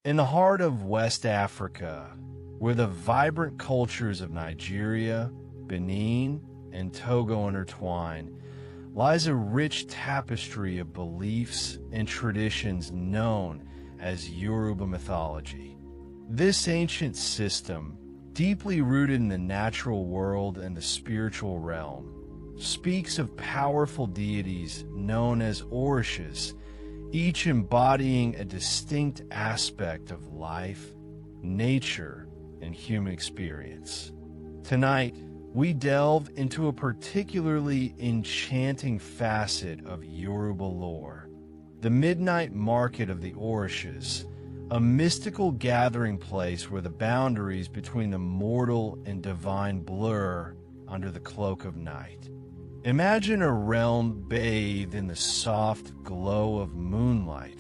In the heart of West Africa, where the vibrant cultures of Nigeria, Benin, and Togo intertwine, lies a rich tapestry of beliefs and traditions known as Yoruba mythology. This ancient system, deeply rooted in the natural world and the spiritual realm, speaks of powerful deities known as Orishas, each embodying a distinct aspect of life, nature, and human experience. Tonight, we delve into a particularly enchanting facet of Yoruba lore, the midnight market of the Orishas, a mystical gathering place where the boundaries between the mortal and divine blur under the cloak of night. Imagine a realm bathed in the soft glow of moonlight,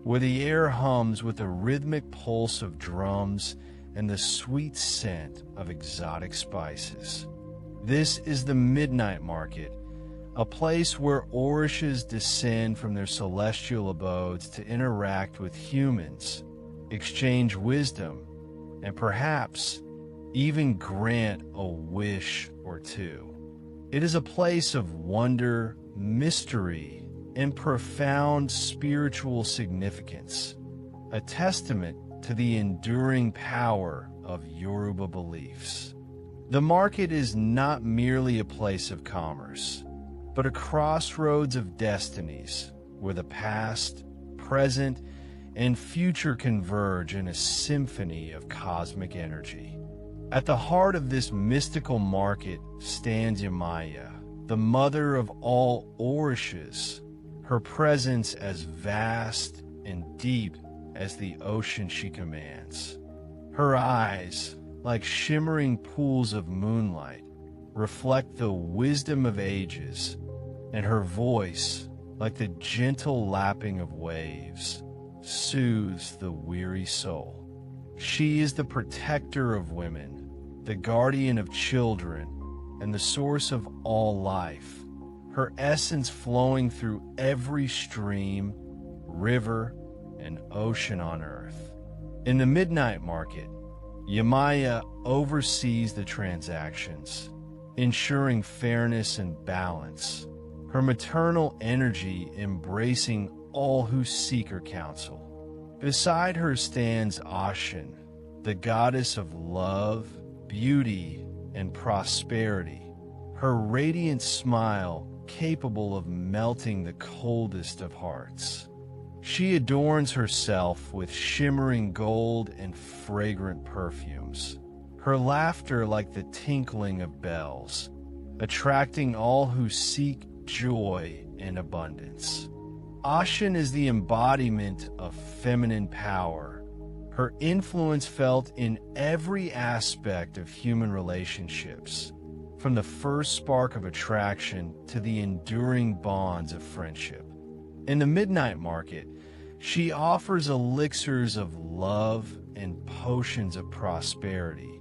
where the air hums with the rhythmic pulse of drums and the sweet scent of exotic spices. This is the Midnight Market, a place where Orishas descend from their celestial abodes to interact with humans, exchange wisdom, and perhaps even grant a wish or two. It is a place of wonder, mystery, and profound spiritual significance, a testament to the enduring power of Yoruba beliefs. The market is not merely a place of commerce, but a crossroads of destinies where the past, present, and future converge in a symphony of cosmic energy. At the heart of this mystical market stands Yemaya, the mother of all Orishas, her presence as vast and deep as the ocean she commands. Her eyes, like shimmering pools of moonlight, reflect the wisdom of ages, and her voice, like the gentle lapping of waves, soothes the weary soul. She is the protector of women, the guardian of children, and the source of all life, her essence flowing through every stream, river, and ocean on earth. In the Midnight Market, Yemaya oversees the transactions, ensuring fairness and balance, her maternal energy embracing all who seek her counsel. Beside her stands Ashin, the goddess of love, beauty, and prosperity, her radiant smile capable of melting the coldest of hearts. She adorns herself with shimmering gold and fragrant perfumes, her laughter like the tinkling of bells, attracting all who seek joy and abundance. Ashin is the embodiment of feminine power, her influence felt in every aspect of human relationships, from the first spark of attraction to the enduring bonds of friendship. In the Midnight Market, she offers elixirs of love and potions of prosperity,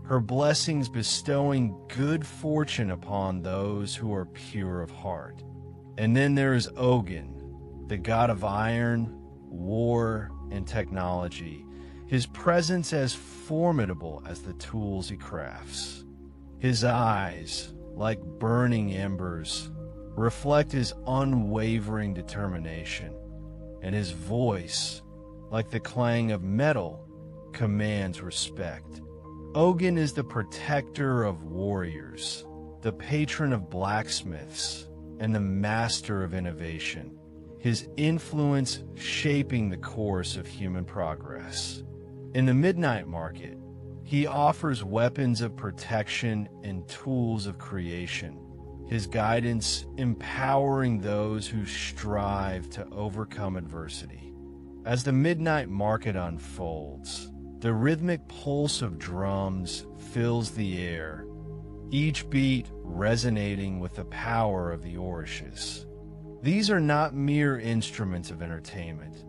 her blessings bestowing good fortune upon those who are pure of heart. And then there is Ogun, the god of iron, war, and technology, his presence as formidable as the tools he crafts. His eyes, like burning embers, reflect his unwavering determination, and his voice, like the clang of metal, commands respect. Ogun is the protector of warriors, the patron of blacksmiths, and the master of innovation, his influence shaping the course of human progress. In the Midnight Market, he offers weapons of protection and tools of creation, his guidance empowering those who strive to overcome adversity. As the Midnight Market unfolds, the rhythmic pulse of drums fills the air, each beat resonating with the power of the Orishas. These are not mere instruments of entertainment,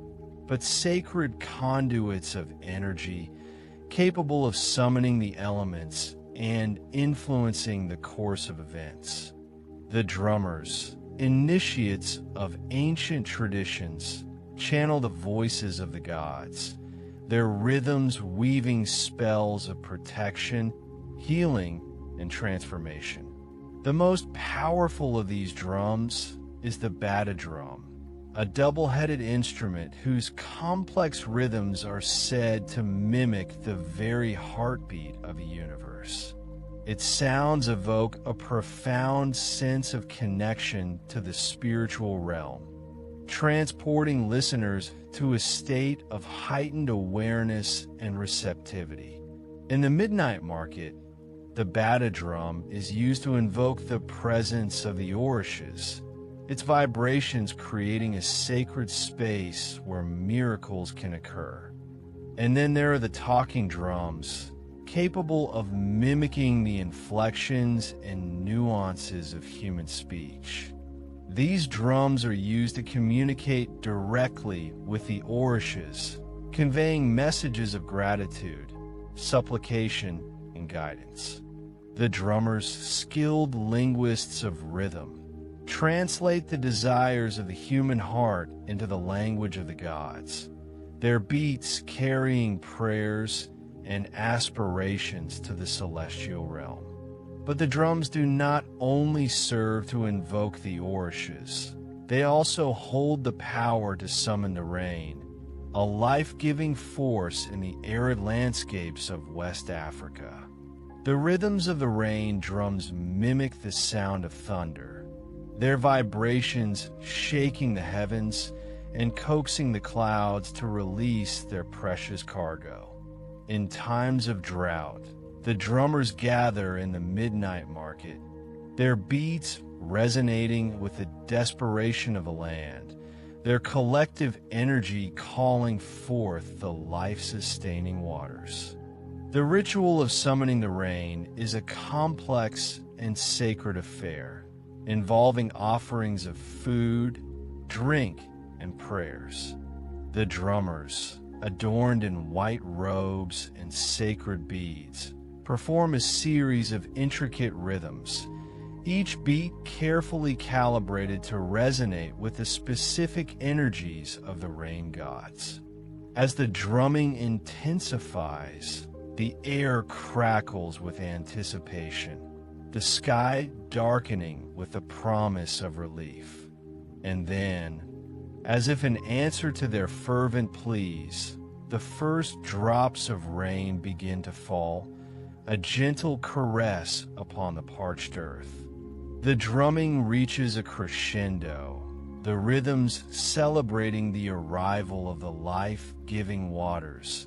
but sacred conduits of energy capable of summoning the elements and influencing the course of events. The drummers, initiates of ancient traditions, channel the voices of the gods, their rhythms weaving spells of protection, healing, and transformation. The most powerful of these drums is the drum, a double-headed instrument whose complex rhythms are said to mimic the very heartbeat of the universe. Its sounds evoke a profound sense of connection to the spiritual realm, transporting listeners to a state of heightened awareness and receptivity. In the midnight market, the drum is used to invoke the presence of the Orishas, its vibrations creating a sacred space where miracles can occur. And then there are the talking drums, capable of mimicking the inflections and nuances of human speech. These drums are used to communicate directly with the Orishas, conveying messages of gratitude, supplication, and guidance. The drummers, skilled linguists of rhythm, translate the desires of the human heart into the language of the gods, their beats carrying prayers and aspirations to the celestial realm. But the drums do not only serve to invoke the Orishas, they also hold the power to summon the rain, a life-giving force in the arid landscapes of West Africa. The rhythms of the rain drums mimic the sound of thunder, their vibrations shaking the heavens and coaxing the clouds to release their precious cargo. In times of drought, the drummers gather in the midnight market, their beats resonating with the desperation of the land, their collective energy calling forth the life-sustaining waters. The ritual of summoning the rain is a complex and sacred affair, involving offerings of food, drink, and prayers. The drummers, adorned in white robes and sacred beads, perform a series of intricate rhythms, each beat carefully calibrated to resonate with the specific energies of the rain gods. As the drumming intensifies, the air crackles with anticipation, the sky darkening with the promise of relief. And then, as if in answer to their fervent pleas, the first drops of rain begin to fall, a gentle caress upon the parched earth. The drumming reaches a crescendo, the rhythms celebrating the arrival of the life-giving waters,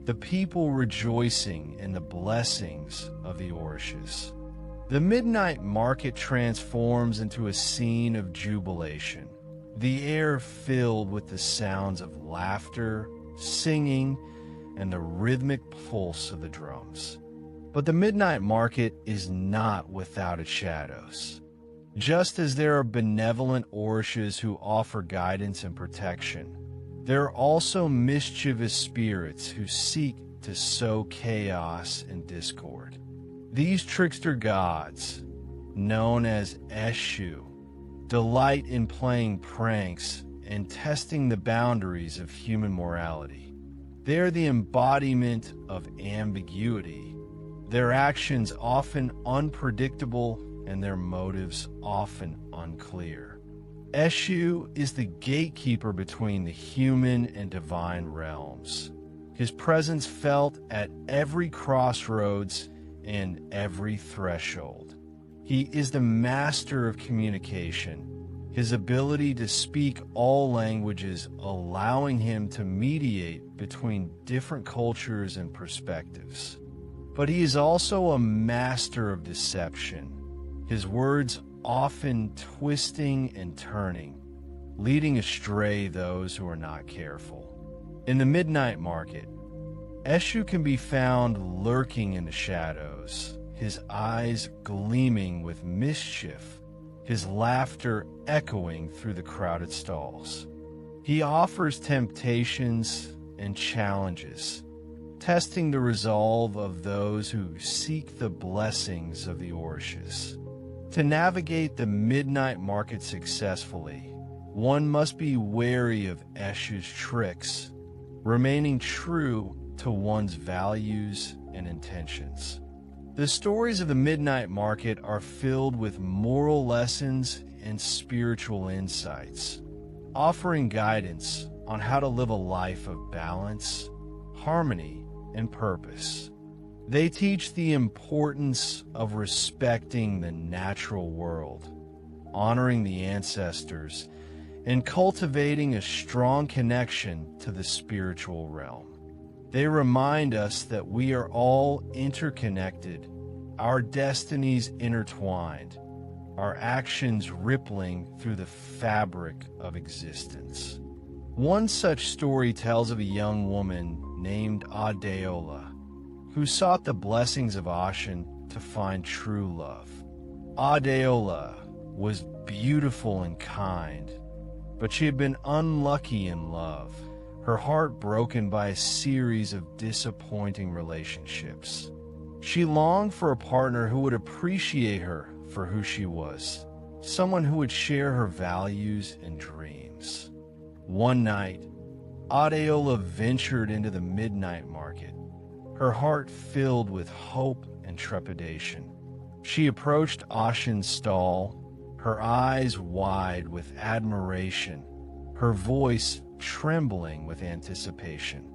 the people rejoicing in the blessings of the Orishas. The midnight market transforms into a scene of jubilation, the air filled with the sounds of laughter, singing, and the rhythmic pulse of the drums. But the midnight market is not without its shadows. Just as there are benevolent Orishas who offer guidance and protection, there are also mischievous spirits who seek to sow chaos and discord. These trickster gods, known as Eshu, delight in playing pranks and testing the boundaries of human morality. They are the embodiment of ambiguity, their actions often unpredictable and their motives often unclear. Eshu is the gatekeeper between the human and divine realms, his presence felt at every crossroads and every threshold. He is the master of communication, his ability to speak all languages allowing him to mediate between different cultures and perspectives. But he is also a master of deception, his words often twisting and turning, leading astray those who are not careful. In the midnight market, Eshu can be found lurking in the shadows, his eyes gleaming with mischief, his laughter echoing through the crowded stalls. He offers temptations and challenges, testing the resolve of those who seek the blessings of the Orishas. To navigate the midnight market successfully, one must be wary of Eshu's tricks, remaining true to one's values and intentions. The stories of the Midnight Market are filled with moral lessons and spiritual insights, offering guidance on how to live a life of balance, harmony, and purpose. They teach the importance of respecting the natural world, honoring the ancestors, and cultivating a strong connection to the spiritual realm. They remind us that we are all interconnected, our destinies intertwined, our actions rippling through the fabric of existence. One such story tells of a young woman named Adeola, who sought the blessings of Ocean to find true love. Adeola was beautiful and kind, but she had been unlucky in love, her heart broken by a series of disappointing relationships. She longed for a partner who would appreciate her for who she was, someone who would share her values and dreams. One night, Adeola ventured into the Midnight Market, her heart filled with hope and trepidation. She approached Ocean's stall, her eyes wide with admiration, her voice trembling with anticipation.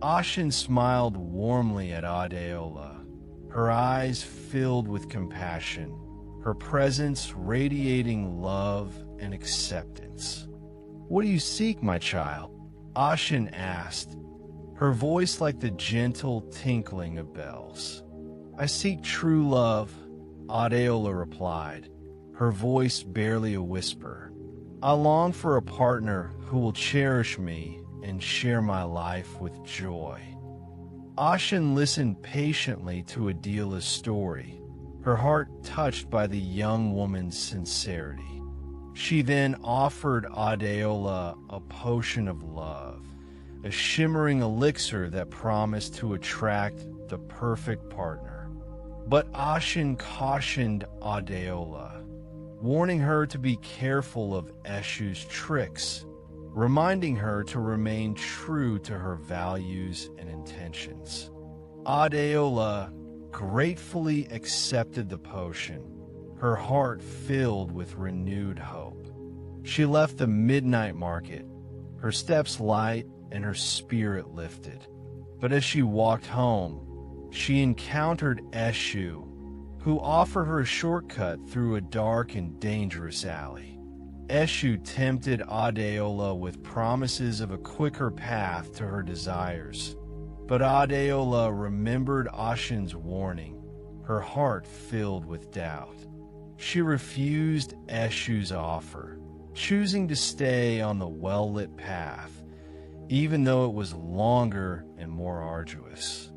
Ocean smiled warmly at Adeola, her eyes filled with compassion, her presence radiating love and acceptance. "What do you seek, my child?" Ocean asked, her voice like the gentle tinkling of bells. "I seek true love," Adeola replied, her voice barely a whisper. "I long for a partner who will cherish me and share my life with joy." Ocean listened patiently to Adeola's story, her heart touched by the young woman's sincerity. She then offered Adeola a potion of love, a shimmering elixir that promised to attract the perfect partner. But Ocean cautioned Adeola, warning her to be careful of Eshu's tricks, reminding her to remain true to her values and intentions. Adeola gratefully accepted the potion, her heart filled with renewed hope. She left the Midnight Market, her steps light and her spirit lifted. But as she walked home, she encountered Eshu, who offered her a shortcut through a dark and dangerous alley. Eshu tempted Adeola with promises of a quicker path to her desires. But Adeola remembered Ocean's warning, her heart filled with doubt. She refused Eshu's offer, choosing to stay on the well-lit path, even though it was longer and more arduous.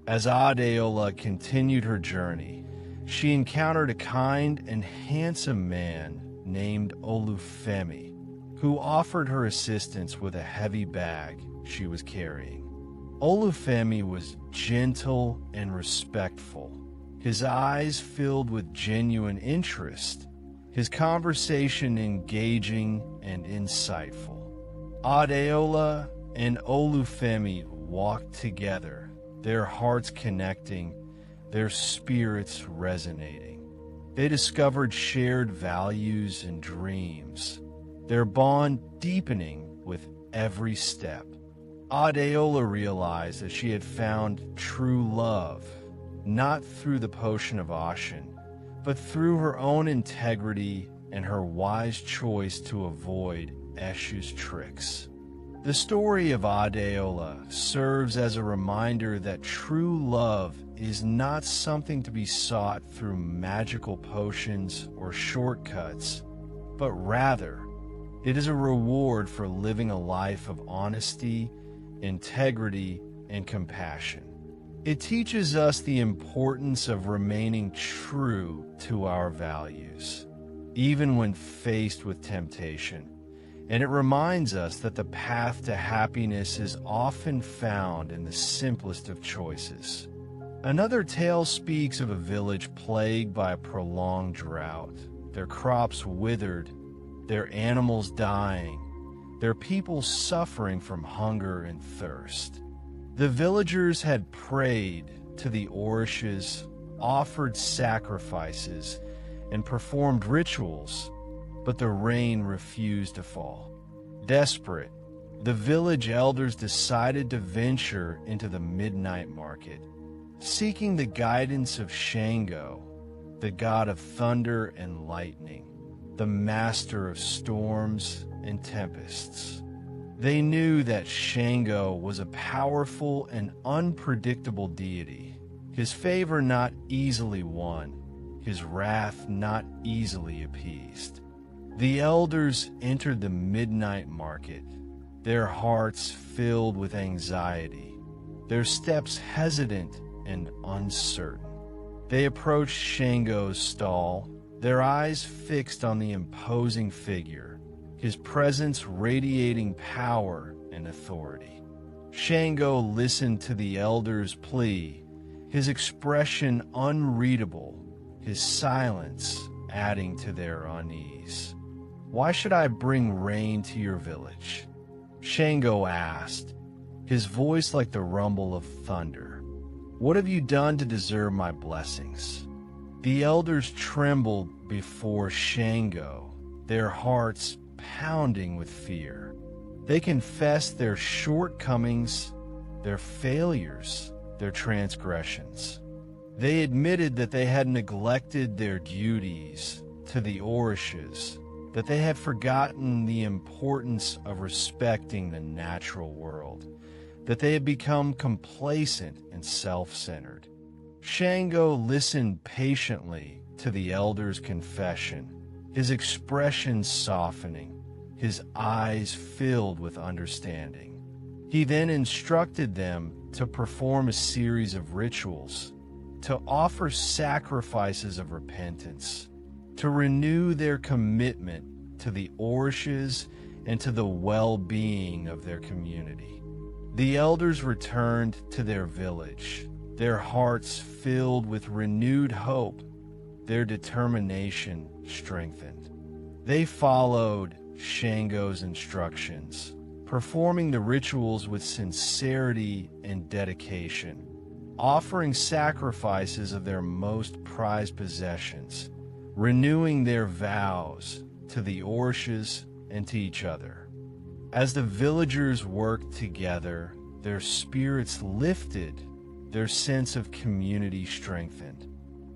As Adeola continued her journey, she encountered a kind and handsome man named Olufemi, who offered her assistance with a heavy bag she was carrying. Olufemi was gentle and respectful, his eyes filled with genuine interest, his conversation engaging and insightful. Adeola and Olufemi walked together, their hearts connecting, their spirits resonating. They discovered shared values and dreams, their bond deepening with every step. Adeola realized that she had found true love, not through the potion of Ocean, but through her own integrity and her wise choice to avoid Eshu's tricks. The story of Adeola serves as a reminder that true love is not something to be sought through magical potions or shortcuts, but rather, it is a reward for living a life of honesty, integrity, and compassion. It teaches us the importance of remaining true to our values, even when faced with temptation. And it reminds us that the path to happiness is often found in the simplest of choices. Another tale speaks of a village plagued by a prolonged drought, their crops withered, their animals dying, their people suffering from hunger and thirst. The villagers had prayed to the Orishas, offered sacrifices, and performed rituals, but the rain refused to fall. Desperate, the village elders decided to venture into the midnight market, seeking the guidance of Shango, the god of thunder and lightning, the master of storms and tempests. They knew that Shango was a powerful and unpredictable deity, his favor not easily won, his wrath not easily appeased. The elders entered the midnight market, their hearts filled with anxiety, their steps hesitant and uncertain. They approached Shango's stall, their eyes fixed on the imposing figure, his presence radiating power and authority. Shango listened to the elders' plea, his expression unreadable, his silence adding to their unease. "Why should I bring rain to your village?" Shango asked, his voice like the rumble of thunder. "What have you done to deserve my blessings?" The elders trembled before Shango, their hearts pounding with fear. They confessed their shortcomings, their failures, their transgressions. They admitted that they had neglected their duties to the Orishas, that they had forgotten the importance of respecting the natural world, that they had become complacent and self-centered. Shango listened patiently to the elders' confession, his expression softening, his eyes filled with understanding. He then instructed them to perform a series of rituals, to offer sacrifices of repentance, to renew their commitment to the Orishas and to the well-being of their community. The elders returned to their village, their hearts filled with renewed hope, their determination strengthened. They followed Shango's instructions, performing the rituals with sincerity and dedication, offering sacrifices of their most prized possessions, renewing their vows to the Orishas and to each other. As the villagers worked together, their spirits lifted, their sense of community strengthened.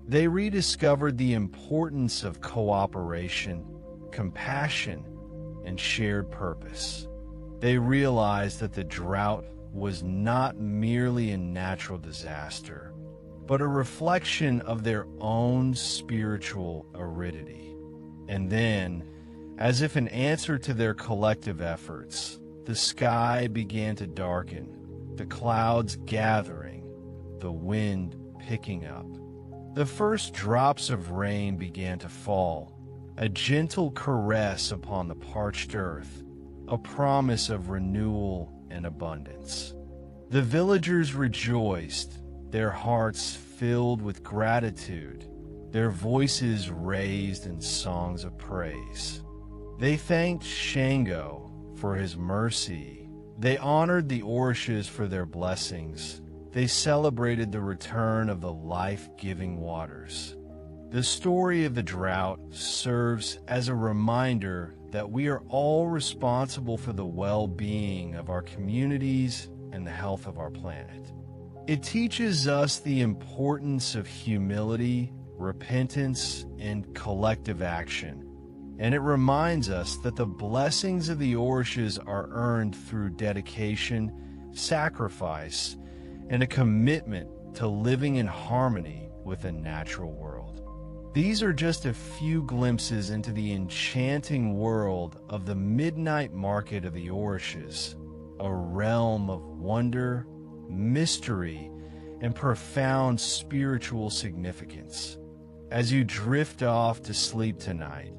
They rediscovered the importance of cooperation, compassion, and shared purpose. They realized that the drought was not merely a natural disaster, but a reflection of their own spiritual aridity. And then, as if in answer to their collective efforts, the sky began to darken, the clouds gathering, the wind picking up. The first drops of rain began to fall, a gentle caress upon the parched earth, a promise of renewal and abundance. The villagers rejoiced, their hearts filled with gratitude, their voices raised in songs of praise. They thanked Shango for his mercy. They honored the Orishas for their blessings. They celebrated the return of the life-giving waters. The story of the drought serves as a reminder that we are all responsible for the well-being of our communities and the health of our planet. It teaches us the importance of humility, repentance, and collective action. And it reminds us that the blessings of the Orishas are earned through dedication, sacrifice, and a commitment to living in harmony with the natural world. These are just a few glimpses into the enchanting world of the midnight market of the Orishas, a realm of wonder, mystery, and profound spiritual significance. As you drift off to sleep tonight,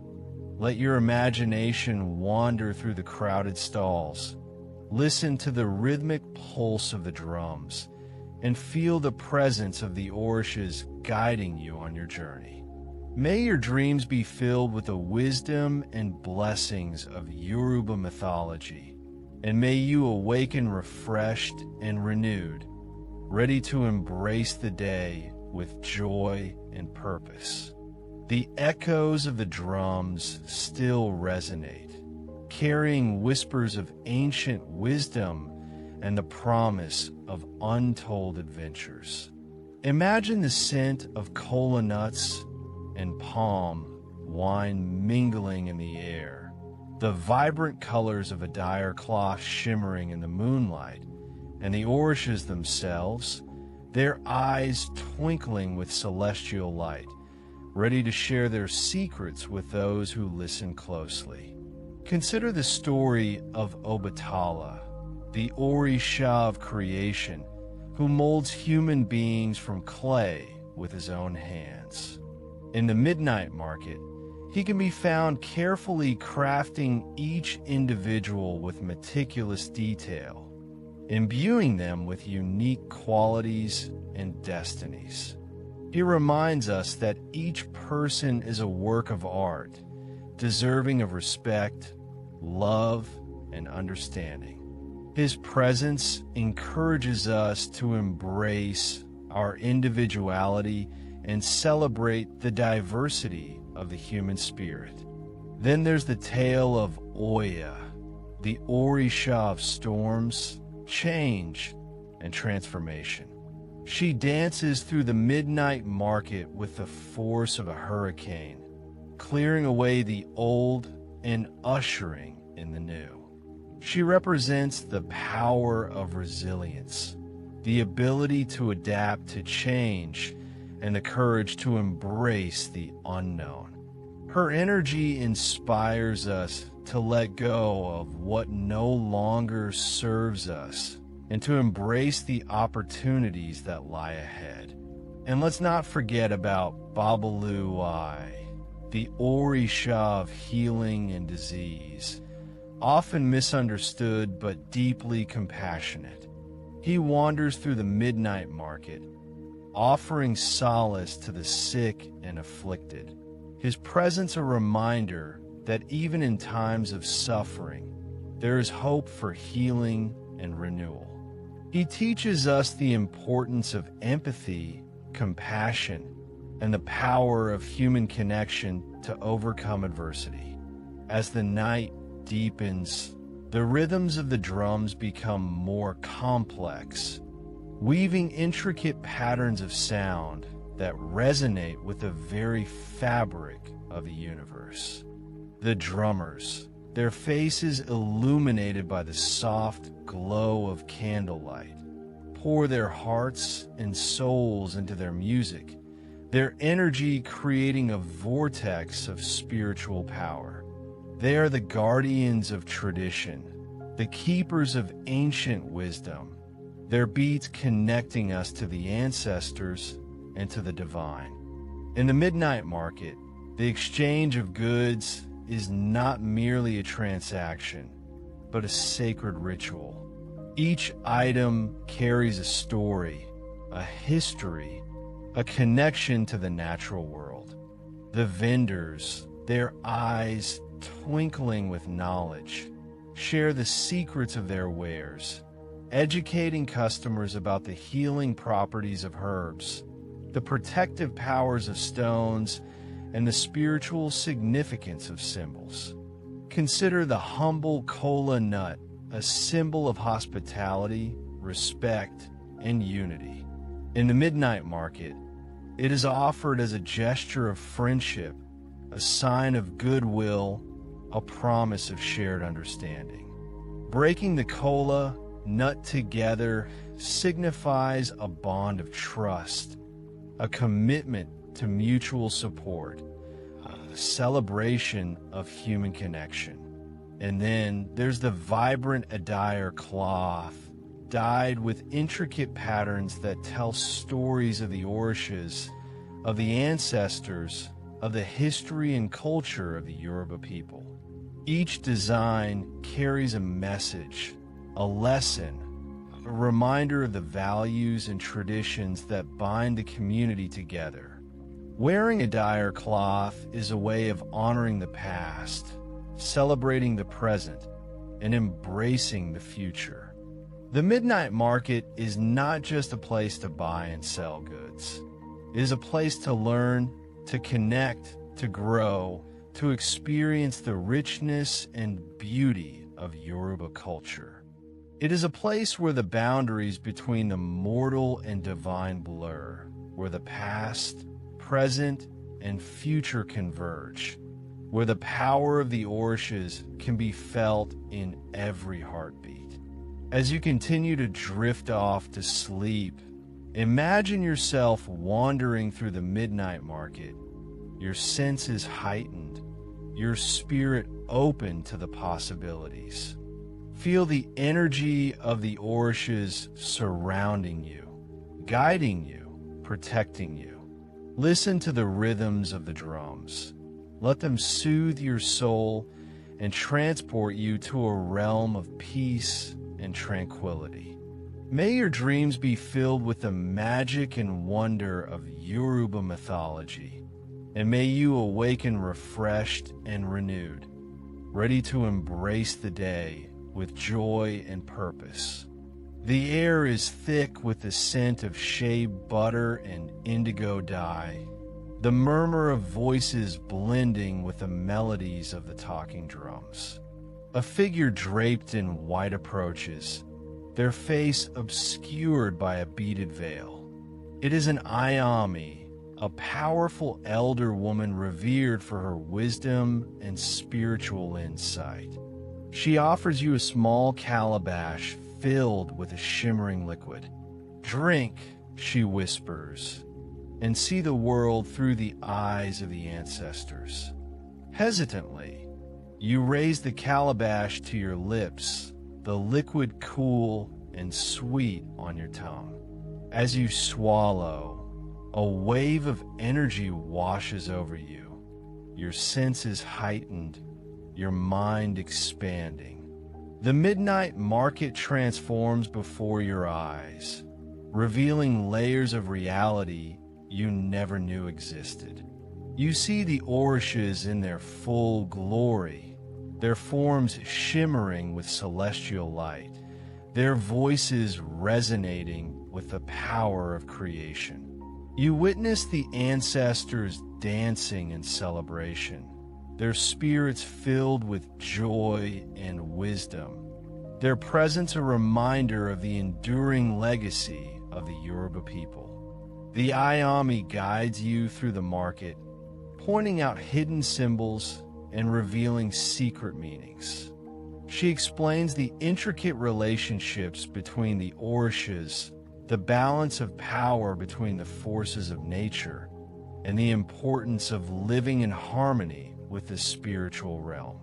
let your imagination wander through the crowded stalls. Listen to the rhythmic pulse of the drums and feel the presence of the Orishas guiding you on your journey. May your dreams be filled with the wisdom and blessings of Yoruba mythology, and may you awaken refreshed and renewed, ready to embrace the day with joy and purpose. The echoes of the drums still resonate, carrying whispers of ancient wisdom and the promise of untold adventures. Imagine the scent of cola nuts and palm wine mingling in the air, the vibrant colors of a dyer cloth shimmering in the moonlight, and the Orishas themselves, their eyes twinkling with celestial light, ready to share their secrets with those who listen closely. Consider the story of Obatala, the Orisha of creation, who molds human beings from clay with his own hands. In the midnight market, he can be found carefully crafting each individual with meticulous detail, imbuing them with unique qualities and destinies. He reminds us that each person is a work of art, deserving of respect, love, and understanding. His presence encourages us to embrace our individuality and celebrate the diversity of the human spirit. Then there's the tale of Oya, the Orisha of storms, change, and transformation. She dances through the midnight market with the force of a hurricane, clearing away the old and ushering in the new. She represents the power of resilience, the ability to adapt to change, and the courage to embrace the unknown. Her energy inspires us to let go of what no longer serves us and to embrace the opportunities that lie ahead. And let's not forget about Babalu Ai, the Orisha of healing and disease, often misunderstood but deeply compassionate. He wanders through the midnight market, offering solace to the sick and afflicted. His presence a reminder that even in times of suffering, there is hope for healing and renewal. He teaches us the importance of empathy, compassion, and the power of human connection to overcome adversity. As the night deepens, the rhythms of the drums become more complex, weaving intricate patterns of sound that resonate with the very fabric of the universe. The drummers, their faces illuminated by the soft glow of candlelight, pour their hearts and souls into their music, their energy creating a vortex of spiritual power. They are the guardians of tradition, the keepers of ancient wisdom, their beats connecting us to the ancestors and to the divine. In the midnight market, the exchange of goods is not merely a transaction, but a sacred ritual. Each item carries a story, a history, a connection to the natural world. The vendors, their eyes twinkling with knowledge, share the secrets of their wares, educating customers about the healing properties of herbs, the protective powers of stones, and the spiritual significance of symbols. Consider the humble kola nut, a symbol of hospitality, respect, and unity. In the midnight market, it is offered as a gesture of friendship, a sign of goodwill, a promise of shared understanding. Breaking the kola nut together signifies a bond of trust, a commitment to mutual support, a celebration of human connection. And then there's the vibrant attire cloth, dyed with intricate patterns that tell stories of the Orishas, of the ancestors, of the history and culture of the Yoruba people. Each design carries a message, a lesson, a reminder of the values and traditions that bind the community together. Wearing a dye or cloth is a way of honoring the past, celebrating the present, and embracing the future. The midnight market is not just a place to buy and sell goods. It is a place to learn, to connect, to grow, to experience the richness and beauty of Yoruba culture. It is a place where the boundaries between the mortal and divine blur, where the past, present, and future converge, where the power of the Orishas can be felt in every heartbeat. As you continue to drift off to sleep, imagine yourself wandering through the midnight market, your senses heightened, your spirit open to the possibilities. Feel the energy of the Orishas surrounding you, guiding you, protecting you. Listen to the rhythms of the drums. Let them soothe your soul and transport you to a realm of peace and tranquility. May your dreams be filled with the magic and wonder of Yoruba mythology, and may you awaken refreshed and renewed, ready to embrace the day with joy and purpose. The air is thick with the scent of shea butter and indigo dye, the murmur of voices blending with the melodies of the talking drums. A figure draped in white approaches, their face obscured by a beaded veil. It is an Ayami, a powerful elder woman revered for her wisdom and spiritual insight. She offers you a small calabash filled with a shimmering liquid. "Drink," she whispers, "and see the world through the eyes of the ancestors." Hesitantly, you raise the calabash to your lips, the liquid cool and sweet on your tongue. As you swallow, a wave of energy washes over you, your senses heightened, your mind expanding. The midnight market transforms before your eyes, revealing layers of reality you never knew existed. You see the Orishas in their full glory, their forms shimmering with celestial light, their voices resonating with the power of creation. You witness the ancestors dancing in celebration, their spirits filled with joy and wisdom, their presence a reminder of the enduring legacy of the Yoruba people. The Ayami guides you through the market, pointing out hidden symbols and revealing secret meanings. She explains the intricate relationships between the Orishas, the balance of power between the forces of nature, and the importance of living in harmony with the spiritual realm.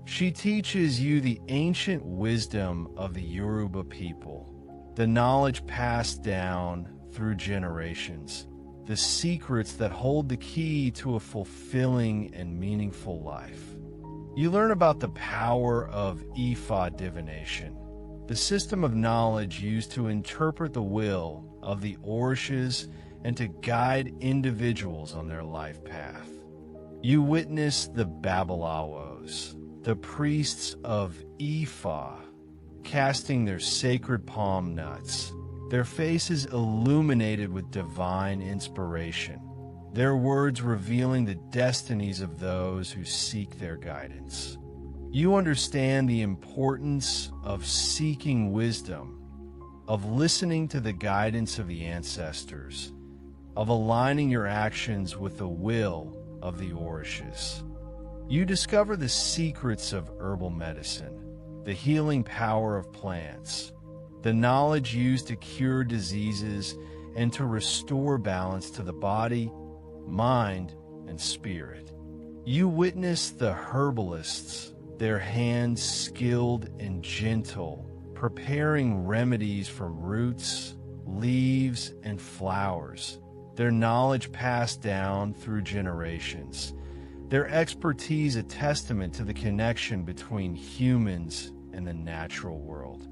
She teaches you the ancient wisdom of the Yoruba people, the knowledge passed down through generations, the secrets that hold the key to a fulfilling and meaningful life. You learn about the power of Ifa divination, the system of knowledge used to interpret the will of the Orishas and to guide individuals on their life path. You witness the Babalawos, the priests of Ifa, casting their sacred palm nuts, their faces illuminated with divine inspiration, their words revealing the destinies of those who seek their guidance. You understand the importance of seeking wisdom, of listening to the guidance of the ancestors, of aligning your actions with the will of the Orishas. You discover the secrets of herbal medicine, the healing power of plants, the knowledge used to cure diseases and to restore balance to the body, mind, and spirit. You witness the herbalists, their hands skilled and gentle, preparing remedies from roots, leaves, and flowers, their knowledge passed down through generations, their expertise a testament to the connection between humans and the natural world.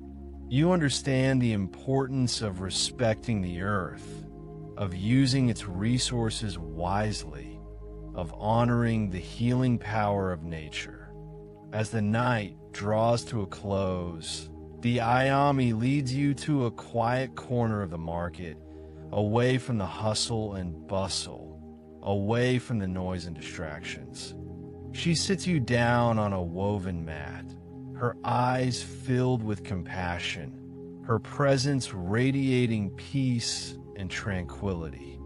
You understand the importance of respecting the earth, of using its resources wisely, of honoring the healing power of nature. As the night draws to a close, the Ayami leads you to a quiet corner of the market, away from the hustle and bustle, away from the noise and distractions. She sits you down on a woven mat, her eyes filled with compassion, her presence radiating peace and tranquility.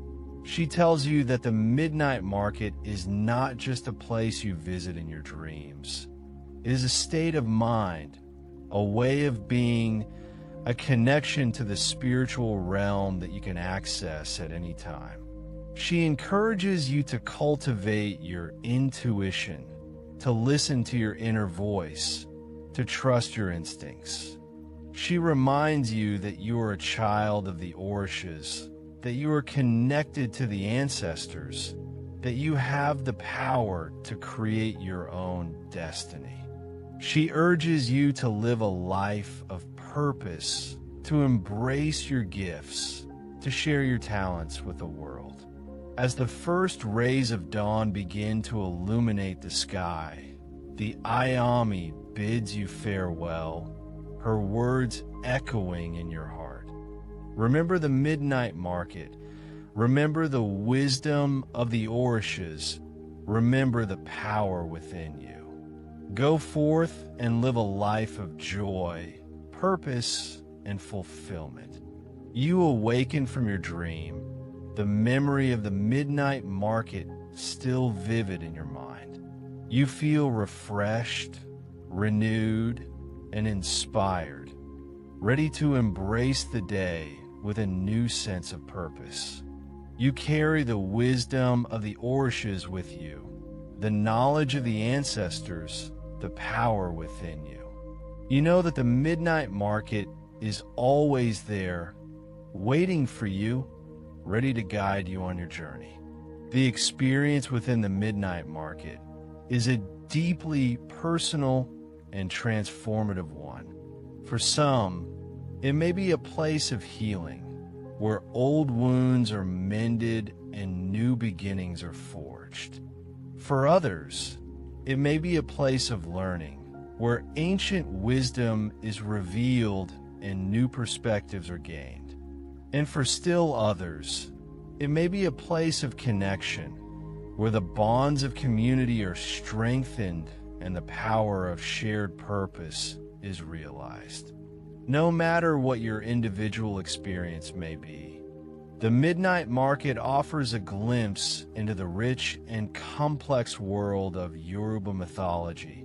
She tells you that the midnight market is not just a place you visit in your dreams. It is a state of mind, a way of being, a connection to the spiritual realm that you can access at any time. She encourages you to cultivate your intuition, to listen to your inner voice, to trust your instincts. She reminds you that you are a child of the Orishas, that you are connected to the ancestors, that you have the power to create your own destiny. She urges you to live a life of purpose, to embrace your gifts, to share your talents with the world. As the first rays of dawn begin to illuminate the sky, the Ayami bids you farewell, her words echoing in your heart. Remember the midnight market. Remember the wisdom of the Orishas. Remember the power within you. Go forth and live a life of joy, purpose, and fulfillment. You awaken from your dream, the memory of the midnight market still vivid in your mind. You feel refreshed, renewed, and inspired, ready to embrace the day with a new sense of purpose. You carry the wisdom of the Orishas with you, the knowledge of the ancestors, the power within you. You know that the midnight market is always there, waiting for you, ready to guide you on your journey. The experience within the midnight market is a deeply personal and transformative one. For some, it may be a place of healing, where old wounds are mended and new beginnings are forged. For others, it may be a place of learning, where ancient wisdom is revealed and new perspectives are gained. And for still others, it may be a place of connection, where the bonds of community are strengthened and the power of shared purpose is realized. No matter what your individual experience may be, the midnight market offers a glimpse into the rich and complex world of Yoruba mythology,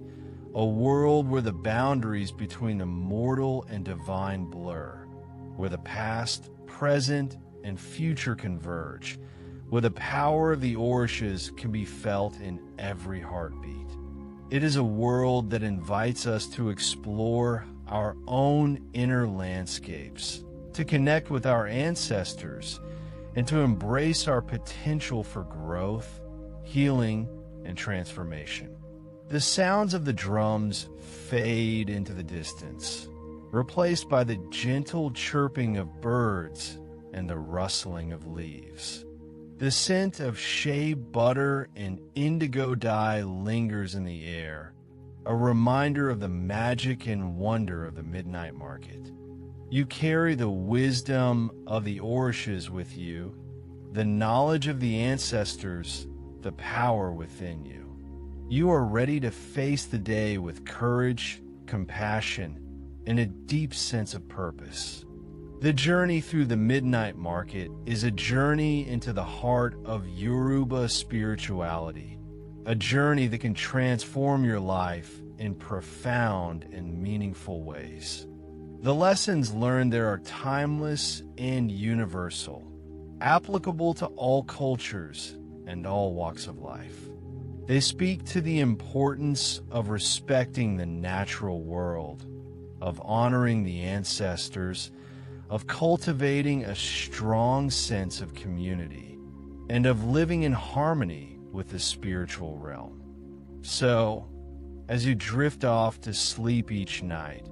a world where the boundaries between the mortal and divine blur, where the past, present, and future converge, where the power of the Orishas can be felt in every heartbeat. It is a world that invites us to explore our own inner landscapes, to connect with our ancestors, and to embrace our potential for growth, healing, and transformation. The sounds of the drums fade into the distance, replaced by the gentle chirping of birds and the rustling of leaves. The scent of shea butter and indigo dye lingers in the air, a reminder of the magic and wonder of the midnight market. You carry the wisdom of the Orishas with you, the knowledge of the ancestors, the power within you. You are ready to face the day with courage, compassion, and a deep sense of purpose. The journey through the midnight market is a journey into the heart of Yoruba spirituality, a journey that can transform your life in profound and meaningful ways. The lessons learned there are timeless and universal, applicable to all cultures and all walks of life. They speak to the importance of respecting the natural world, of honoring the ancestors, of cultivating a strong sense of community, and of living in harmony with the spiritual realm. So, as you drift off to sleep each night,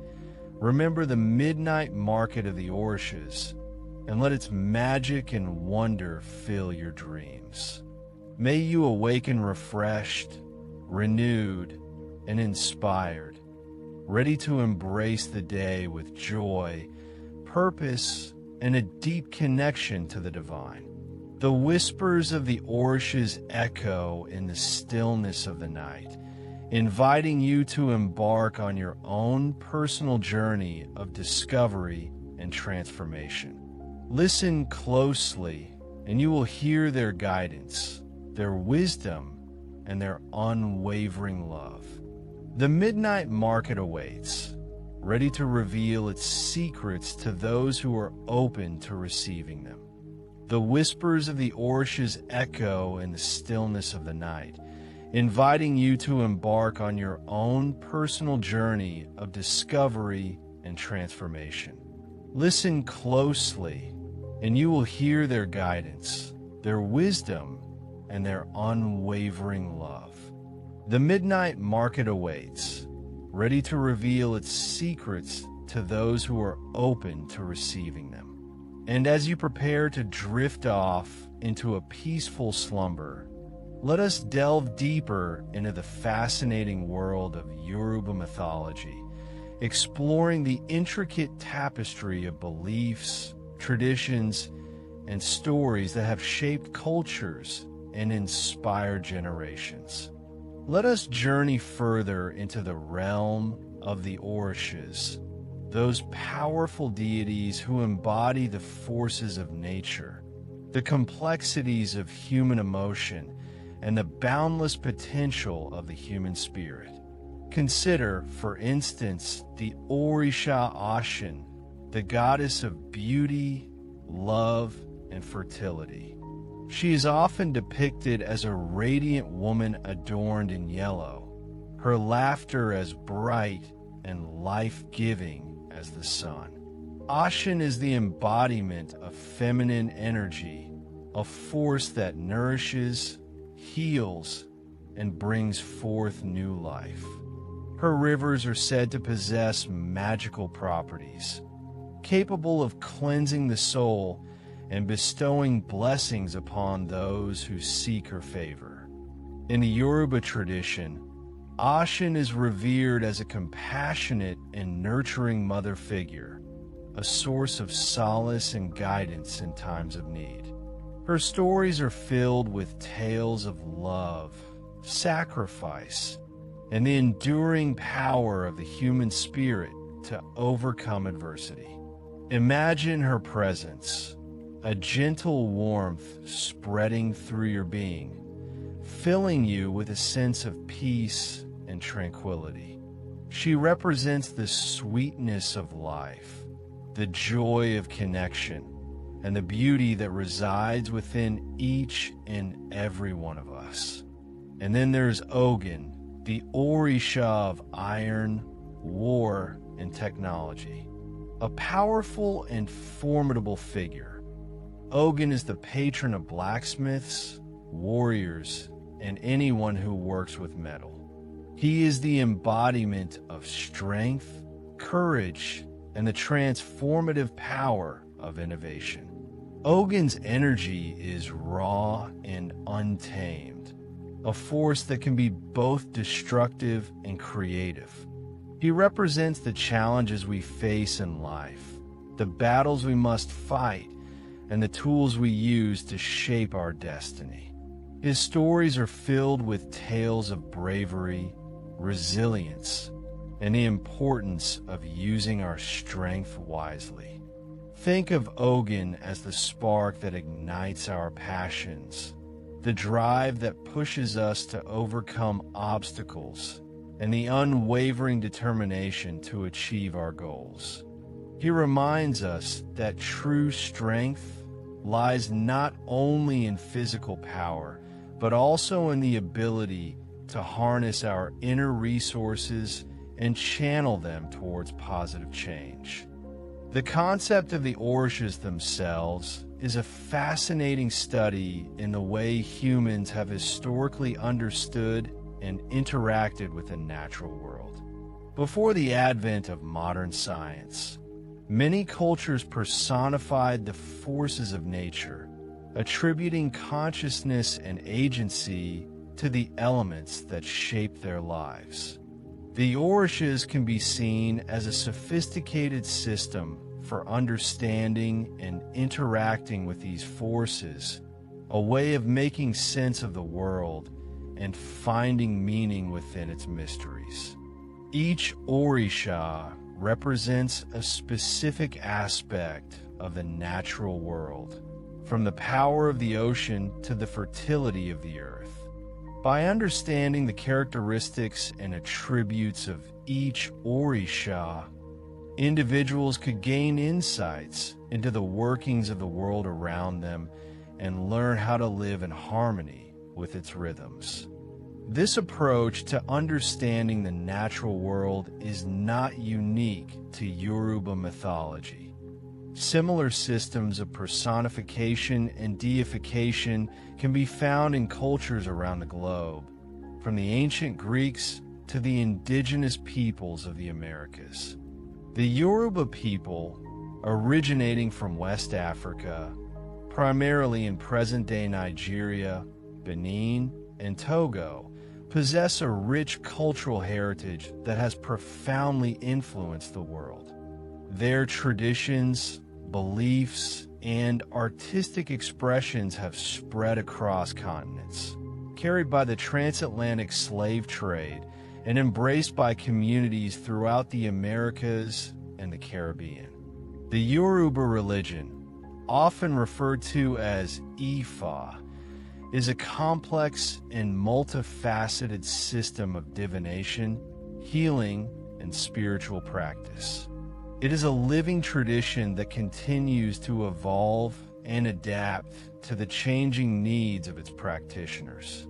remember the midnight market of the Orishas, and let its magic and wonder fill your dreams. May you awaken refreshed, renewed, and inspired, ready to embrace the day with joy, purpose, and a deep connection to the divine. The whispers of the Orishas echo in the stillness of the night, inviting you to embark on your own personal journey of discovery and transformation. Listen closely, and you will hear their guidance, their wisdom, and their unwavering love. The midnight market awaits, ready to reveal its secrets to those who are open to receiving them. The whispers of the Orishas echo in the stillness of the night, inviting you to embark on your own personal journey of discovery and transformation. Listen closely, and you will hear their guidance, their wisdom, and their unwavering love. The midnight market awaits, ready to reveal its secrets to those who are open to receiving them. And as you prepare to drift off into a peaceful slumber, let us delve deeper into the fascinating world of Yoruba mythology, exploring the intricate tapestry of beliefs, traditions, and stories that have shaped cultures and inspired generations. Let us journey further into the realm of the Orishas, those powerful deities who embody the forces of nature, the complexities of human emotion, and the boundless potential of the human spirit. Consider, for instance, the Orisha Ashin, the goddess of beauty, love, and fertility. She is often depicted as a radiant woman adorned in yellow, her laughter as bright and life-giving as the sun. Ashin is the embodiment of feminine energy, a force that nourishes, heals, and brings forth new life. Her rivers are said to possess magical properties, capable of cleansing the soul and bestowing blessings upon those who seek her favor. In the Yoruba tradition, Ashin is revered as a compassionate and nurturing mother figure, a source of solace and guidance in times of need. Her stories are filled with tales of love, sacrifice, and the enduring power of the human spirit to overcome adversity. Imagine her presence, a gentle warmth spreading through your being, filling you with a sense of peace and tranquility. She represents the sweetness of life, the joy of connection, and the beauty that resides within each and every one of us. And then there's Ogun, the Orisha of iron, war, and technology. A powerful and formidable figure, Ogun is the patron of blacksmiths, warriors, and anyone who works with metal. He is the embodiment of strength, courage, and the transformative power of innovation. Ogun's energy is raw and untamed, a force that can be both destructive and creative. He represents the challenges we face in life, the battles we must fight, and the tools we use to shape our destiny. His stories are filled with tales of bravery, resilience, and the importance of using our strength wisely. Think of Ogun as the spark that ignites our passions, the drive that pushes us to overcome obstacles, and the unwavering determination to achieve our goals. He reminds us that true strength lies not only in physical power, but also in the ability to harness our inner resources and channel them towards positive change. The concept of the Orishas themselves is a fascinating study in the way humans have historically understood and interacted with the natural world. Before the advent of modern science, Many cultures personified the forces of nature, attributing consciousness and agency to the elements that shape their lives. The Orishas can be seen as a sophisticated system for understanding and interacting with these forces, a way of making sense of the world and finding meaning within its mysteries. Each Orisha represents a specific aspect of the natural world, from the power of the ocean to the fertility of the earth. By understanding the characteristics and attributes of each Orisha, individuals could gain insights into the workings of the world around them and learn how to live in harmony with its rhythms. This approach to understanding the natural world is not unique to Yoruba mythology. Similar systems of personification and deification can be found in cultures around the globe, from the ancient Greeks to the indigenous peoples of the Americas. The Yoruba people, originating from West Africa, primarily in present-day Nigeria, Benin, and Togo, possess a rich cultural heritage that has profoundly influenced the world. Their traditions, beliefs, and artistic expressions have spread across continents, carried by the transatlantic slave trade and embraced by communities throughout the Americas and the Caribbean. The Yoruba religion, often referred to as Ifa, is a complex and multifaceted system of divination, healing, and spiritual practice. It is a living tradition that continues to evolve and adapt to the changing needs of its practitioners.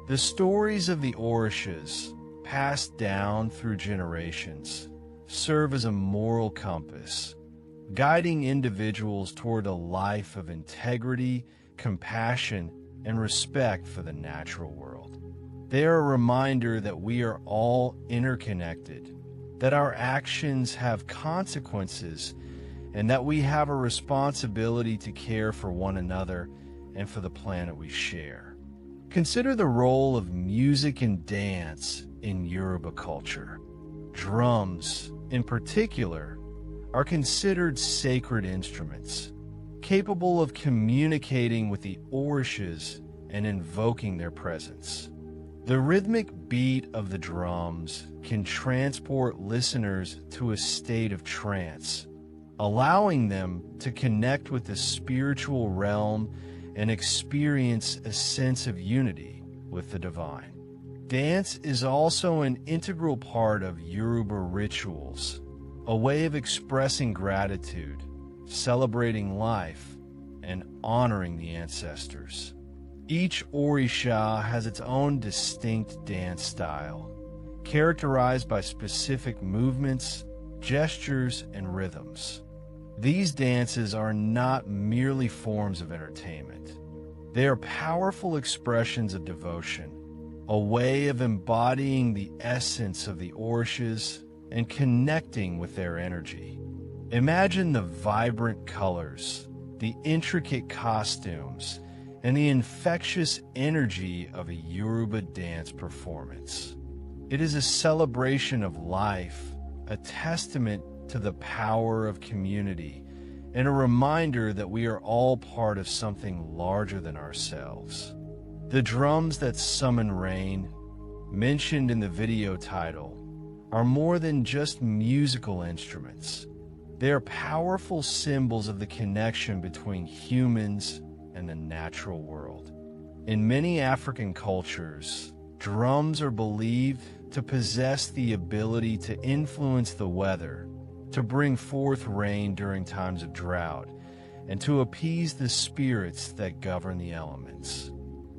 The stories of the Orishas, passed down through generations, serve as a moral compass, guiding individuals toward a life of integrity, compassion, and respect for the natural world. They are a reminder that we are all interconnected, that our actions have consequences, and that we have a responsibility to care for one another and for the planet we share. Consider the role of music and dance in Yoruba culture. Drums, in particular, are considered sacred instruments, capable of communicating with the Orishas and invoking their presence. The rhythmic beat of the drums can transport listeners to a state of trance, allowing them to connect with the spiritual realm and experience a sense of unity with the divine. Dance is also an integral part of Yoruba rituals, a way of expressing gratitude, celebrating life, and honoring the ancestors. Each Orisha has its own distinct dance style, characterized by specific movements, gestures, and rhythms. These dances are not merely forms of entertainment. They are powerful expressions of devotion, a way of embodying the essence of the Orishas and connecting with their energy. Imagine the vibrant colors, the intricate costumes, and the infectious energy of a Yoruba dance performance. It is a celebration of life, a testament to the power of community, and a reminder that we are all part of something larger than ourselves. The drums that summon rain, mentioned in the video title, are more than just musical instruments. They are powerful symbols of the connection between humans and the natural world. In many African cultures, drums are believed to possess the ability to influence the weather, to bring forth rain during times of drought, and to appease the spirits that govern the elements.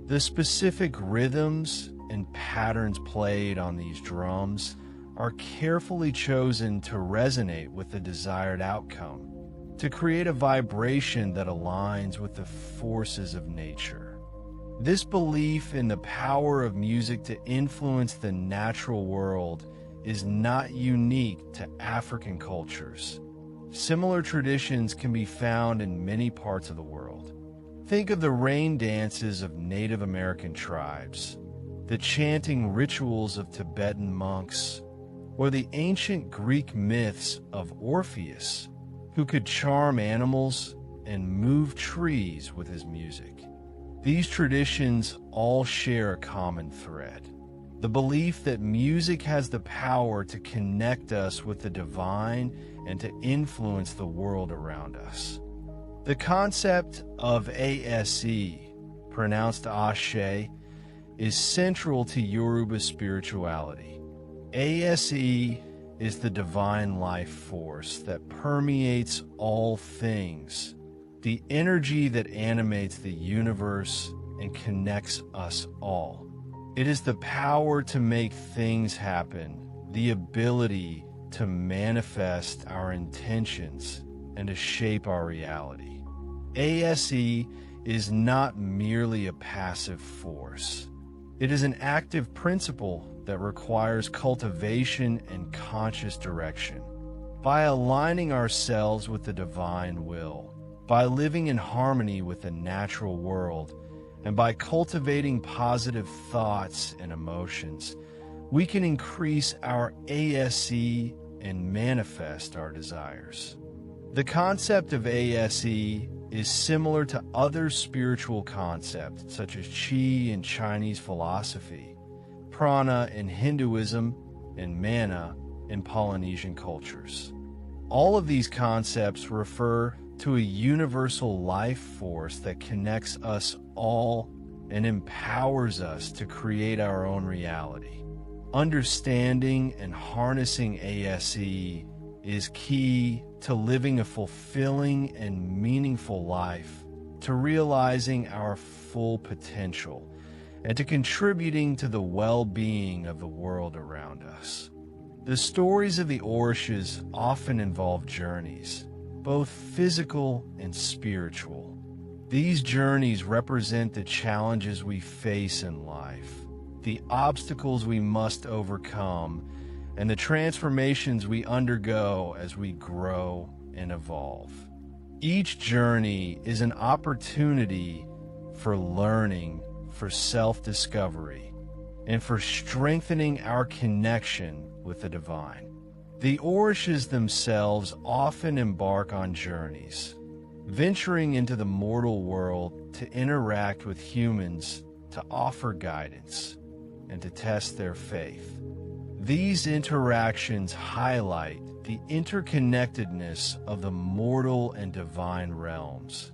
The specific rhythms and patterns played on these drums are carefully chosen to resonate with the desired outcome, to create a vibration that aligns with the forces of nature. This belief in the power of music to influence the natural world is not unique to African cultures. similar traditions can be found in many parts of the world. Think of the rain dances of Native American tribes, the chanting rituals of Tibetan monks, or the ancient Greek myths of Orpheus, who could charm animals and move trees with his music. These traditions all share a common thread: the belief that music has the power to connect us with the divine and to influence the world around us. The concept of ASE, pronounced Ashe, is central to Yoruba spirituality. ASE is the divine life force that permeates all things, the energy that animates the universe and connects us all. It is the power to make things happen, the ability to manifest our intentions and to shape our reality. ASE is not merely a passive force. It is an active principle that requires cultivation and conscious direction. By aligning ourselves with the divine will, by living in harmony with the natural world, and by cultivating positive thoughts and emotions, we can increase our ASE and manifest our desires. The concept of ASE is similar to other spiritual concepts such as Qi in Chinese philosophy, prana in Hinduism, and mana in Polynesian cultures. All of these concepts refer to a universal life force that connects us all and empowers us to create our own reality. Understanding and harnessing ASE is key to living a fulfilling and meaningful life, to realizing our full potential, and to contributing to the well-being of the world around us. The stories of the Orishas often involve journeys, both physical and spiritual. These journeys represent the challenges we face in life, the obstacles we must overcome, and the transformations we undergo as we grow and evolve. Each journey is an opportunity for learning, for self-discovery, and for strengthening our connection with the divine. The Orishas themselves often embark on journeys, venturing into the mortal world to interact with humans, to offer guidance, and to test their faith. These interactions highlight the interconnectedness of the mortal and divine realms,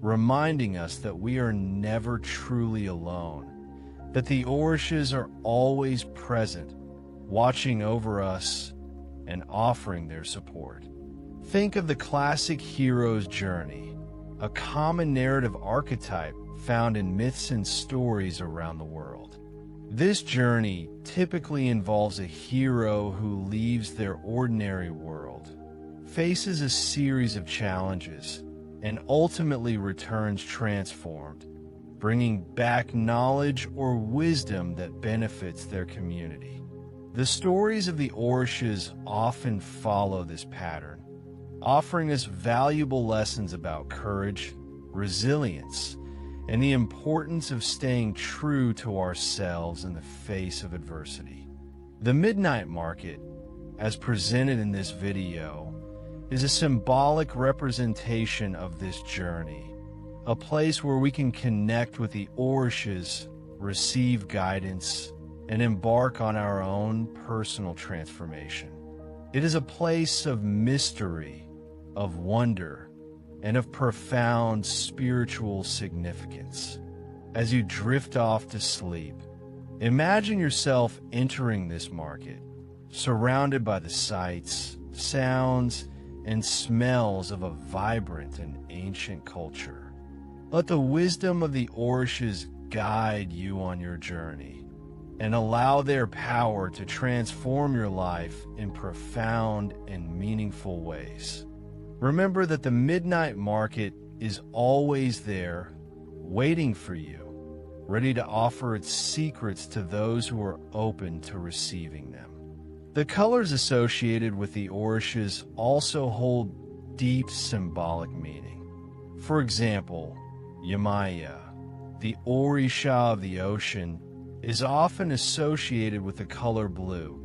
reminding us that we are never truly alone, that the Orishas are always present, watching over us and offering their support. Think of the classic hero's journey, a common narrative archetype found in myths and stories around the world. This journey typically involves a hero who leaves their ordinary world, faces a series of challenges, and ultimately returns transformed, bringing back knowledge or wisdom that benefits their community. The stories of the Orishas often follow this pattern, offering us valuable lessons about courage, resilience, and the importance of staying true to ourselves in the face of adversity. The Midnight Market, as presented in this video, is a symbolic representation of this journey, a place where we can connect with the Orishas, receive guidance, and embark on our own personal transformation. It is a place of mystery, of wonder, and of profound spiritual significance. As you drift off to sleep, imagine yourself entering this market, surrounded by the sights, sounds, and smells of a vibrant and ancient culture. Let the wisdom of the Orishas guide you on your journey, and allow their power to transform your life in profound and meaningful ways. Remember that the Midnight Market is always there, waiting for you, ready to offer its secrets to those who are open to receiving them. The colors associated with the Orishas also hold deep symbolic meaning. For example, Yamaya, the Orisha of the ocean, is often associated with the color blue,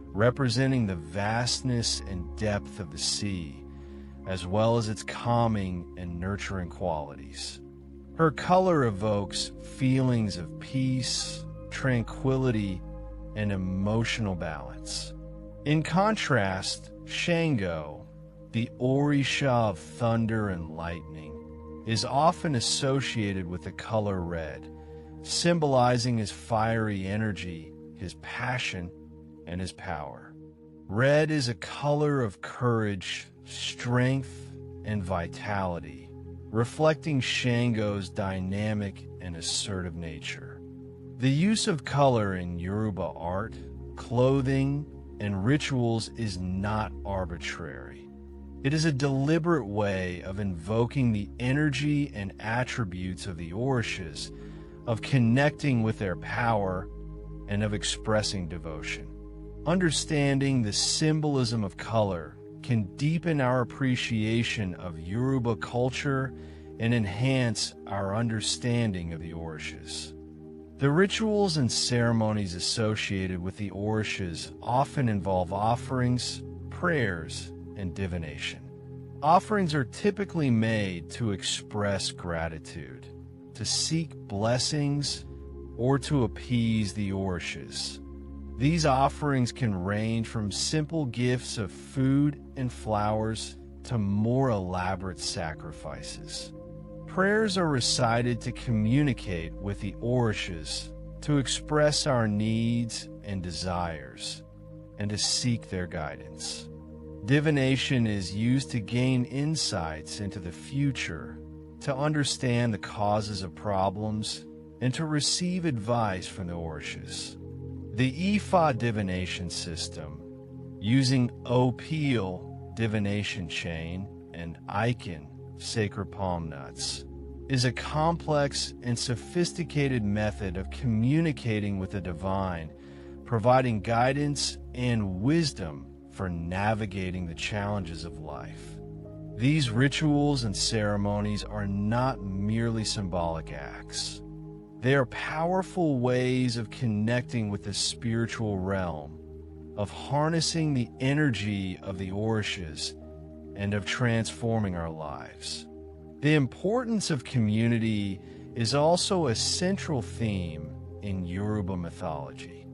representing the vastness and depth of the sea, as well as its calming and nurturing qualities. Her color evokes feelings of peace, tranquility, and emotional balance. In contrast, Shango, the Orisha of thunder and lightning, is often associated with the color red, symbolizing his fiery energy, his passion, and his power. Red is a color of courage, strength, and vitality, reflecting Shango's dynamic and assertive nature. The use of color in Yoruba art, clothing, and rituals is not arbitrary. It is a deliberate way of invoking the energy and attributes of the Orishas, of connecting with their power, and of expressing devotion. Understanding the symbolism of color can deepen our appreciation of Yoruba culture and enhance our understanding of the Orishas. The rituals and ceremonies associated with the Orishas often involve offerings, prayers, and divination. Offerings are typically made to express gratitude, to seek blessings, or to appease the Orishas. These offerings can range from simple gifts of food and flowers to more elaborate sacrifices. Prayers are recited to communicate with the Orishas, to express our needs and desires, and to seek their guidance. Divination is used to gain insights into the future, to understand the causes of problems, and to receive advice from the Orishas. The Ifa divination system, using Opil divination chain and Aiken sacred palm nuts, is a complex and sophisticated method of communicating with the divine, providing guidance and wisdom for navigating the challenges of life. These rituals and ceremonies are not merely symbolic acts. They are powerful ways of connecting with the spiritual realm, of harnessing the energy of the Orishas, and of transforming our lives. The importance of community is also a central theme in Yoruba mythology.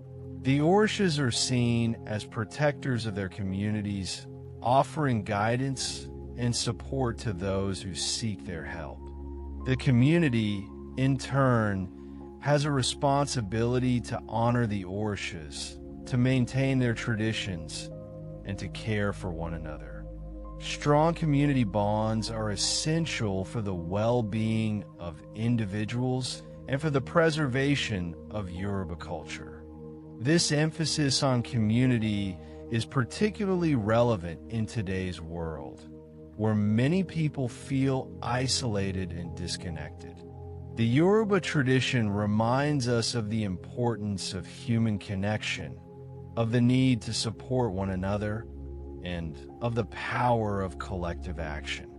The Orishas are seen as protectors of their communities, offering guidance and support to those who seek their help. The community, in turn, has a responsibility to honor the Orishas, to maintain their traditions, and to care for one another. Strong community bonds are essential for the well-being of individuals and for the preservation of Yoruba culture. This emphasis on community is particularly relevant in today's world, where many people feel isolated and disconnected. The Yoruba tradition reminds us of the importance of human connection, of the need to support one another, and of the power of collective action.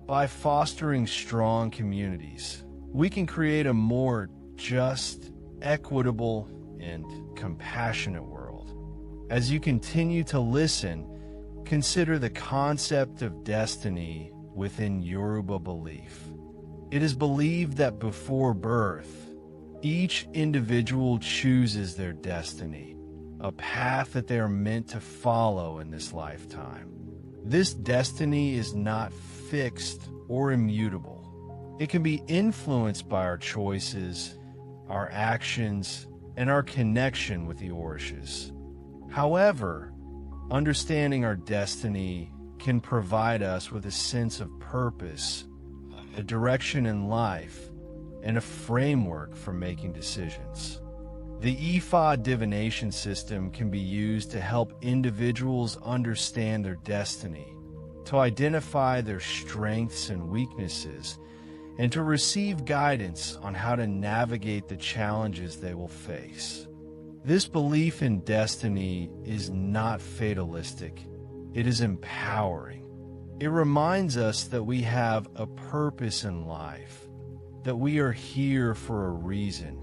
By fostering strong communities, we can create a more just, equitable, and compassionate world. As you continue to listen, consider the concept of destiny within Yoruba belief. It is believed that before birth, each individual chooses their destiny, a path that they are meant to follow in this lifetime. This destiny is not fixed or immutable. It can be influenced by our choices, our actions, and our connection with the Orishas. However, understanding our destiny can provide us with a sense of purpose, a direction in life, and a framework for making decisions. The Ifa divination system can be used to help individuals understand their destiny, to identify their strengths and weaknesses, and to receive guidance on how to navigate the challenges they will face. This belief in destiny is not fatalistic, it is empowering. It reminds us that we have a purpose in life, that we are here for a reason,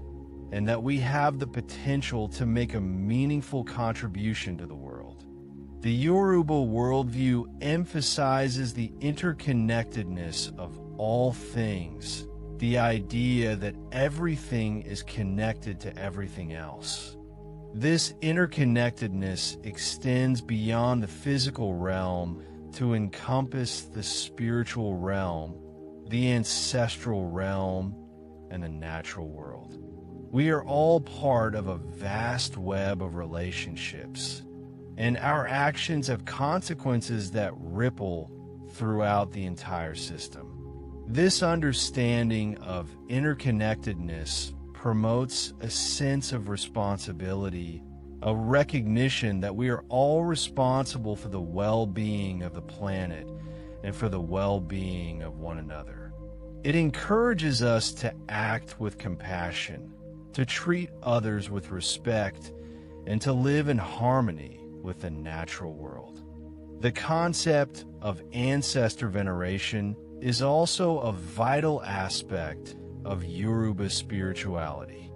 and that we have the potential to make a meaningful contribution to the world. The Yoruba worldview emphasizes the interconnectedness of all things, the idea that everything is connected to everything else. This interconnectedness extends beyond the physical realm to encompass the spiritual realm, the ancestral realm, and the natural world. We are all part of a vast web of relationships, and our actions have consequences that ripple throughout the entire system. This understanding of interconnectedness promotes a sense of responsibility, a recognition that we are all responsible for the well-being of the planet and for the well-being of one another. It encourages us to act with compassion, to treat others with respect, and to live in harmony with the natural world. The concept of ancestor veneration is also a vital aspect of Yoruba spirituality.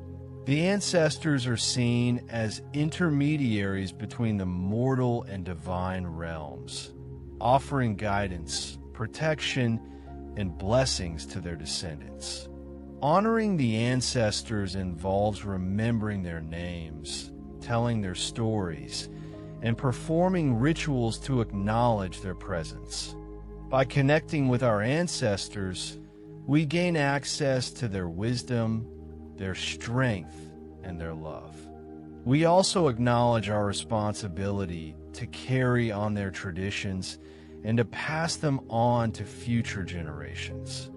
The ancestors are seen as intermediaries between the mortal and divine realms, offering guidance, protection, and blessings to their descendants. Honoring the ancestors involves remembering their names, telling their stories, and performing rituals to acknowledge their presence. By connecting with our ancestors, we gain access to their wisdom, their strength, and their love. We also acknowledge our responsibility to carry on their traditions and to pass them on to future generations.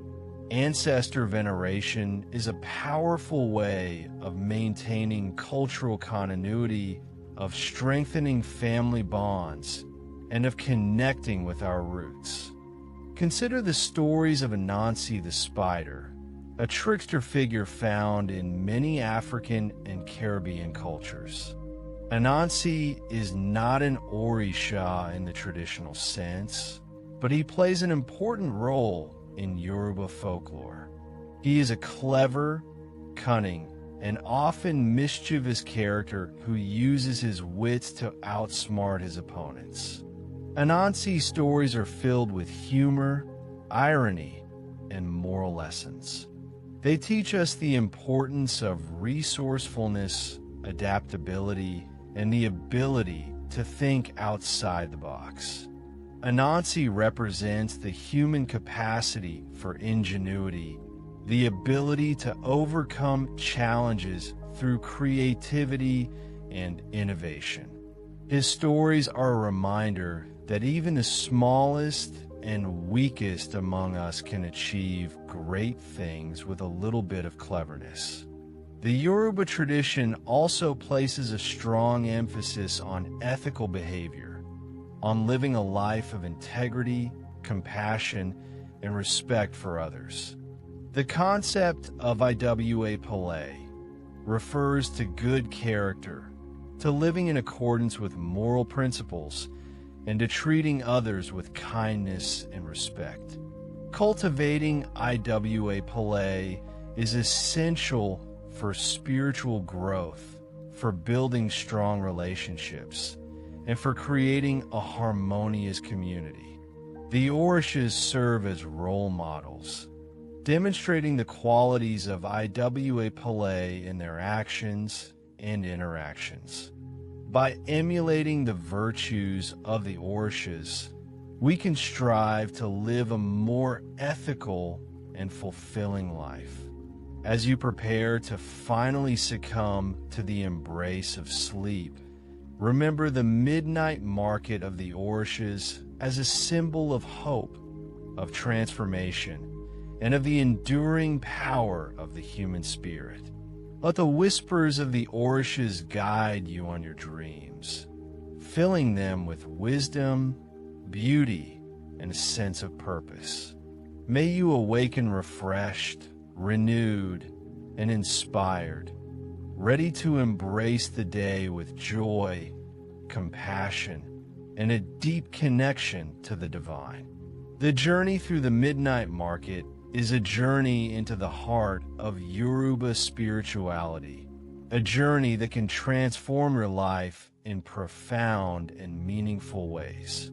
Ancestor veneration is a powerful way of maintaining cultural continuity, of strengthening family bonds, and of connecting with our roots. Consider the stories of Anansi the spider, a trickster figure found in many African and Caribbean cultures. Anansi is not an Orisha in the traditional sense, but he plays an important role in Yoruba folklore. He is a clever, cunning, and often mischievous character who uses his wits to outsmart his opponents. Anansi's stories are filled with humor, irony, and moral lessons. They teach us the importance of resourcefulness, adaptability, and the ability to think outside the box. Anansi represents the human capacity for ingenuity, the ability to overcome challenges through creativity and innovation. His stories are a reminder that even the smallest and weakest among us can achieve great things with a little bit of cleverness. The Yoruba tradition also places a strong emphasis on ethical behavior, on living a life of integrity, compassion, and respect for others. The concept of Iwa Pele refers to good character, to living in accordance with moral principles, and to treating others with kindness and respect. Cultivating Iwa Pele is essential for spiritual growth, for building strong relationships, and for creating a harmonious community. The Orishas serve as role models, demonstrating the qualities of Iwa Pele in their actions and interactions. By emulating the virtues of the Orishas, we can strive to live a more ethical and fulfilling life. As you prepare to finally succumb to the embrace of sleep, remember the midnight market of the Orishas as a symbol of hope, of transformation, and of the enduring power of the human spirit. Let the whispers of the Orishas guide you on your dreams, filling them with wisdom, beauty, and a sense of purpose. May you awaken refreshed, renewed, and inspired, ready to embrace the day with joy, compassion, and a deep connection to the divine. The journey through the midnight market is a journey into the heart of Yoruba spirituality, a journey that can transform your life in profound and meaningful ways.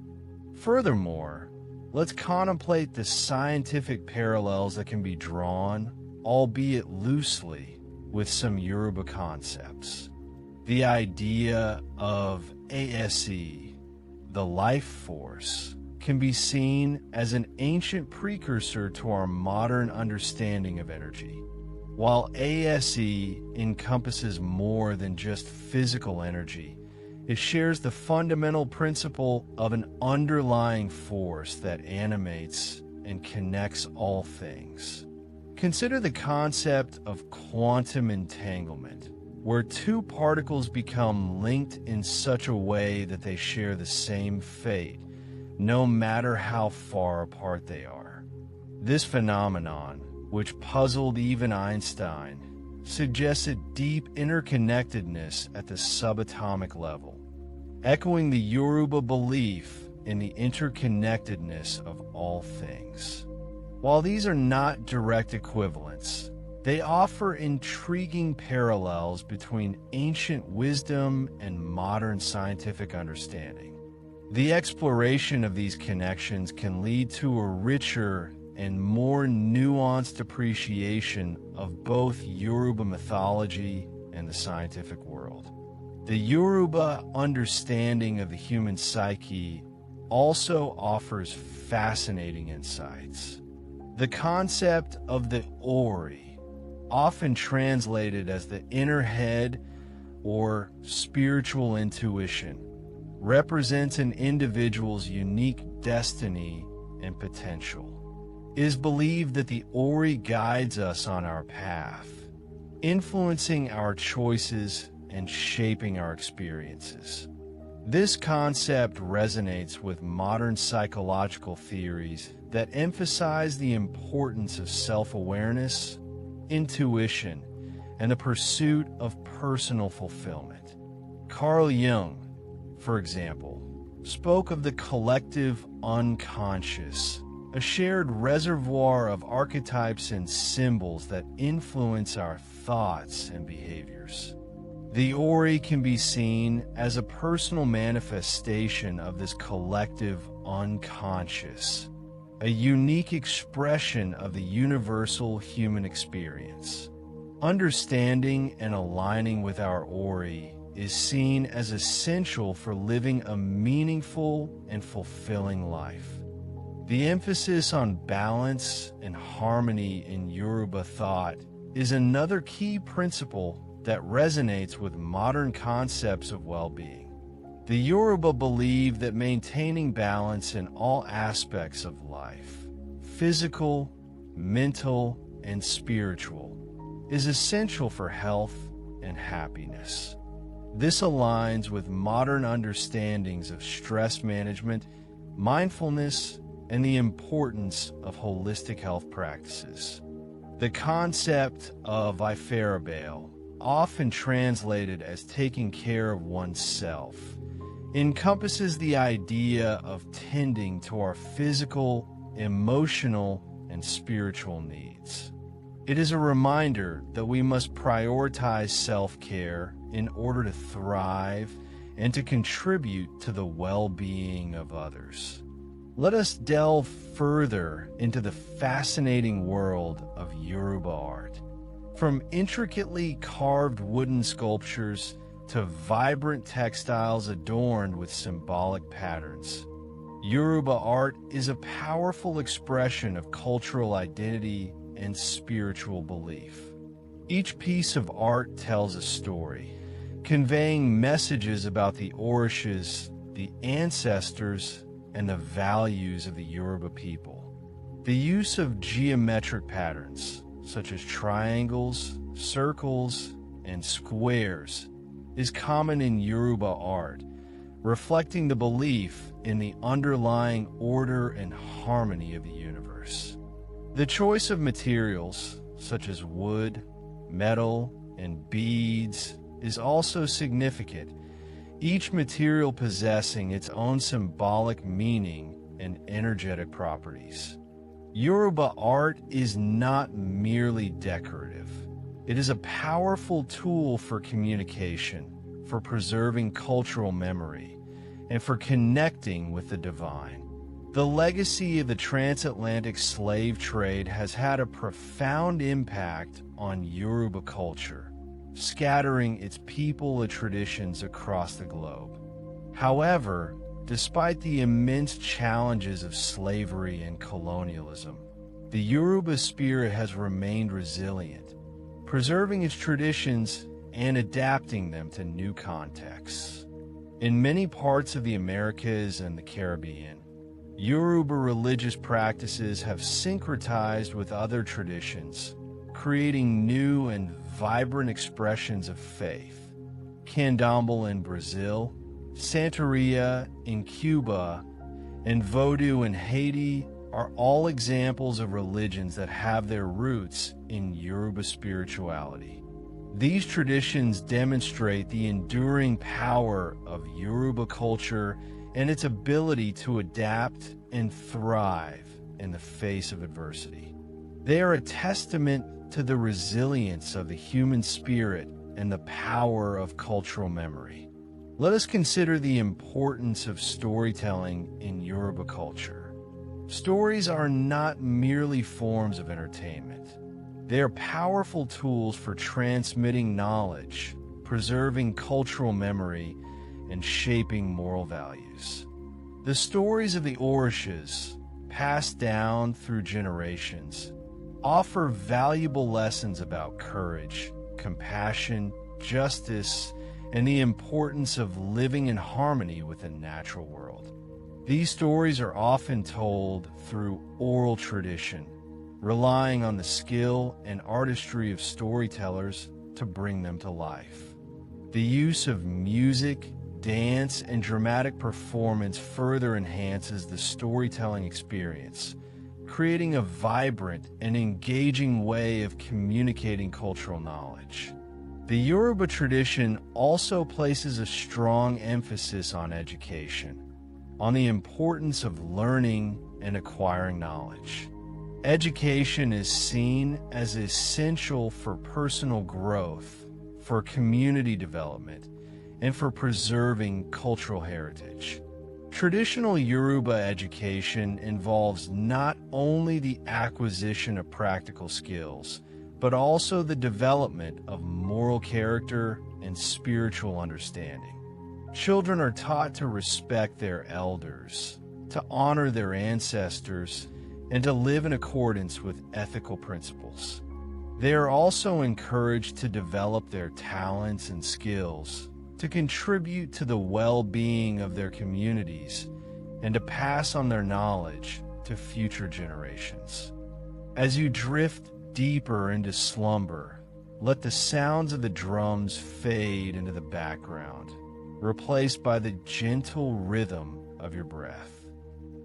Furthermore, let's contemplate the scientific parallels that can be drawn, albeit loosely, with some Yoruba concepts. The idea of ASE, the life force, can be seen as an ancient precursor to our modern understanding of energy. While ASE encompasses more than just physical energy, it shares the fundamental principle of an underlying force that animates and connects all things. Consider the concept of quantum entanglement, where two particles become linked in such a way that they share the same fate, no matter how far apart they are. This phenomenon, which puzzled even Einstein, suggests a deep interconnectedness at the subatomic level, echoing the Yoruba belief in the interconnectedness of all things. While these are not direct equivalents, they offer intriguing parallels between ancient wisdom and modern scientific understanding. The exploration of these connections can lead to a richer and more nuanced appreciation of both Yoruba mythology and the scientific world. The Yoruba understanding of the human psyche also offers fascinating insights. The concept of the Ori, often translated as the inner head or spiritual intuition, represents an individual's unique destiny and potential. It is believed that the Ori guides us on our path, influencing our choices and shaping our experiences. This concept resonates with modern psychological theories that emphasize the importance of self-awareness, intuition, and the pursuit of personal fulfillment. Carl Jung, for example, spoke of the collective unconscious, a shared reservoir of archetypes and symbols that influence our thoughts and behaviors. The Ori can be seen as a personal manifestation of this collective unconscious, a unique expression of the universal human experience. Understanding and aligning with our Ori is seen as essential for living a meaningful and fulfilling life. The emphasis on balance and harmony in Yoruba thought is another key principle that resonates with modern concepts of well-being. The Yoruba believe that maintaining balance in all aspects of life, physical, mental, and spiritual, is essential for health and happiness. This aligns with modern understandings of stress management, mindfulness, and the importance of holistic health practices. The concept of Ifarabale, often translated as taking care of oneself, encompasses the idea of tending to our physical, emotional, and spiritual needs. It is a reminder that we must prioritize self-care in order to thrive and to contribute to the well-being of others. Let us delve further into the fascinating world of Yoruba art. From intricately carved wooden sculptures to vibrant textiles adorned with symbolic patterns, Yoruba art is a powerful expression of cultural identity and spiritual belief. Each piece of art tells a story, conveying messages about the Orishas, the ancestors, and the values of the Yoruba people. The use of geometric patterns, such as triangles, circles, and squares, is common in Yoruba art, reflecting the belief in the underlying order and harmony of the universe. The choice of materials, such as wood, metal, and beads, is also significant, each material possessing its own symbolic meaning and energetic properties. Yoruba art is not merely decorative. It is a powerful tool for communication, for preserving cultural memory, and for connecting with the divine. The legacy of the transatlantic slave trade has had a profound impact on Yoruba culture, scattering its people and traditions across the globe. However, despite the immense challenges of slavery and colonialism, the Yoruba spirit has remained resilient, preserving its traditions and adapting them to new contexts. In many parts of the Americas and the Caribbean, Yoruba religious practices have syncretized with other traditions, creating new and vibrant expressions of faith. Candomblé in Brazil, Santeria in Cuba, and Vodou in Haiti are all examples of religions that have their roots in Yoruba spirituality. These traditions demonstrate the enduring power of Yoruba culture and its ability to adapt and thrive in the face of adversity. They are a testament to the resilience of the human spirit and the power of cultural memory. Let us consider the importance of storytelling in Yoruba culture. Stories are not merely forms of entertainment. They are powerful tools for transmitting knowledge, preserving cultural memory, and shaping moral values. The stories of the Orishas, passed down through generations, offer valuable lessons about courage, compassion, justice, and the importance of living in harmony with the natural world. These stories are often told through oral tradition, relying on the skill and artistry of storytellers to bring them to life. The use of music, dance, and dramatic performance further enhances the storytelling experience, creating a vibrant and engaging way of communicating cultural knowledge. The Yoruba tradition also places a strong emphasis on education, on the importance of learning and acquiring knowledge. Education is seen as essential for personal growth, for community development, and for preserving cultural heritage. Traditional Yoruba education involves not only the acquisition of practical skills, but also the development of moral character and spiritual understanding. Children are taught to respect their elders, to honor their ancestors, and to live in accordance with ethical principles. They are also encouraged to develop their talents and skills, to contribute to the well-being of their communities, and to pass on their knowledge to future generations. As you drift deeper into slumber, let the sounds of the drums fade into the background, replaced by the gentle rhythm of your breath.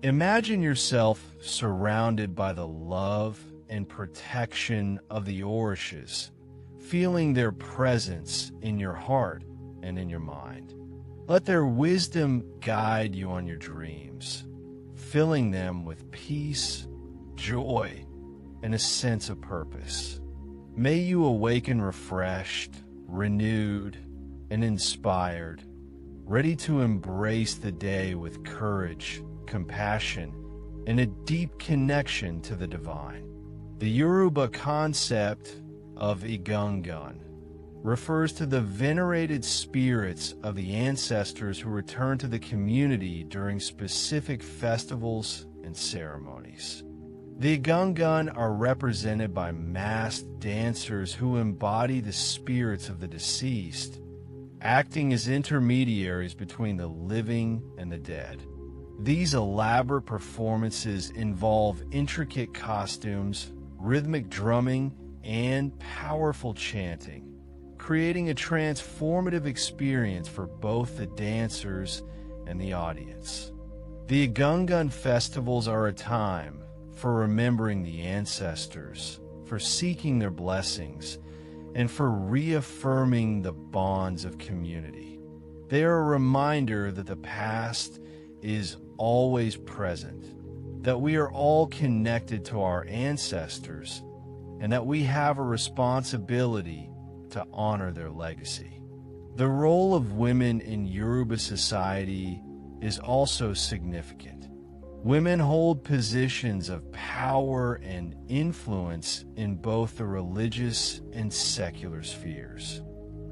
Imagine yourself surrounded by the love and protection of the Orishas, feeling their presence in your heart and in your mind. Let their wisdom guide you on your dreams, filling them with peace, joy, and a sense of purpose. May you awaken refreshed, renewed, and inspired, ready to embrace the day with courage, compassion, and a deep connection to the divine. The Yoruba concept of Igungun refers to the venerated spirits of the ancestors who return to the community during specific festivals and ceremonies. The Igungun are represented by masked dancers who embody the spirits of the deceased, acting as intermediaries between the living and the dead. These elaborate performances involve intricate costumes, rhythmic drumming, and powerful chanting, creating a transformative experience for both the dancers and the audience. The Igungun festivals are a time for remembering the ancestors, for seeking their blessings, and for reaffirming the bonds of community. They are a reminder that the past is always present, that we are all connected to our ancestors, and that we have a responsibility to honor their legacy. The role of women in Yoruba society is also significant. Women hold positions of power and influence in both the religious and secular spheres.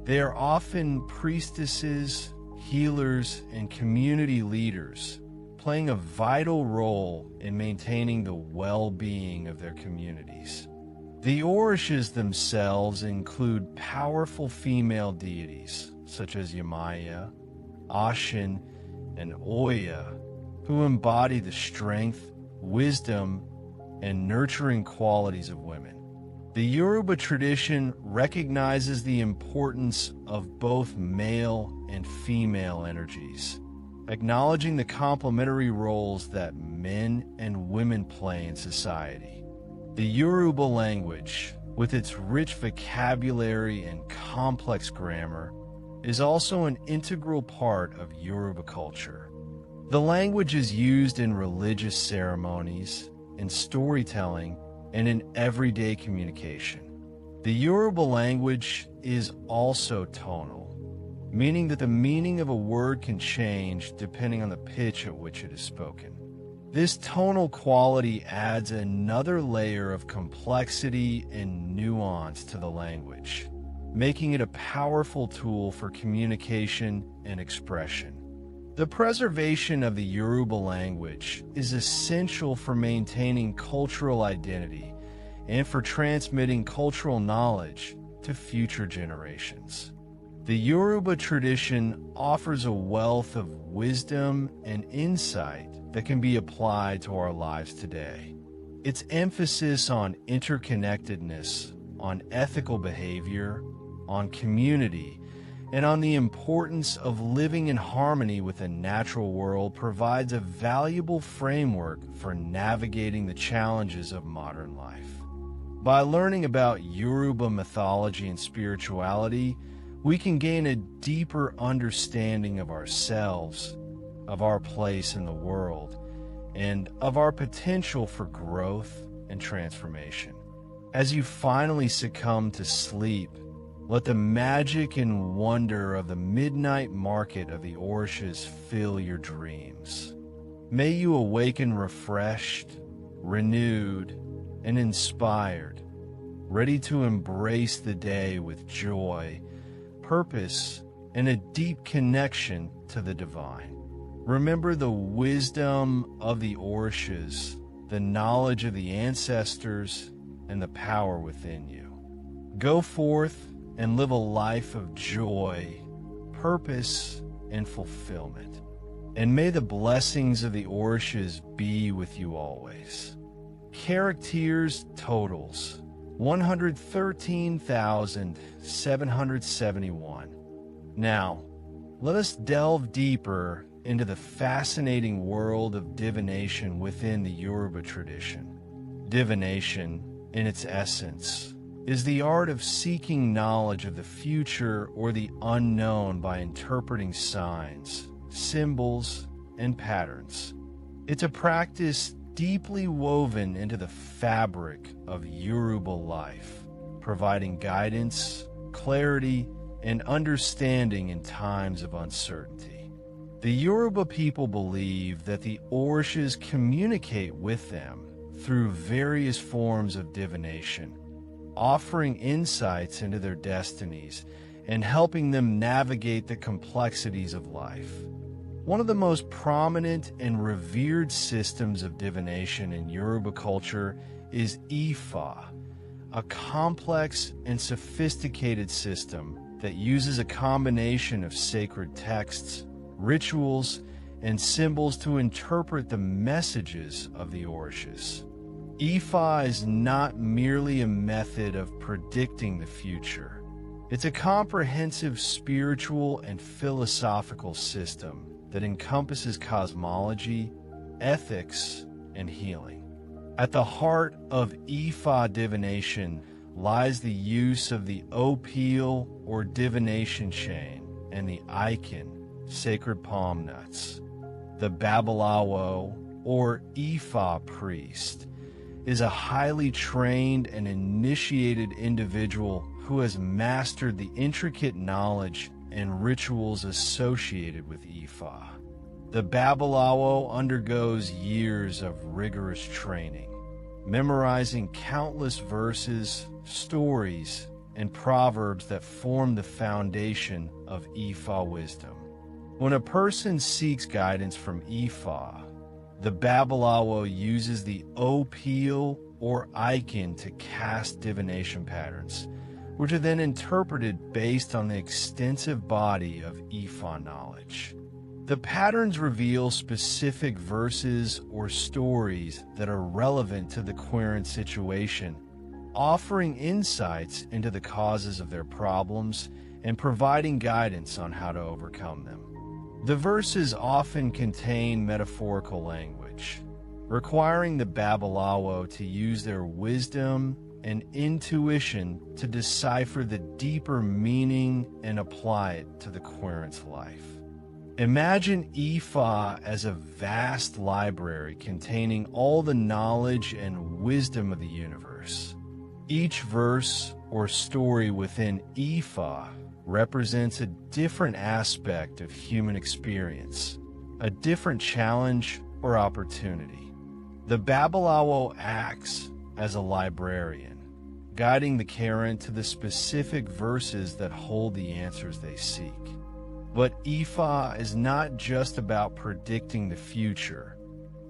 They are often priestesses, healers, and community leaders, playing a vital role in maintaining the well-being of their communities. The Orishas themselves include powerful female deities, such as Yamaya, Ashin, and Oya, who embody the strength, wisdom, and nurturing qualities of women. The Yoruba tradition recognizes the importance of both male and female energies, acknowledging the complementary roles that men and women play in society. The Yoruba language, with its rich vocabulary and complex grammar, is also an integral part of Yoruba culture. The language is used in religious ceremonies, in storytelling, and in everyday communication. The Yoruba language is also tonal, meaning that the meaning of a word can change depending on the pitch at which it is spoken. This tonal quality adds another layer of complexity and nuance to the language, making it a powerful tool for communication and expression. The preservation of the Yoruba language is essential for maintaining cultural identity and for transmitting cultural knowledge to future generations. The Yoruba tradition offers a wealth of wisdom and insight that can be applied to our lives today. Its emphasis on interconnectedness, on ethical behavior, on community, and on the importance of living in harmony with the natural world provides a valuable framework for navigating the challenges of modern life. By learning about Yoruba mythology and spirituality, we can gain a deeper understanding of ourselves, of our place in the world, and of our potential for growth and transformation. As you finally succumb to sleep, let the magic and wonder of the midnight market of the Orishas fill your dreams. May you awaken refreshed, renewed, and inspired, ready to embrace the day with joy, purpose, and a deep connection to the divine. Remember the wisdom of the Orishas, the knowledge of the ancestors, and the power within you. Go forth and live a life of joy, purpose, and fulfillment. And may the blessings of the Orishas be with you always. Characters totals 113,771. Now, let us delve deeper into the fascinating world of divination within the Yoruba tradition. Divination, in its essence, is the art of seeking knowledge of the future or the unknown by interpreting signs, symbols, and patterns. It's a practice deeply woven into the fabric of Yoruba life, providing guidance, clarity, and understanding in times of uncertainty. The Yoruba people believe that the Orishas communicate with them through various forms of divination, offering insights into their destinies and helping them navigate the complexities of life. One of the most prominent and revered systems of divination in Yoruba culture is Ifa, a complex and sophisticated system that uses a combination of sacred texts, rituals, and symbols to interpret the messages of the Orishas. Ifa is not merely a method of predicting the future. It's a comprehensive spiritual and philosophical system that encompasses cosmology, ethics, and healing. At the heart of Ifa divination lies the use of the opil or divination chain and the Icon, sacred palm nuts. The Babalawo, or Ifa priest, is a highly trained and initiated individual who has mastered the intricate knowledge and rituals associated with Ifa. The Babalawo undergoes years of rigorous training, memorizing countless verses, stories, and proverbs that form the foundation of Ifa wisdom. When a person seeks guidance from Ifa, the Babalawo uses the Opil or Icon to cast divination patterns, which are then interpreted based on the extensive body of Ifa knowledge. The patterns reveal specific verses or stories that are relevant to the querent situation, offering insights into the causes of their problems and providing guidance on how to overcome them. The verses often contain metaphorical language, requiring the Babalawo to use their wisdom and intuition to decipher the deeper meaning and apply it to the querent's life. Imagine Ifa as a vast library containing all the knowledge and wisdom of the universe. Each verse or story within Ifa represents a different aspect of human experience, a different challenge or opportunity. The Babalawo acts as a librarian, guiding the querent to the specific verses that hold the answers they seek. But Ifa is not just about predicting the future.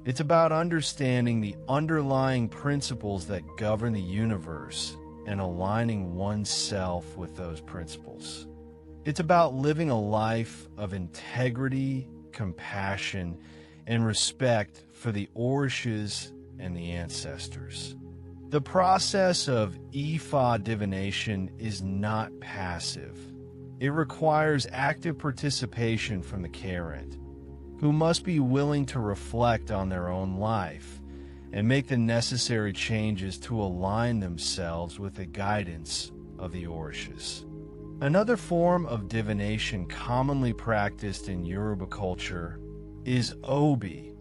It's about understanding the underlying principles that govern the universe and aligning oneself with those principles. It's about living a life of integrity, compassion, and respect for the Orishas and the ancestors. The process of Ifa divination is not passive. It requires active participation from the querent, who must be willing to reflect on their own life and make the necessary changes to align themselves with the guidance of the Orishas. Another form of divination commonly practiced in Yoruba culture is obi,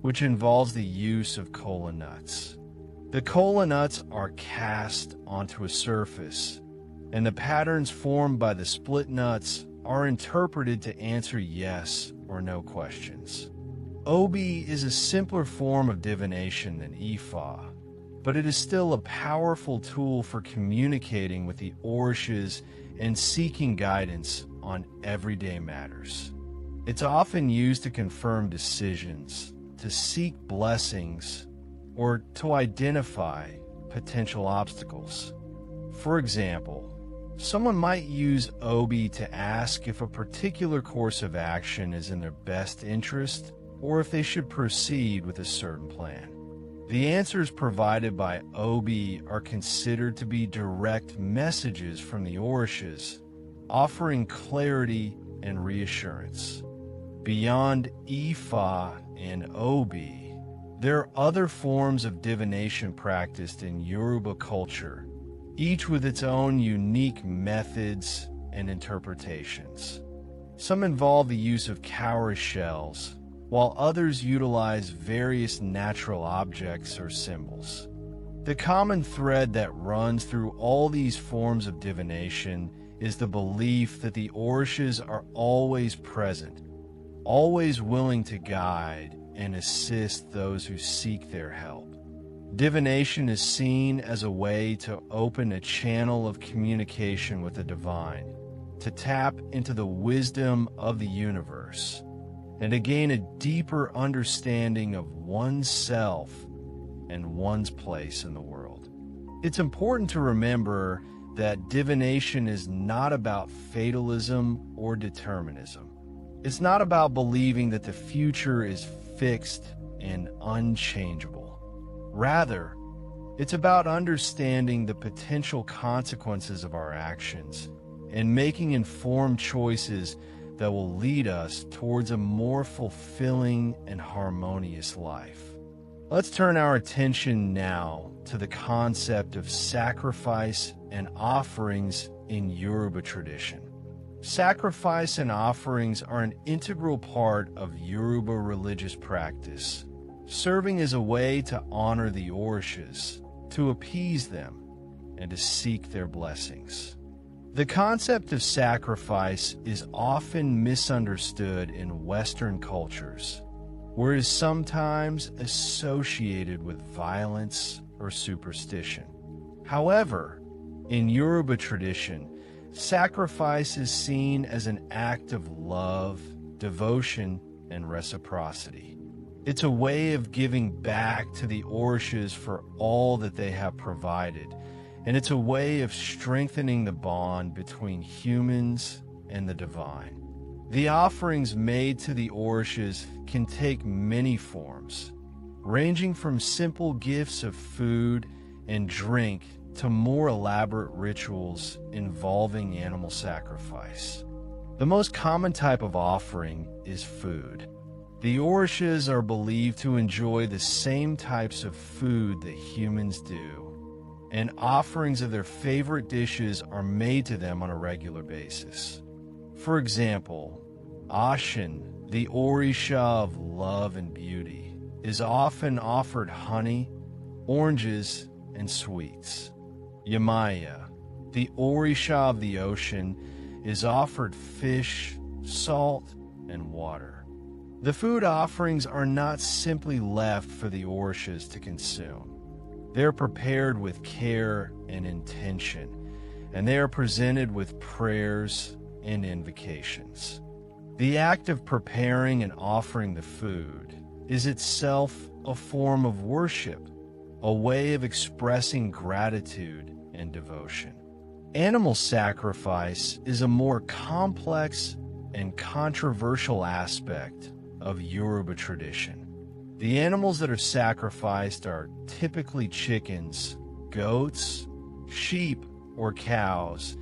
which involves the use of kola nuts. The kola nuts are cast onto a surface, and the patterns formed by the split nuts are interpreted to answer yes or no questions. Obi is a simpler form of divination than Ifa, but it is still a powerful tool for communicating with the Orishas and seeking guidance on everyday matters. It's often used to confirm decisions, to seek blessings, or to identify potential obstacles. For example, someone might use Obi to ask if a particular course of action is in their best interest or if they should proceed with a certain plan. The answers provided by Obi are considered to be direct messages from the Orishas, offering clarity and reassurance. Beyond Ifa and Obi, there are other forms of divination practiced in Yoruba culture, each with its own unique methods and interpretations. Some involve the use of cowrie shells, while others utilize various natural objects or symbols. The common thread that runs through all these forms of divination is the belief that the Orishas are always present, always willing to guide and assist those who seek their help. Divination is seen as a way to open a channel of communication with the divine, to tap into the wisdom of the universe, and to gain a deeper understanding of oneself and one's place in the world. It's important to remember that divination is not about fatalism or determinism. It's not about believing that the future is fixed and unchangeable. Rather, it's about understanding the potential consequences of our actions and making informed choices that will lead us towards a more fulfilling and harmonious life. Let's turn our attention now to the concept of sacrifice and offerings in Yoruba tradition. Sacrifice and offerings are an integral part of Yoruba religious practice, serving as a way to honor the Orishas, to appease them, and to seek their blessings. The concept of sacrifice is often misunderstood in Western cultures, where it is sometimes associated with violence or superstition. However, in Yoruba tradition, sacrifice is seen as an act of love, devotion, and reciprocity. It's a way of giving back to the Orishas for all that they have provided, and it's a way of strengthening the bond between humans and the divine. The offerings made to the Orishas can take many forms, ranging from simple gifts of food and drink to more elaborate rituals involving animal sacrifice. The most common type of offering is food. The Orishas are believed to enjoy the same types of food that humans do, and offerings of their favorite dishes are made to them on a regular basis. For example, Ashin, the Orisha of love and beauty, is often offered honey, oranges, and sweets. Yamaya, the Orisha of the ocean, is offered fish, salt, and water. The food offerings are not simply left for the Orishas to consume. They are prepared with care and intention, and they are presented with prayers and invocations. The act of preparing and offering the food is itself a form of worship, a way of expressing gratitude and devotion. Animal sacrifice is a more complex and controversial aspect of Yoruba tradition. The animals that are sacrificed are typically chickens, goats, sheep, or cows,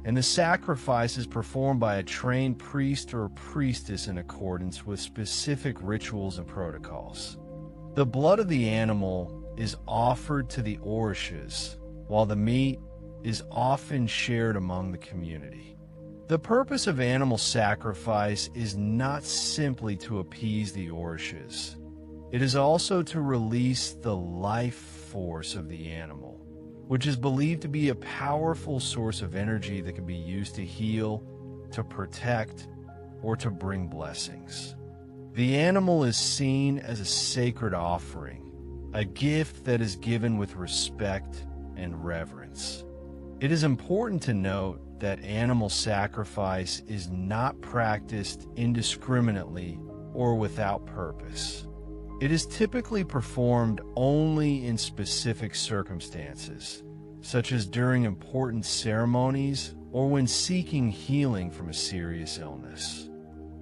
and the sacrifice is performed by a trained priest or priestess in accordance with specific rituals and protocols. The blood of the animal is offered to the Orishas, while the meat is often shared among the community. The purpose of animal sacrifice is not simply to appease the Orishas. It is also to release the life force of the animal, which is believed to be a powerful source of energy that can be used to heal, to protect, or to bring blessings. The animal is seen as a sacred offering, a gift that is given with respect and reverence. It is important to note that animal sacrifice is not practiced indiscriminately or without purpose. It is typically performed only in specific circumstances, such as during important ceremonies or when seeking healing from a serious illness.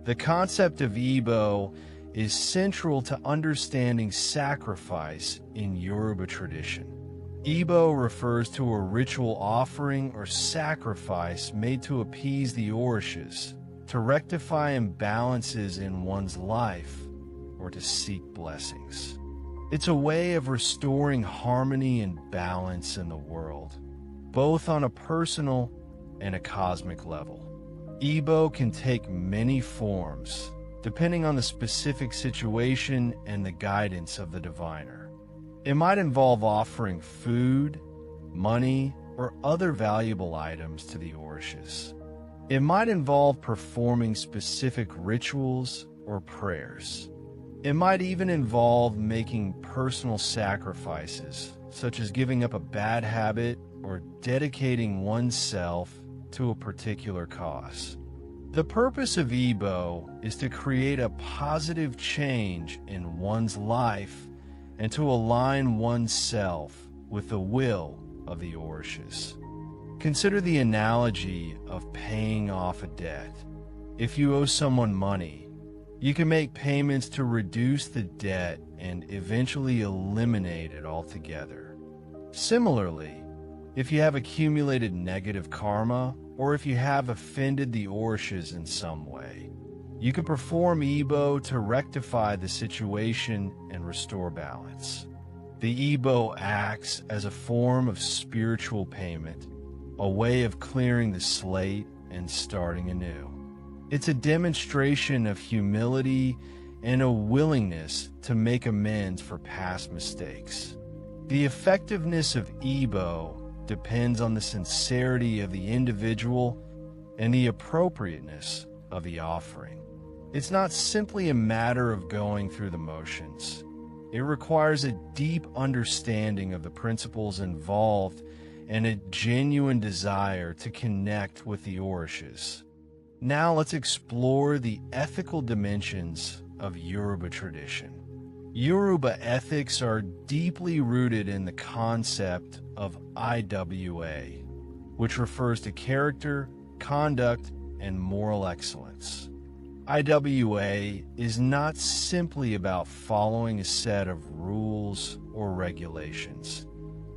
The concept of Igbo is central to understanding sacrifice in Yoruba tradition. Igbo refers to a ritual offering or sacrifice made to appease the Orishas, to rectify imbalances in one's life, or to seek blessings. It's a way of restoring harmony and balance in the world, both on a personal and a cosmic level. Igbo can take many forms, depending on the specific situation and the guidance of the diviner. It might involve offering food, money, or other valuable items to the Orishas. It might involve performing specific rituals or prayers. It might even involve making personal sacrifices, such as giving up a bad habit or dedicating oneself to a particular cause. The purpose of Igbo is to create a positive change in one's life and to align oneself with the will of the Orishas. Consider the analogy of paying off a debt. If you owe someone money, you can make payments to reduce the debt and eventually eliminate it altogether. Similarly, if you have accumulated negative karma, or if you have offended the Orishas in some way, you can perform Igbo to rectify the situation and restore balance. The Igbo acts as a form of spiritual payment, a way of clearing the slate and starting anew. It's a demonstration of humility and a willingness to make amends for past mistakes. The effectiveness of Ebo depends on the sincerity of the individual and the appropriateness of the offering. It's not simply a matter of going through the motions. It requires a deep understanding of the principles involved and a genuine desire to connect with the Orishas. Now let's explore the ethical dimensions of Yoruba tradition. Yoruba ethics are deeply rooted in the concept of IWA, which refers to character, conduct, and moral excellence. IWA is not simply about following a set of rules or regulations.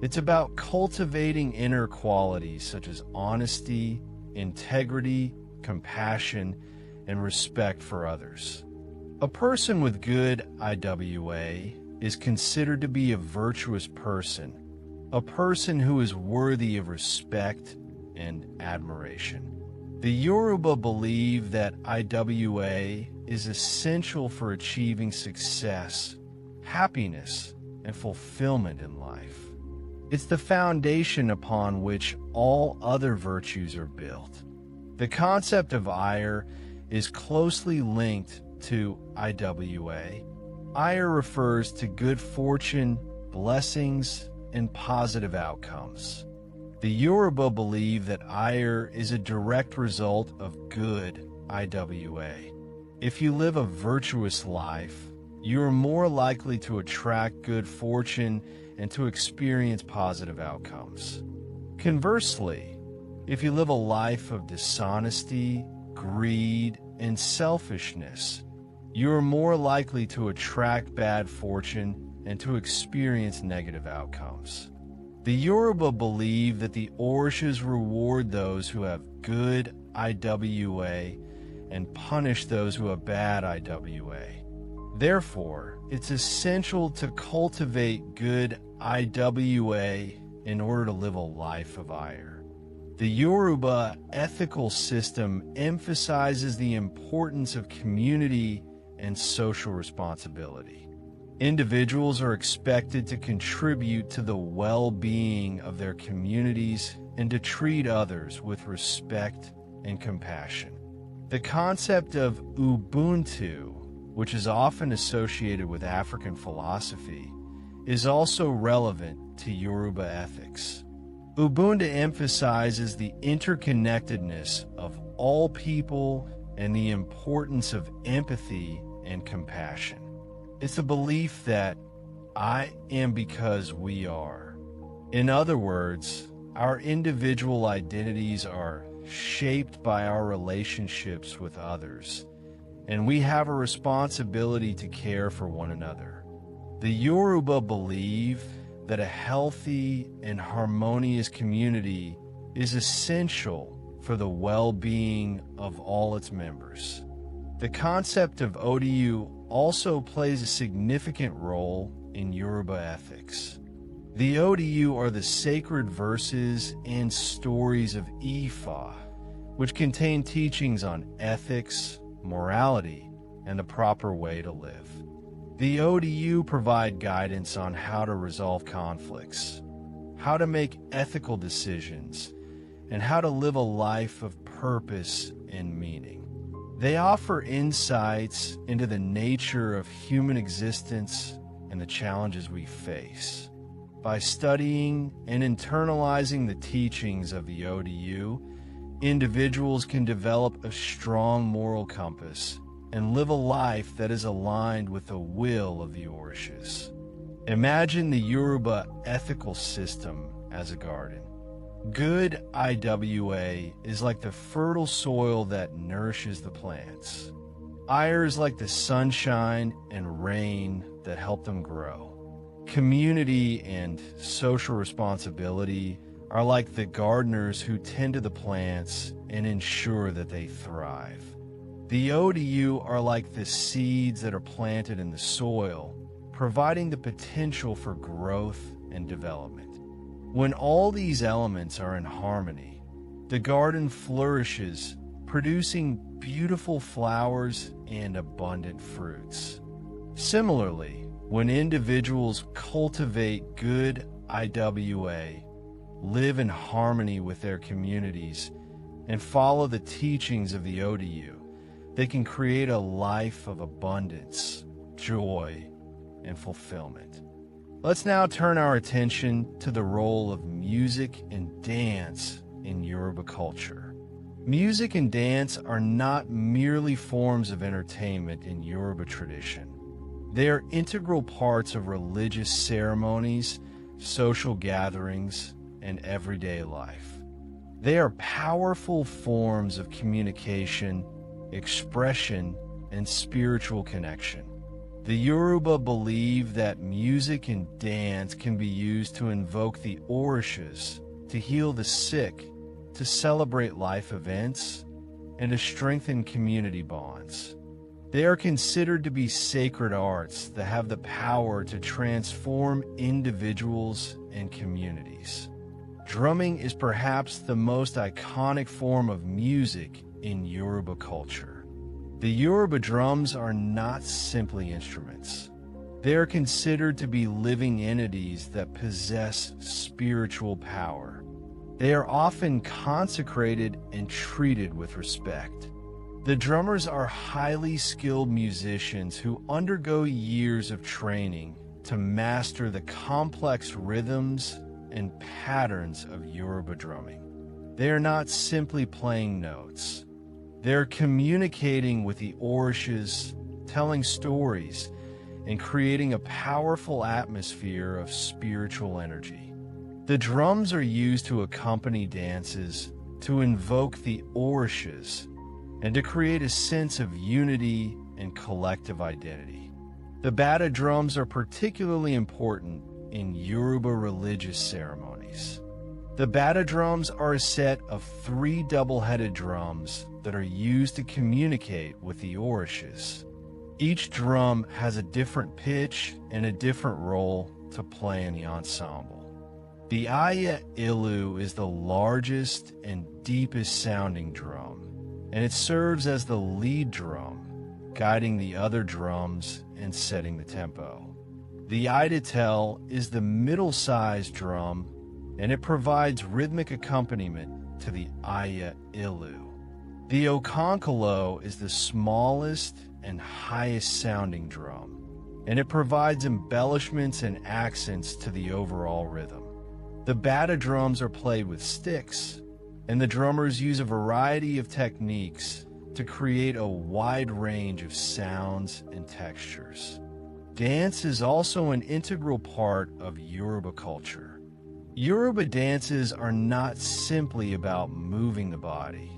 It's about cultivating inner qualities such as honesty, integrity, compassion, and respect for others. A person with good IWA is considered to be a virtuous person, a person who is worthy of respect and admiration. The Yoruba believe that IWA is essential for achieving success, happiness, and fulfillment in life. It's the foundation upon which all other virtues are built. The concept of ire is closely linked to IWA. Ire refers to good fortune, blessings, and positive outcomes. The Yoruba believe that ire is a direct result of good IWA. If you live a virtuous life, you are more likely to attract good fortune and to experience positive outcomes. Conversely, if you live a life of dishonesty, greed, and selfishness, you are more likely to attract bad fortune and to experience negative outcomes. The Yoruba believe that the Orishas reward those who have good IWA and punish those who have bad IWA. Therefore, it's essential to cultivate good IWA in order to live a life of ire. The Yoruba ethical system emphasizes the importance of community and social responsibility. Individuals are expected to contribute to the well-being of their communities and to treat others with respect and compassion. The concept of Ubuntu, which is often associated with African philosophy, is also relevant to Yoruba ethics. Ubuntu emphasizes the interconnectedness of all people and the importance of empathy and compassion. It's a belief that I am because we are. In other words, our individual identities are shaped by our relationships with others, and we have a responsibility to care for one another. The Yoruba believe that a healthy and harmonious community is essential for the well-being of all its members. The concept of Odu also plays a significant role in Yoruba ethics. The Odu are the sacred verses and stories of Ifa, which contain teachings on ethics, morality, and the proper way to live. The Odu provide guidance on how to resolve conflicts, how to make ethical decisions, and how to live a life of purpose and meaning. They offer insights into the nature of human existence and the challenges we face. By studying and internalizing the teachings of the Odu, individuals can develop a strong moral compass and live a life that is aligned with the will of the Orishas. Imagine the Yoruba ethical system as a garden. Good IWA is like the fertile soil that nourishes the plants. Ire is like the sunshine and rain that help them grow. Community and social responsibility are like the gardeners who tend to the plants and ensure that they thrive. The Odu are like the seeds that are planted in the soil, providing the potential for growth and development. When all these elements are in harmony, The garden flourishes, producing beautiful flowers and abundant fruits. Similarly, when individuals cultivate good IWA, live in harmony with their communities, and follow the teachings of the ODU, they can create a life of abundance, joy, and fulfillment. Let's now turn our attention to the role of music and dance in Yoruba culture. Music and dance are not merely forms of entertainment in Yoruba tradition. They are integral parts of religious ceremonies, social gatherings, and everyday life. They are powerful forms of communication, expression, and spiritual connection. The Yoruba believe that music and dance can be used to invoke the Orishas, to heal the sick, to celebrate life events, and to strengthen community bonds. They are considered to be sacred arts that have the power to transform individuals and communities. Drumming is perhaps the most iconic form of music in Yoruba culture. The Yoruba drums are not simply instruments. They are considered to be living entities that possess spiritual power. They are often consecrated and treated with respect. The drummers are highly skilled musicians who undergo years of training to master the complex rhythms and patterns of Yoruba drumming. They are not simply playing notes. They are communicating with the Orishas, telling stories, and creating a powerful atmosphere of spiritual energy. The drums are used to accompany dances, to invoke the Orishas, and to create a sense of unity and collective identity. The bata drums are particularly important in Yoruba religious ceremonies. The bata drums are a set of 3 double-headed drums that are used to communicate with the Orishas. Each drum has a different pitch and a different role to play in the ensemble. The Aya Ilu is the largest and deepest sounding drum, and it serves as the lead drum, guiding the other drums and setting the tempo. The Idatel is the middle-sized drum, and it provides rhythmic accompaniment to the Aya Ilu. The Okonkolo is the smallest and highest sounding drum, and it provides embellishments and accents to the overall rhythm. The bata drums are played with sticks, and the drummers use a variety of techniques to create a wide range of sounds and textures. Dance is also an integral part of Yoruba culture. Yoruba dances are not simply about moving the body.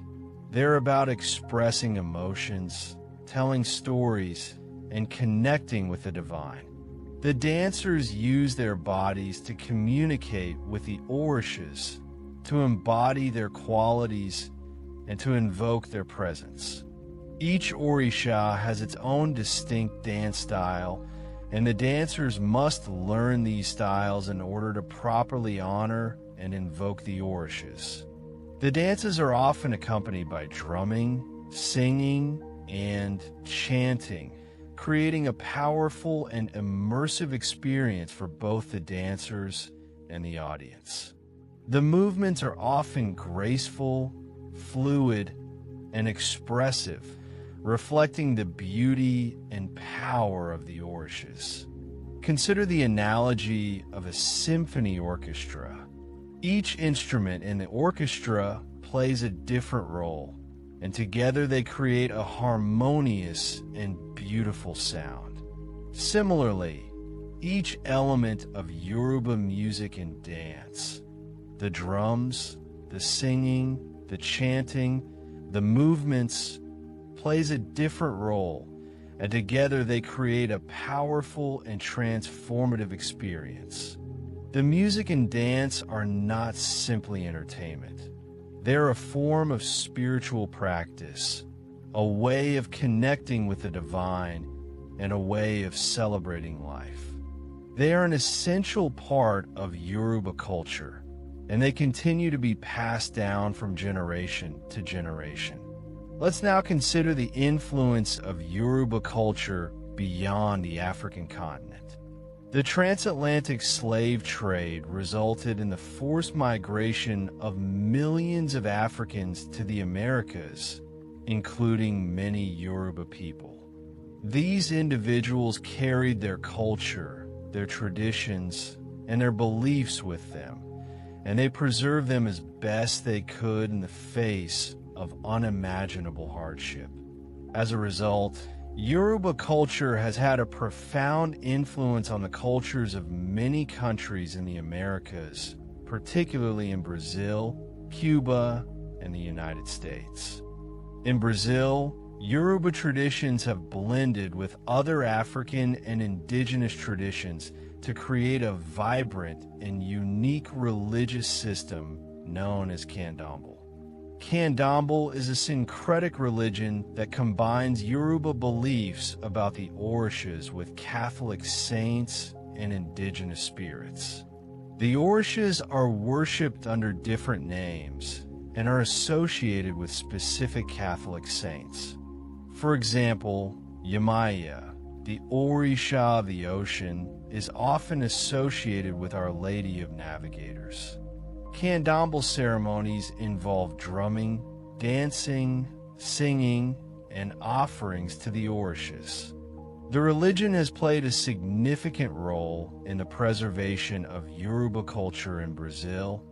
They're about expressing emotions, telling stories, and connecting with the divine. The dancers use their bodies to communicate with the Orishas, to embody their qualities, and to invoke their presence. Each Orisha has its own distinct dance style, and the dancers must learn these styles in order to properly honor and invoke the Orishas. The dances are often accompanied by drumming, singing, and chanting, creating a powerful and immersive experience for both the dancers and the audience. The movements are often graceful, fluid, and expressive, reflecting the beauty and power of the Orishas. Consider the analogy of a symphony orchestra. Each instrument in the orchestra plays a different role, and together they create a harmonious and beautiful sound. Similarly, each element of Yoruba music and dance, the drums, the singing, the chanting, the movements, plays a different role, and together they create a powerful and transformative experience. The music and dance are not simply entertainment. They're a form of spiritual practice, a way of connecting with the divine, and a way of celebrating life. They are an essential part of Yoruba culture, and they continue to be passed down from generation to generation. Let's now consider the influence of Yoruba culture beyond the African continent. The transatlantic slave trade resulted in the forced migration of millions of Africans to the Americas, including many Yoruba people. These individuals carried their culture, their traditions, and their beliefs with them, and they preserved them as best they could in the face of unimaginable hardship. As a result, Yoruba culture has had a profound influence on the cultures of many countries in the Americas, particularly in Brazil, Cuba, and the United States. In Brazil, Yoruba traditions have blended with other African and indigenous traditions to create a vibrant and unique religious system known as candomblé. Candomblé is a syncretic religion that combines Yoruba beliefs about the Orishas with Catholic saints and indigenous spirits. The Orishas are worshipped under different names and are associated with specific Catholic saints. For example, Yemaya, the Orisha of the ocean, is often associated with Our Lady of Navigators. Candomblé ceremonies involve drumming, dancing, singing, and offerings to the Orishas. The religion has played a significant role in the preservation of Yoruba culture in Brazil,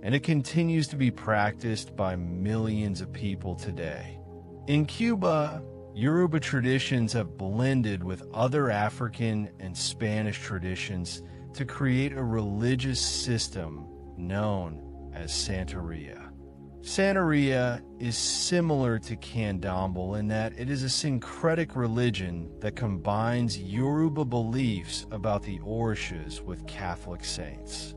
and it continues to be practiced by millions of people today. In Cuba, Yoruba traditions have blended with other African and Spanish traditions to create a religious system known as Santeria. Santeria is similar to candomblé in that it is a syncretic religion that combines Yoruba beliefs about the Orishas with Catholic saints.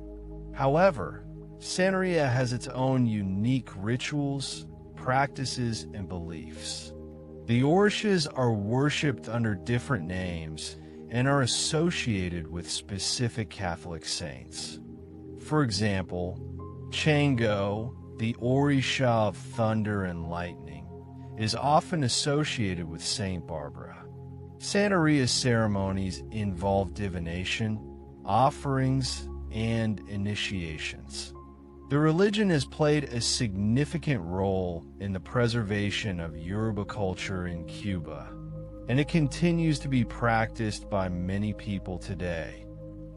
However, Santeria has its own unique rituals, practices, and beliefs. The Orishas are worshipped under different names and are associated with specific Catholic saints. For example, Chango, the Orisha of thunder and lightning, is often associated with Saint Barbara. Santeria ceremonies involve divination, offerings, and initiations. The religion has played a significant role in the preservation of Yoruba culture in Cuba, and it continues to be practiced by many people today.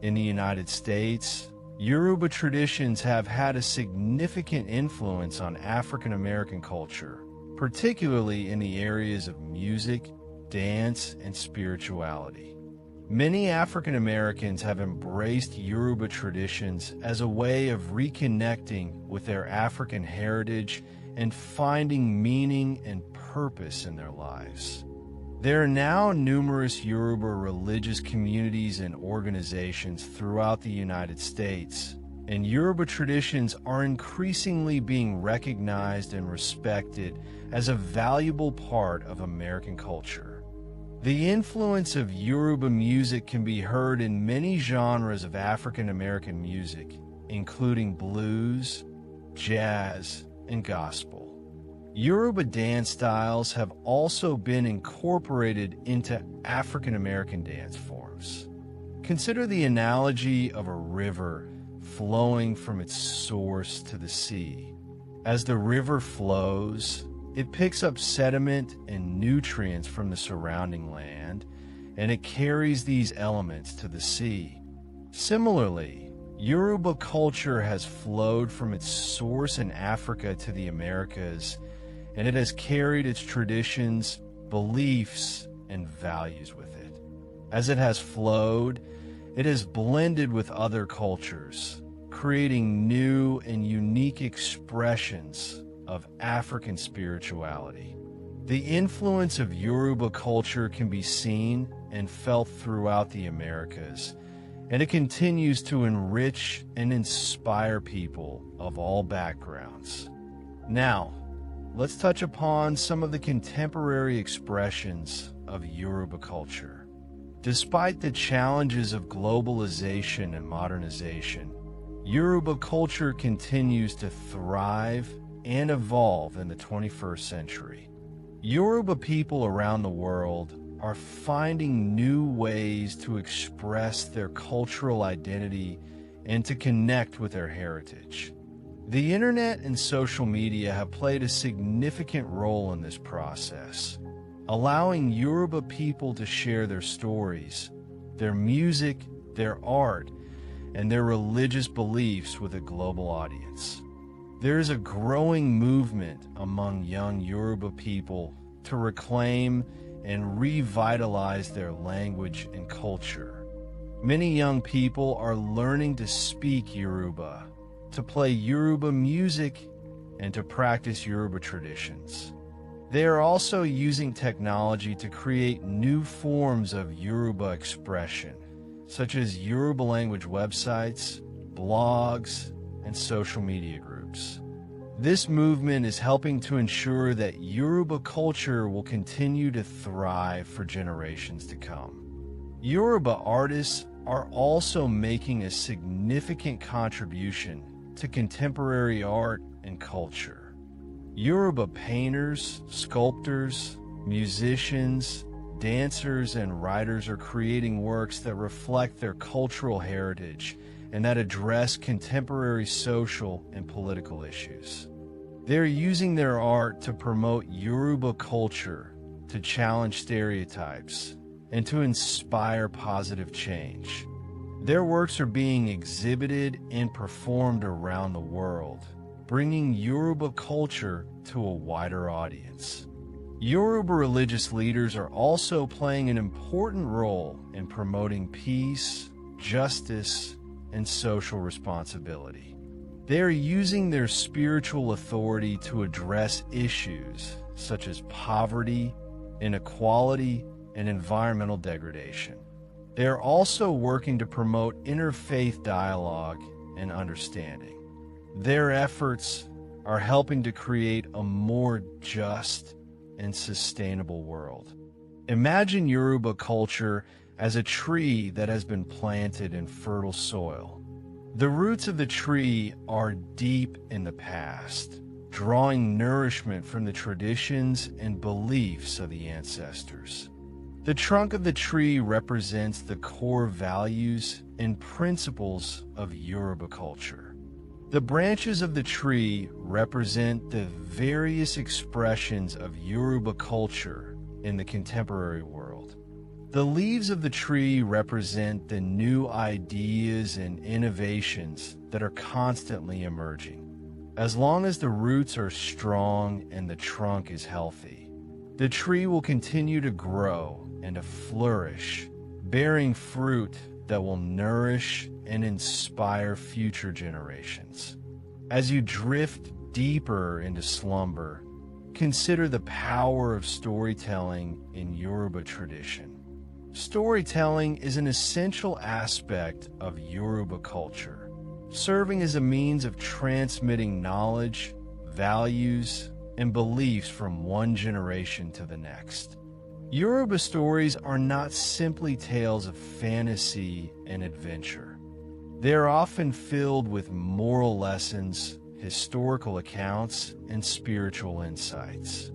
In the United States, Yoruba traditions have had a significant influence on African American culture, particularly in the areas of music, dance, and spirituality. Many African Americans have embraced Yoruba traditions as a way of reconnecting with their African heritage and finding meaning and purpose in their lives. There are now numerous Yoruba religious communities and organizations throughout the United States, and Yoruba traditions are increasingly being recognized and respected as a valuable part of American culture. The influence of Yoruba music can be heard in many genres of African American music, including blues, jazz, and gospel. Yoruba dance styles have also been incorporated into African American dance forms. Consider the analogy of a river flowing from its source to the sea. As the river flows, it picks up sediment and nutrients from the surrounding land, and it carries these elements to the sea. Similarly, Yoruba culture has flowed from its source in Africa to the Americas, and it has carried its traditions, beliefs, and values with it. As it has flowed, it has blended with other cultures, creating new and unique expressions of African spirituality. The influence of Yoruba culture can be seen and felt throughout the Americas, and it continues to enrich and inspire people of all backgrounds. Now, let's touch upon some of the contemporary expressions of Yoruba culture. Despite the challenges of globalization and modernization, Yoruba culture continues to thrive and evolve in the 21st century. Yoruba people around the world are finding new ways to express their cultural identity and to connect with their heritage. The internet and social media have played a significant role in this process, allowing Yoruba people to share their stories, their music, their art, and their religious beliefs with a global audience. There is a growing movement among young Yoruba people to reclaim and revitalize their language and culture. Many young people are learning to speak Yoruba, to play Yoruba music, and to practice Yoruba traditions. They are also using technology to create new forms of Yoruba expression, such as Yoruba language websites, blogs, and social media groups. This movement is helping to ensure that Yoruba culture will continue to thrive for generations to come. Yoruba artists are also making a significant contribution to contemporary art and culture. Yoruba painters, sculptors, musicians, dancers, and writers are creating works that reflect their cultural heritage and that address contemporary social and political issues. They're using their art to promote Yoruba culture, to challenge stereotypes, and to inspire positive change. Their works are being exhibited and performed around the world, bringing Yoruba culture to a wider audience. Yoruba religious leaders are also playing an important role in promoting peace, justice, and social responsibility. They are using their spiritual authority to address issues such as poverty, inequality, and environmental degradation. They are also working to promote interfaith dialogue and understanding. Their efforts are helping to create a more just and sustainable world. Imagine Yoruba culture as a tree that has been planted in fertile soil. The roots of the tree are deep in the past, drawing nourishment from the traditions and beliefs of the ancestors. The trunk of the tree represents the core values and principles of Yoruba culture. The branches of the tree represent the various expressions of Yoruba culture in the contemporary world. The leaves of the tree represent the new ideas and innovations that are constantly emerging. As long as the roots are strong and the trunk is healthy, the tree will continue to grow and to flourish, bearing fruit that will nourish and inspire future generations. As you drift deeper into slumber, consider the power of storytelling in Yoruba tradition. Storytelling is an essential aspect of Yoruba culture, serving as a means of transmitting knowledge, values, and beliefs from one generation to the next. Yoruba stories are not simply tales of fantasy and adventure. They are often filled with moral lessons, historical accounts, and spiritual insights.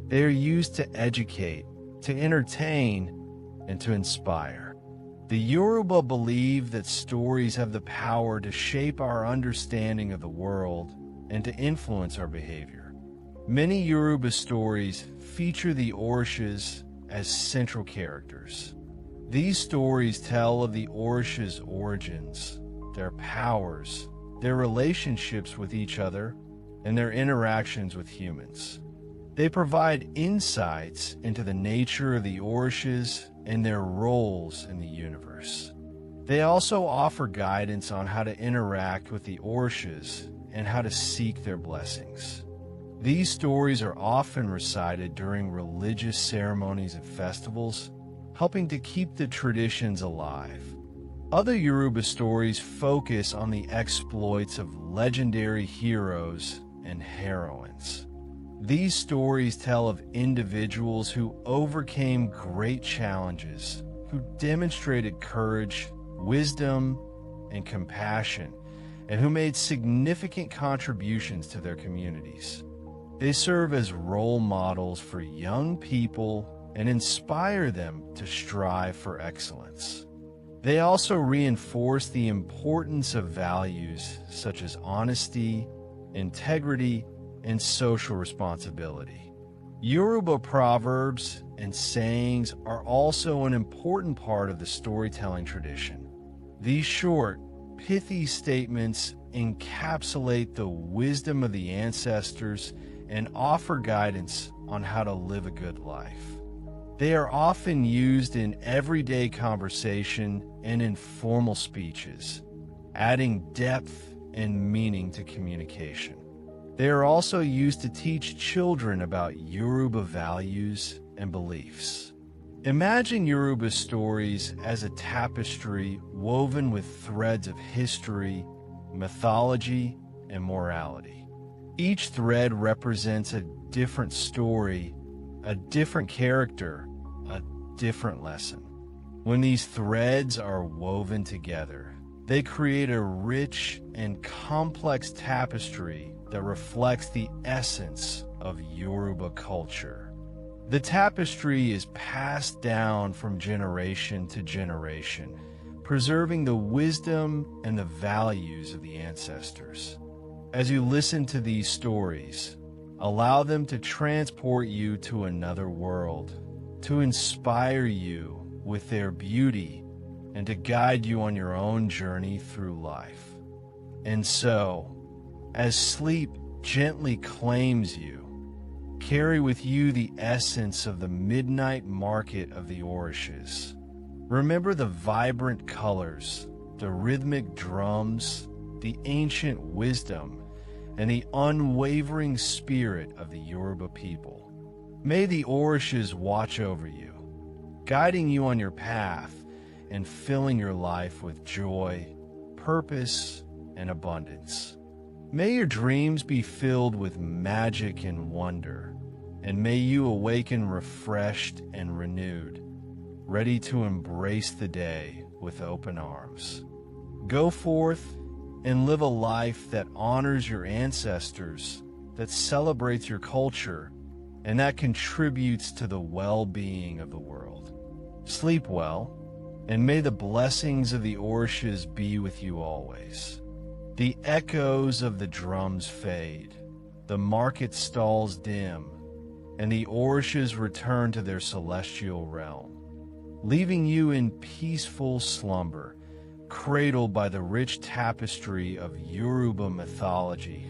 They are used to educate, to entertain, and to inspire. The Yoruba believe that stories have the power to shape our understanding of the world and to influence our behavior. Many Yoruba stories feature the Orishas as central characters. These stories tell of the Orishas' origins, their powers, their relationships with each other, and their interactions with humans. They provide insights into the nature of the Orishas and their roles in the universe. They also offer guidance on how to interact with the Orishas and how to seek their blessings. These stories are often recited during religious ceremonies and festivals, helping to keep the traditions alive. Other Yoruba stories focus on the exploits of legendary heroes and heroines. These stories tell of individuals who overcame great challenges, who demonstrated courage, wisdom, and compassion, and who made significant contributions to their communities. They serve as role models for young people and inspire them to strive for excellence. They also reinforce the importance of values such as honesty, integrity, and social responsibility. Yoruba proverbs and sayings are also an important part of the storytelling tradition. These short, pithy statements encapsulate the wisdom of the ancestors and offer guidance on how to live a good life. They are often used in everyday conversation and in formal speeches, adding depth and meaning to communication. They are also used to teach children about Yoruba values and beliefs. Imagine Yoruba stories as a tapestry woven with threads of history, mythology, and morality. Each thread represents a different story, a different character, a different lesson. When these threads are woven together, they create a rich and complex tapestry that reflects the essence of Yoruba culture. The tapestry is passed down from generation to generation, preserving the wisdom and the values of the ancestors. As you listen to these stories, allow them to transport you to another world, to inspire you with their beauty, and to guide you on your own journey through life. And so, as sleep gently claims you, carry with you the essence of the midnight market of the Orishas. Remember the vibrant colors, the rhythmic drums, the ancient wisdom, and the unwavering spirit of the Yoruba people. May the Orishas watch over you, guiding you on your path and filling your life with joy, purpose, and abundance. May your dreams be filled with magic and wonder, and may you awaken refreshed and renewed, ready to embrace the day with open arms. Go forth and live a life that honors your ancestors, that celebrates your culture, and that contributes to the well-being of the world. Sleep well, and may the blessings of the Orishas be with you always. The echoes of the drums fade, the market stalls dim, and the Orishas return to their celestial realm, leaving you in peaceful slumber, cradled by the rich tapestry of Yoruba mythology.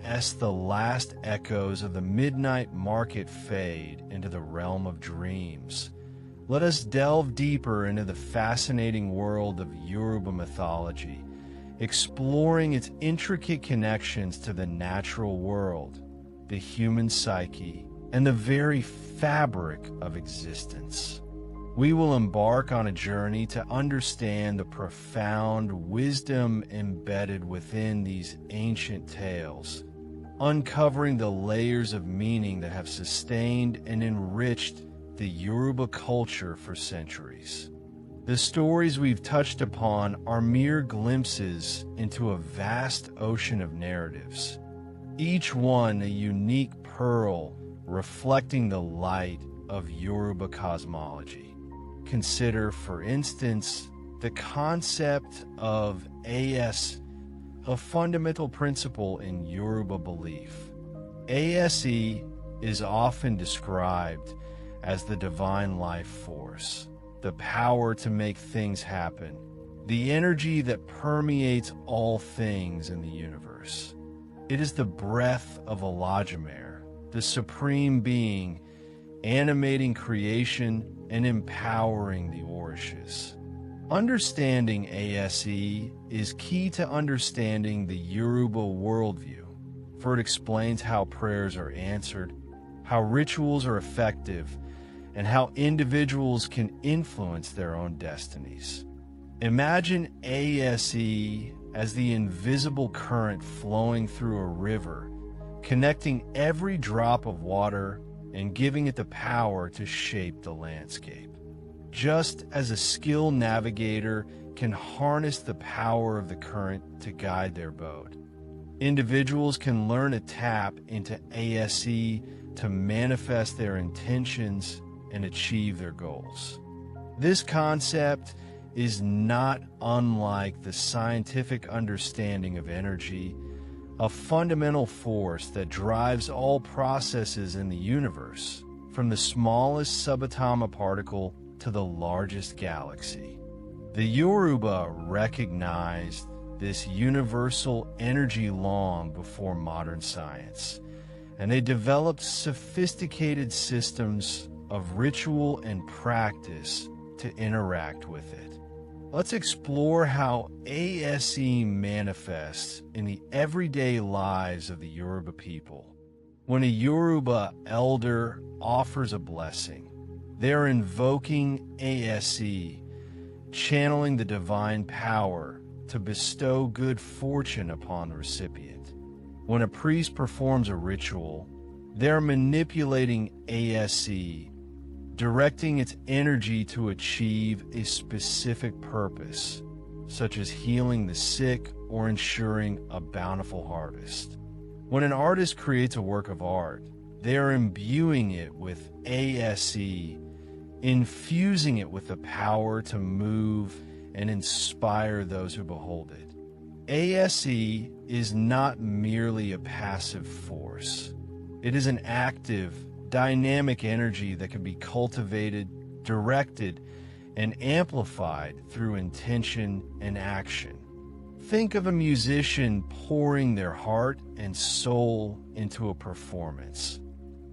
As the last echoes of the midnight market fade into the realm of dreams, let us delve deeper into the fascinating world of Yoruba mythology, exploring its intricate connections to the natural world, the human psyche, and the very fabric of existence. We will embark on a journey to understand the profound wisdom embedded within these ancient tales, uncovering the layers of meaning that have sustained and enriched the Yoruba culture for centuries. The stories we've touched upon are mere glimpses into a vast ocean of narratives, each one a unique pearl reflecting the light of Yoruba cosmology. Consider, for instance, the concept of AS, a fundamental principle in Yoruba belief. ASE is often described as the divine life force, the power to make things happen, the energy that permeates all things in the universe. It is the breath of Olajumer, the supreme being, animating creation and empowering the Orishas. Understanding ASE is key to understanding the Yoruba worldview, for it explains how prayers are answered, how rituals are effective, and how individuals can influence their own destinies. Imagine ASE as the invisible current flowing through a river, connecting every drop of water and giving it the power to shape the landscape. Just as a skilled navigator can harness the power of the current to guide their boat. Individuals can learn to tap into ASE to manifest their intentions and achieve their goals. This concept is not unlike the scientific understanding of energy, a fundamental force that drives all processes in the universe, from the smallest subatomic particle to the largest galaxy. The Yoruba recognized this universal energy long before modern science, and they developed sophisticated systems of ritual and practice to interact with it. Let's explore how ASE manifests in the everyday lives of the Yoruba people. When a Yoruba elder offers a blessing, they are invoking ASE, channeling the divine power to bestow good fortune upon the recipient. When a priest performs a ritual, they are manipulating ASE, directing its energy to achieve a specific purpose, such as healing the sick or ensuring a bountiful harvest. When an artist creates a work of art, they are imbuing it with ASE, infusing it with the power to move and inspire those who behold it. ASE is not merely a passive force. It is an active, dynamic energy that can be cultivated, directed, and amplified through intention and action. Think of a musician pouring their heart and soul into a performance,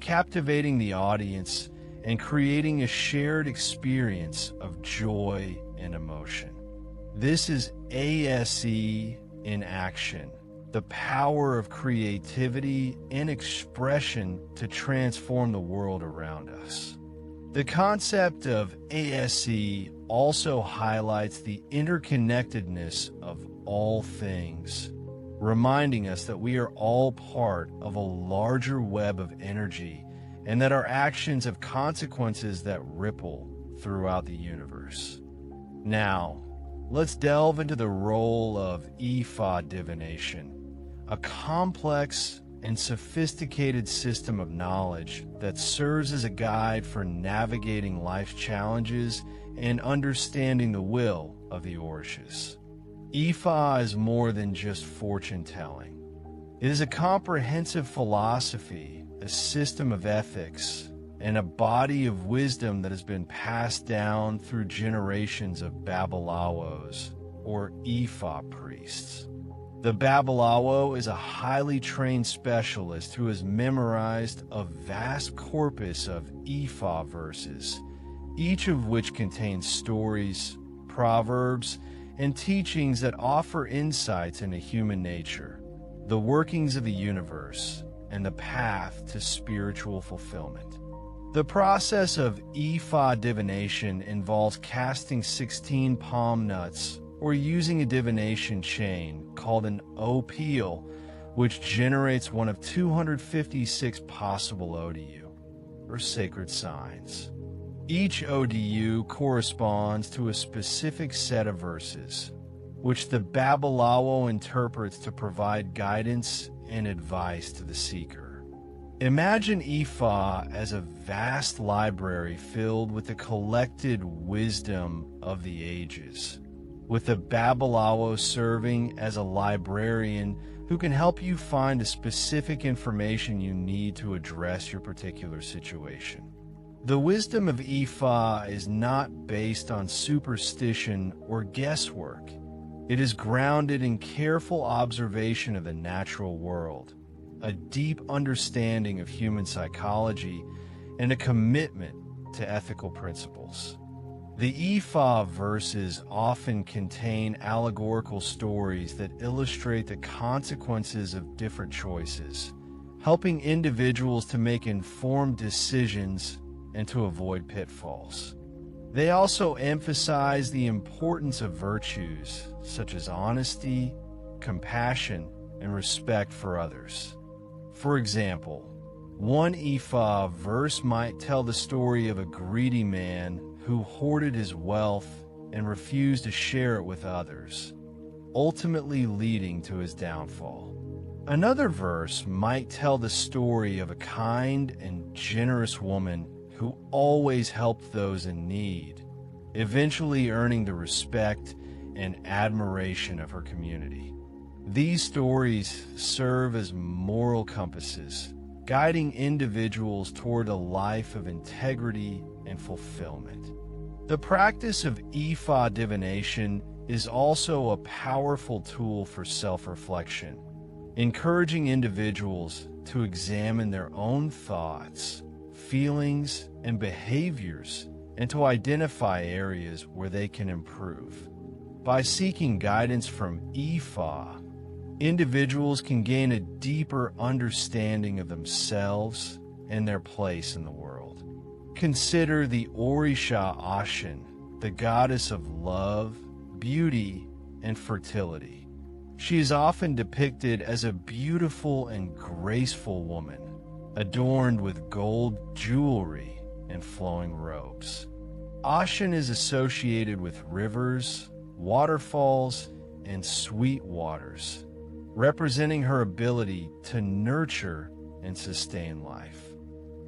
captivating the audience and creating a shared experience of joy and emotion. This is ASE in action. The power of creativity and expression to transform the world around us. The concept of ASE also highlights the interconnectedness of all things, reminding us that we are all part of a larger web of energy and that our actions have consequences that ripple throughout the universe. Now, let's delve into the role of Ifa divination, a complex and sophisticated system of knowledge that serves as a guide for navigating life's challenges and understanding the will of the Orishas. Ifa is more than just fortune-telling. It is a comprehensive philosophy, a system of ethics, and a body of wisdom that has been passed down through generations of Babalawos, or Ifa priests. The Babalawo is a highly trained specialist who has memorized a vast corpus of Ifa verses, each of which contains stories, proverbs, and teachings that offer insights into human nature, the workings of the universe, and the path to spiritual fulfillment. The process of Ifa divination involves casting 16 palm nuts or using a divination chain called an opil, which generates one of 256 possible odu, or sacred signs. Each odu corresponds to a specific set of verses, which the Babalawo interprets to provide guidance and advice to the seeker. Imagine Ifa as a vast library filled with the collected wisdom of the ages, with the Babalawo serving as a librarian who can help you find the specific information you need to address your particular situation. The wisdom of Ifa is not based on superstition or guesswork. It is grounded in careful observation of the natural world, a deep understanding of human psychology, and a commitment to ethical principles. The Ifa verses often contain allegorical stories that illustrate the consequences of different choices, helping individuals to make informed decisions and to avoid pitfalls. They also emphasize the importance of virtues such as honesty, compassion, and respect for others. For example, one Ifa verse might tell the story of a greedy man who hoarded his wealth and refused to share it with others, ultimately leading to his downfall. Another verse might tell the story of a kind and generous woman who always helped those in need, eventually earning the respect and admiration of her community. These stories serve as moral compasses, guiding individuals toward a life of integrity and fulfillment. The practice of Ifa divination is also a powerful tool for self-reflection, encouraging individuals to examine their own thoughts, feelings, and behaviors, and to identify areas where they can improve. By seeking guidance from Ifa, individuals can gain a deeper understanding of themselves and their place in the world. Consider the Orisha Ashin, the goddess of love, beauty, and fertility. She is often depicted as a beautiful and graceful woman, adorned with gold jewelry and flowing robes. Ashin is associated with rivers, waterfalls, and sweet waters, representing her ability to nurture and sustain life.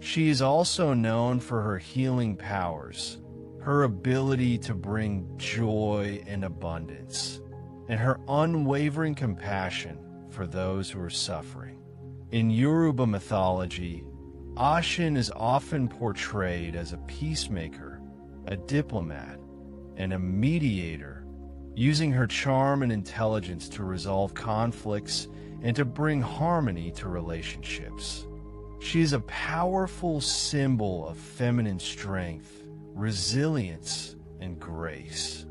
She is also known for her healing powers, her ability to bring joy and abundance, and her unwavering compassion for those who are suffering. In Yoruba mythology, Ashin is often portrayed as a peacemaker, a diplomat, and a mediator, using her charm and intelligence to resolve conflicts and to bring harmony to relationships. She is a powerful symbol of feminine strength, resilience, and grace.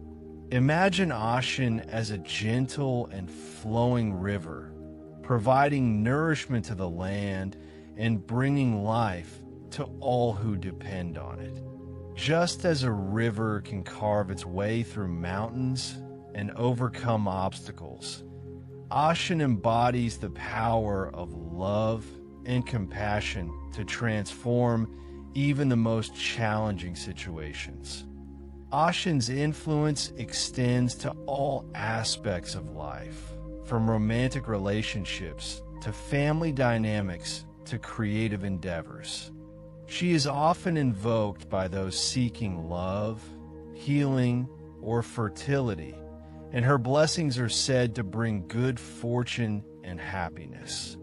Imagine Ashin as a gentle and flowing river, providing nourishment to the land and bringing life to all who depend on it. Just as a river can carve its way through mountains and overcome obstacles, Ashin embodies the power of love and compassion to transform even the most challenging situations. Ashin's influence extends to all aspects of life, from romantic relationships to family dynamics to creative endeavors. She is often invoked by those seeking love, healing, or fertility, and her blessings are said to bring good fortune and happiness.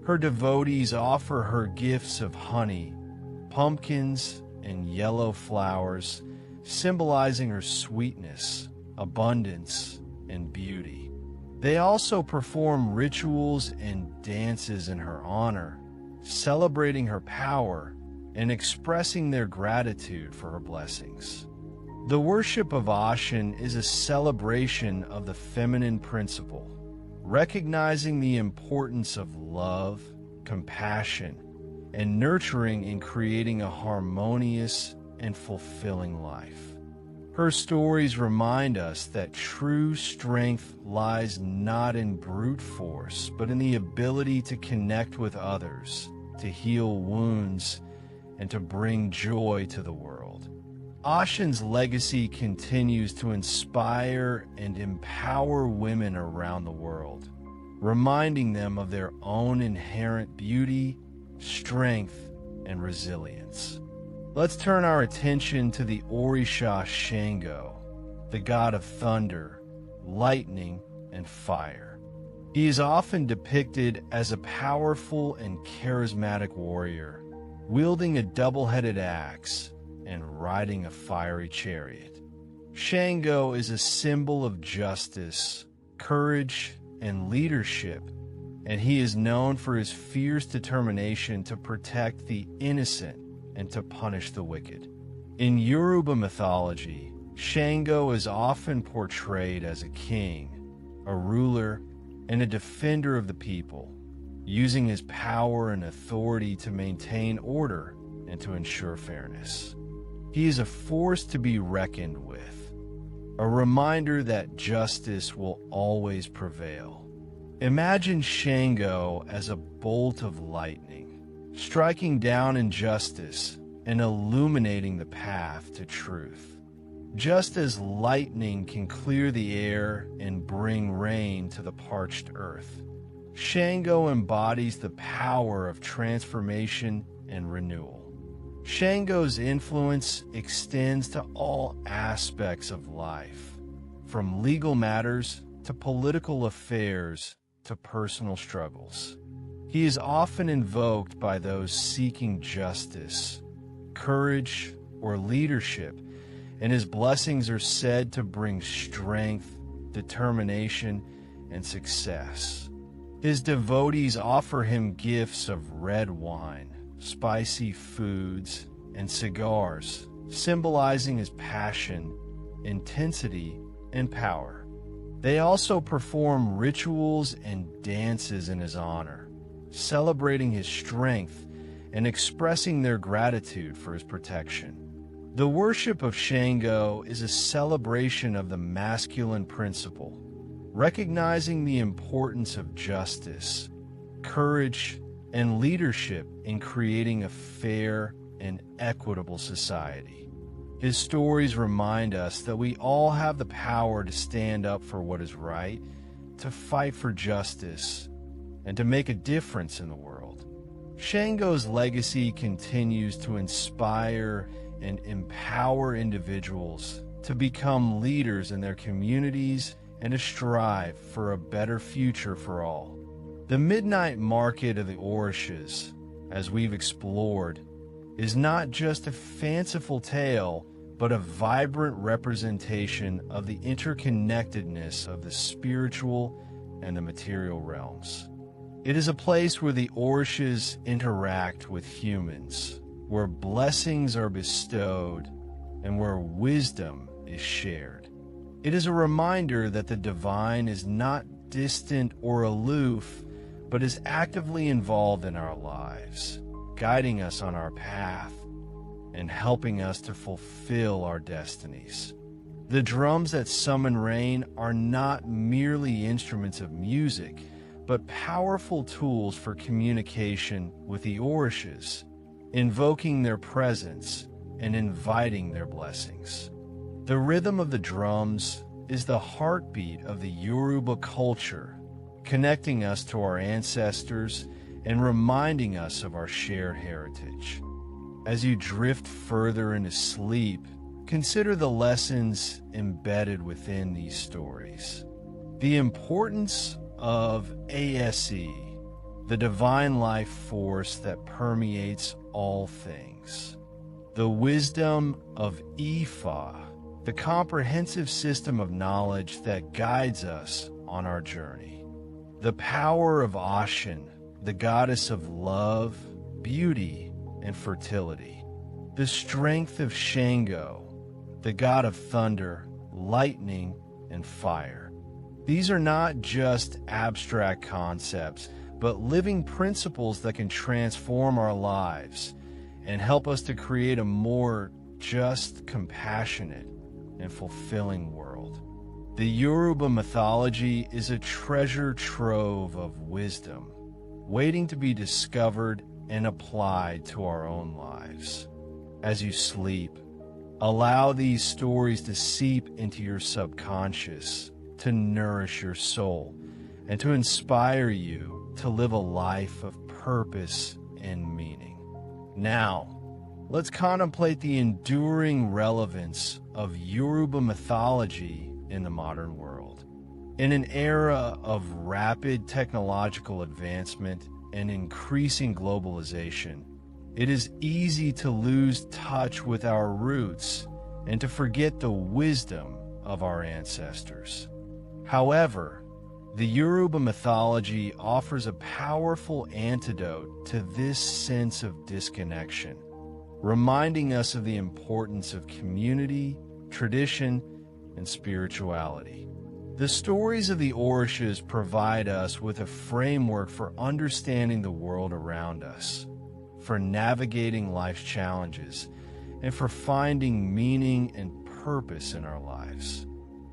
Her devotees offer her gifts of honey, pumpkins, and yellow flowers, symbolizing her sweetness, abundance, and beauty. They also perform rituals and dances in her honor, celebrating her power and expressing their gratitude for her blessings. The worship of Ashin is a celebration of the feminine principle, recognizing the importance of love, compassion, and nurturing in creating a harmonious and fulfilling life. Her stories remind us that true strength lies not in brute force, but in the ability to connect with others, to heal wounds, and to bring joy to the world. Ashin's legacy continues to inspire and empower women around the world, reminding them of their own inherent beauty, strength, and resilience. Let's turn our attention to the Orisha Shango, the god of thunder, lightning, and fire. He is often depicted as a powerful and charismatic warrior, wielding a double-headed axe and riding a fiery chariot. Shango is a symbol of justice, courage, and leadership, and he is known for his fierce determination to protect the innocent and to punish the wicked. In Yoruba mythology, Shango is often portrayed as a king, a ruler, and a defender of the people, using his power and authority to maintain order and to ensure fairness. He is a force to be reckoned with, a reminder that justice will always prevail. Imagine Shango as a bolt of lightning, striking down injustice and illuminating the path to truth. just as lightning can clear the air and bring rain to the parched earth. Shango embodies the power of transformation and renewal. Shango's influence extends to all aspects of life, from legal matters to political affairs to personal struggles. He is often invoked by those seeking justice, courage, or leadership, and his blessings are said to bring strength, determination, and success. His devotees offer him gifts of red wine, spicy foods, and cigars, symbolizing his passion, intensity, and power. They also perform rituals and dances in his honor, celebrating his strength and expressing their gratitude for his protection. The worship of Shango is a celebration of the masculine principle, recognizing the importance of justice, courage, and leadership in creating a fair and equitable society. His stories remind us that we all have the power to stand up for what is right, to fight for justice, and to make a difference in the world. Shango's legacy continues to inspire and empower individuals to become leaders in their communities and to strive for a better future for all. The midnight market of the Orishas, as we've explored, is not just a fanciful tale, but a vibrant representation of the interconnectedness of the spiritual and the material realms. It is a place where the Orishas interact with humans, where blessings are bestowed, and where wisdom is shared. It is a reminder that the divine is not distant or aloof, but is actively involved in our lives, guiding us on our path and helping us to fulfill our destinies. The drums that summon rain are not merely instruments of music, but powerful tools for communication with the Orishas, invoking their presence and inviting their blessings. The rhythm of the drums is the heartbeat of the Yoruba culture, connecting us to our ancestors and reminding us of our shared heritage. As you drift further into sleep, consider the lessons embedded within these stories. The importance of ASE, the divine life force that permeates all things. The wisdom of Ifa, the comprehensive system of knowledge that guides us on our journey. The power of Ashen, the goddess of love, beauty, and fertility. The strength of Shango, the god of thunder, lightning, and fire. These are not just abstract concepts, but living principles that can transform our lives and help us to create a more just, compassionate, and fulfilling world. The Yoruba mythology is a treasure trove of wisdom, waiting to be discovered and applied to our own lives. As you sleep, allow these stories to seep into your subconscious, to nourish your soul, and to inspire you to live a life of purpose and meaning. Now, let's contemplate the enduring relevance of Yoruba mythology in the modern world. In an era of rapid technological advancement and increasing globalization, it is easy to lose touch with our roots and to forget the wisdom of our ancestors. However, the Yoruba mythology offers a powerful antidote to this sense of disconnection, reminding us of the importance of community, tradition, and spirituality. The stories of the Orishas provide us with a framework for understanding the world around us, for navigating life's challenges, and for finding meaning and purpose in our lives.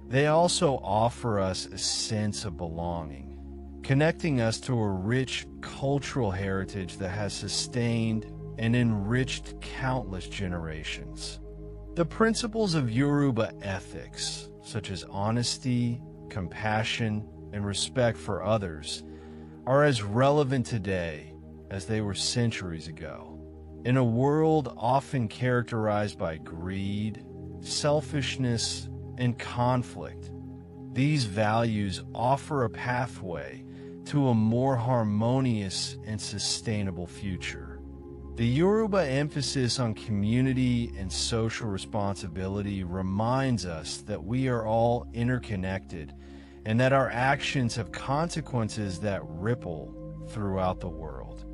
They also offer us a sense of belonging, connecting us to a rich cultural heritage that has sustained and enriched countless generations. The principles of Yoruba ethics, such as honesty, compassion, and respect for others, are as relevant today as they were centuries ago. In a world often characterized by greed, selfishness, and conflict, these values offer a pathway to a more harmonious and sustainable future. The Yoruba emphasis on community and social responsibility reminds us that we are all interconnected and that our actions have consequences that ripple throughout the world.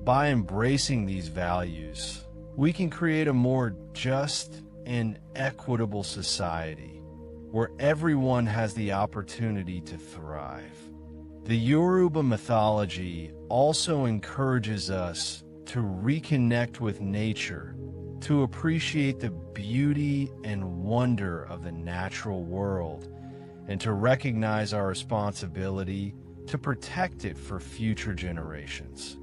By embracing these values, we can create a more just and equitable society where everyone has the opportunity to thrive. The Yoruba mythology also encourages us to reconnect with nature, to appreciate the beauty and wonder of the natural world, and to recognize our responsibility to protect it for future generations.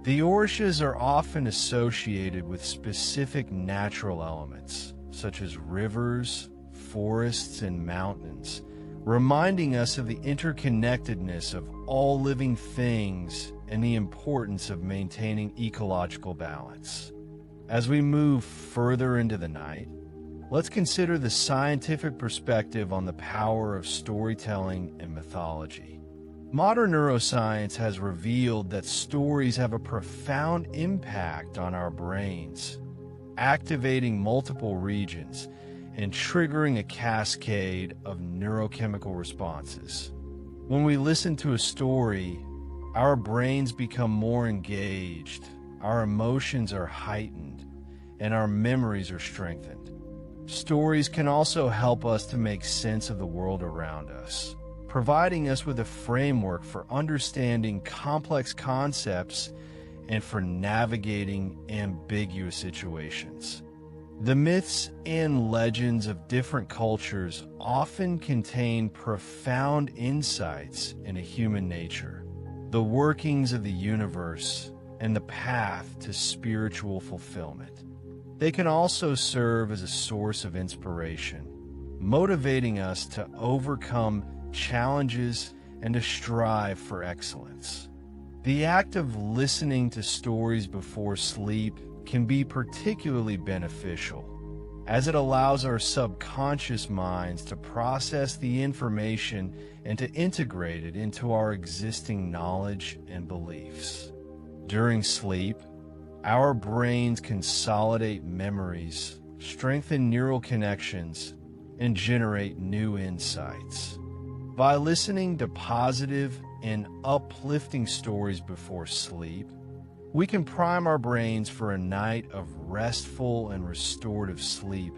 The Orishas are often associated with specific natural elements, such as rivers, forests, and mountains, reminding us of the interconnectedness of all living things and the importance of maintaining ecological balance. As we move further into the night, let's consider the scientific perspective on the power of storytelling and mythology. Modern neuroscience has revealed that stories have a profound impact on our brains, activating multiple regions and triggering a cascade of neurochemical responses. When we listen to a story, our brains become more engaged, our emotions are heightened, and our memories are strengthened. Stories can also help us to make sense of the world around us, providing us with a framework for understanding complex concepts and for navigating ambiguous situations. The myths and legends of different cultures often contain profound insights into human nature, the workings of the universe, and the path to spiritual fulfillment. They can also serve as a source of inspiration, motivating us to overcome challenges and to strive for excellence. The act of listening to stories before sleep can be particularly beneficial, as it allows our subconscious minds to process the information and to integrate it into our existing knowledge and beliefs. During sleep, our brains consolidate memories, strengthen neural connections, and generate new insights. By listening to positive and uplifting stories before sleep, we can prime our brains for a night of restful and restorative sleep,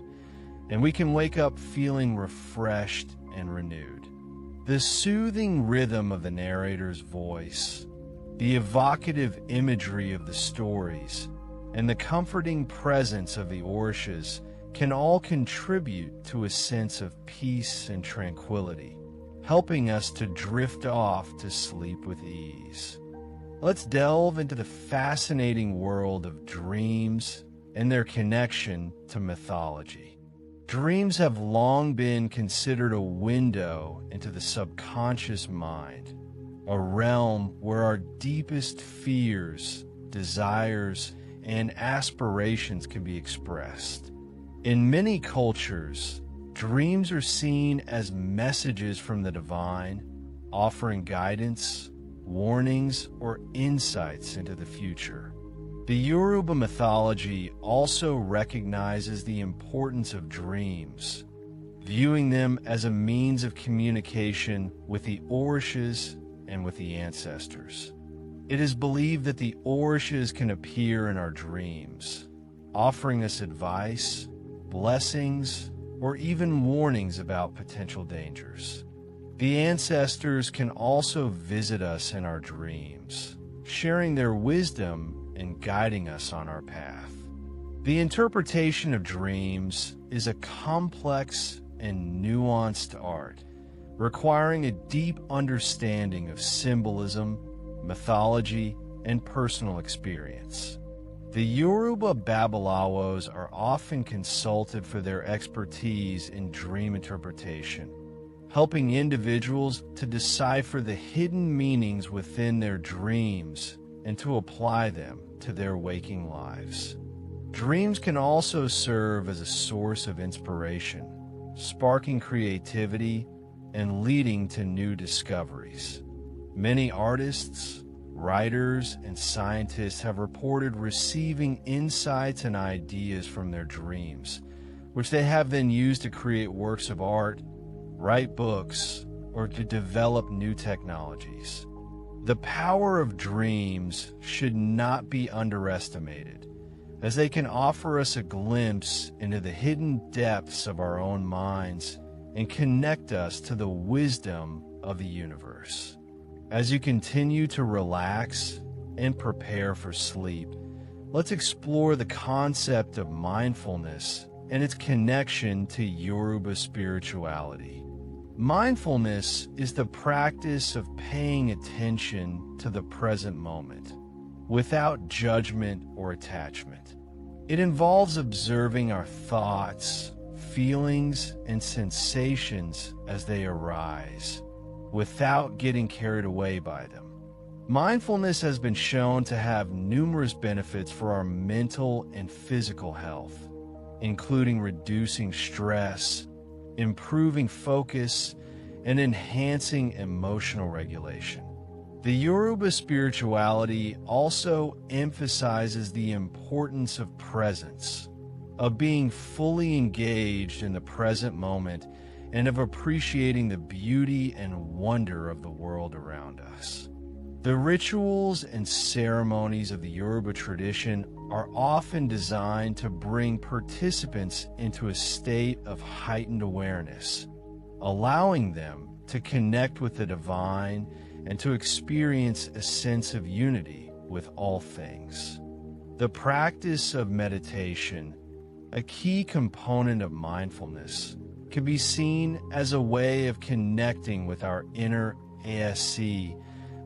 and we can wake up feeling refreshed and renewed. The soothing rhythm of the narrator's voice, the evocative imagery of the stories, and the comforting presence of the Orishas can all contribute to a sense of peace and tranquility, helping us to drift off to sleep with ease. Let's delve into the fascinating world of dreams and their connection to mythology. Dreams have long been considered a window into the subconscious mind, a realm where our deepest fears, desires, and aspirations can be expressed. In many cultures, dreams are seen as messages from the divine, offering guidance, warnings, or insights into the future. The Yoruba mythology also recognizes the importance of dreams, viewing them as a means of communication with the Orishas and with the ancestors. It is believed that the Orishas can appear in our dreams, offering us advice, blessings, or even warnings about potential dangers. The ancestors can also visit us in our dreams, sharing their wisdom and guiding us on our path. The interpretation of dreams is a complex and nuanced art, requiring a deep understanding of symbolism, mythology, and personal experience. The Yoruba Babalawos are often consulted for their expertise in dream interpretation, helping individuals to decipher the hidden meanings within their dreams and to apply them to their waking lives. Dreams can also serve as a source of inspiration, sparking creativity and leading to new discoveries. Many artists, writers, and scientists have reported receiving insights and ideas from their dreams, which they have then used to create works of art, write books, or to develop new technologies. The power of dreams should not be underestimated, as they can offer us a glimpse into the hidden depths of our own minds and connect us to the wisdom of the universe. As you continue to relax and prepare for sleep, let's explore the concept of mindfulness and its connection to Yoruba spirituality. Mindfulness is the practice of paying attention to the present moment, without judgment or attachment. It involves observing our thoughts, feelings, and sensations as they arise, without getting carried away by them. Mindfulness has been shown to have numerous benefits for our mental and physical health, including reducing stress, improving focus, and enhancing emotional regulation. The Yoruba spirituality also emphasizes the importance of presence, of being fully engaged in the present moment, and of appreciating the beauty and wonder of the world around us. The rituals and ceremonies of the Yoruba tradition are often designed to bring participants into a state of heightened awareness, allowing them to connect with the divine and to experience a sense of unity with all things. The practice of meditation, a key component of mindfulness, can be seen as a way of connecting with our inner ASC,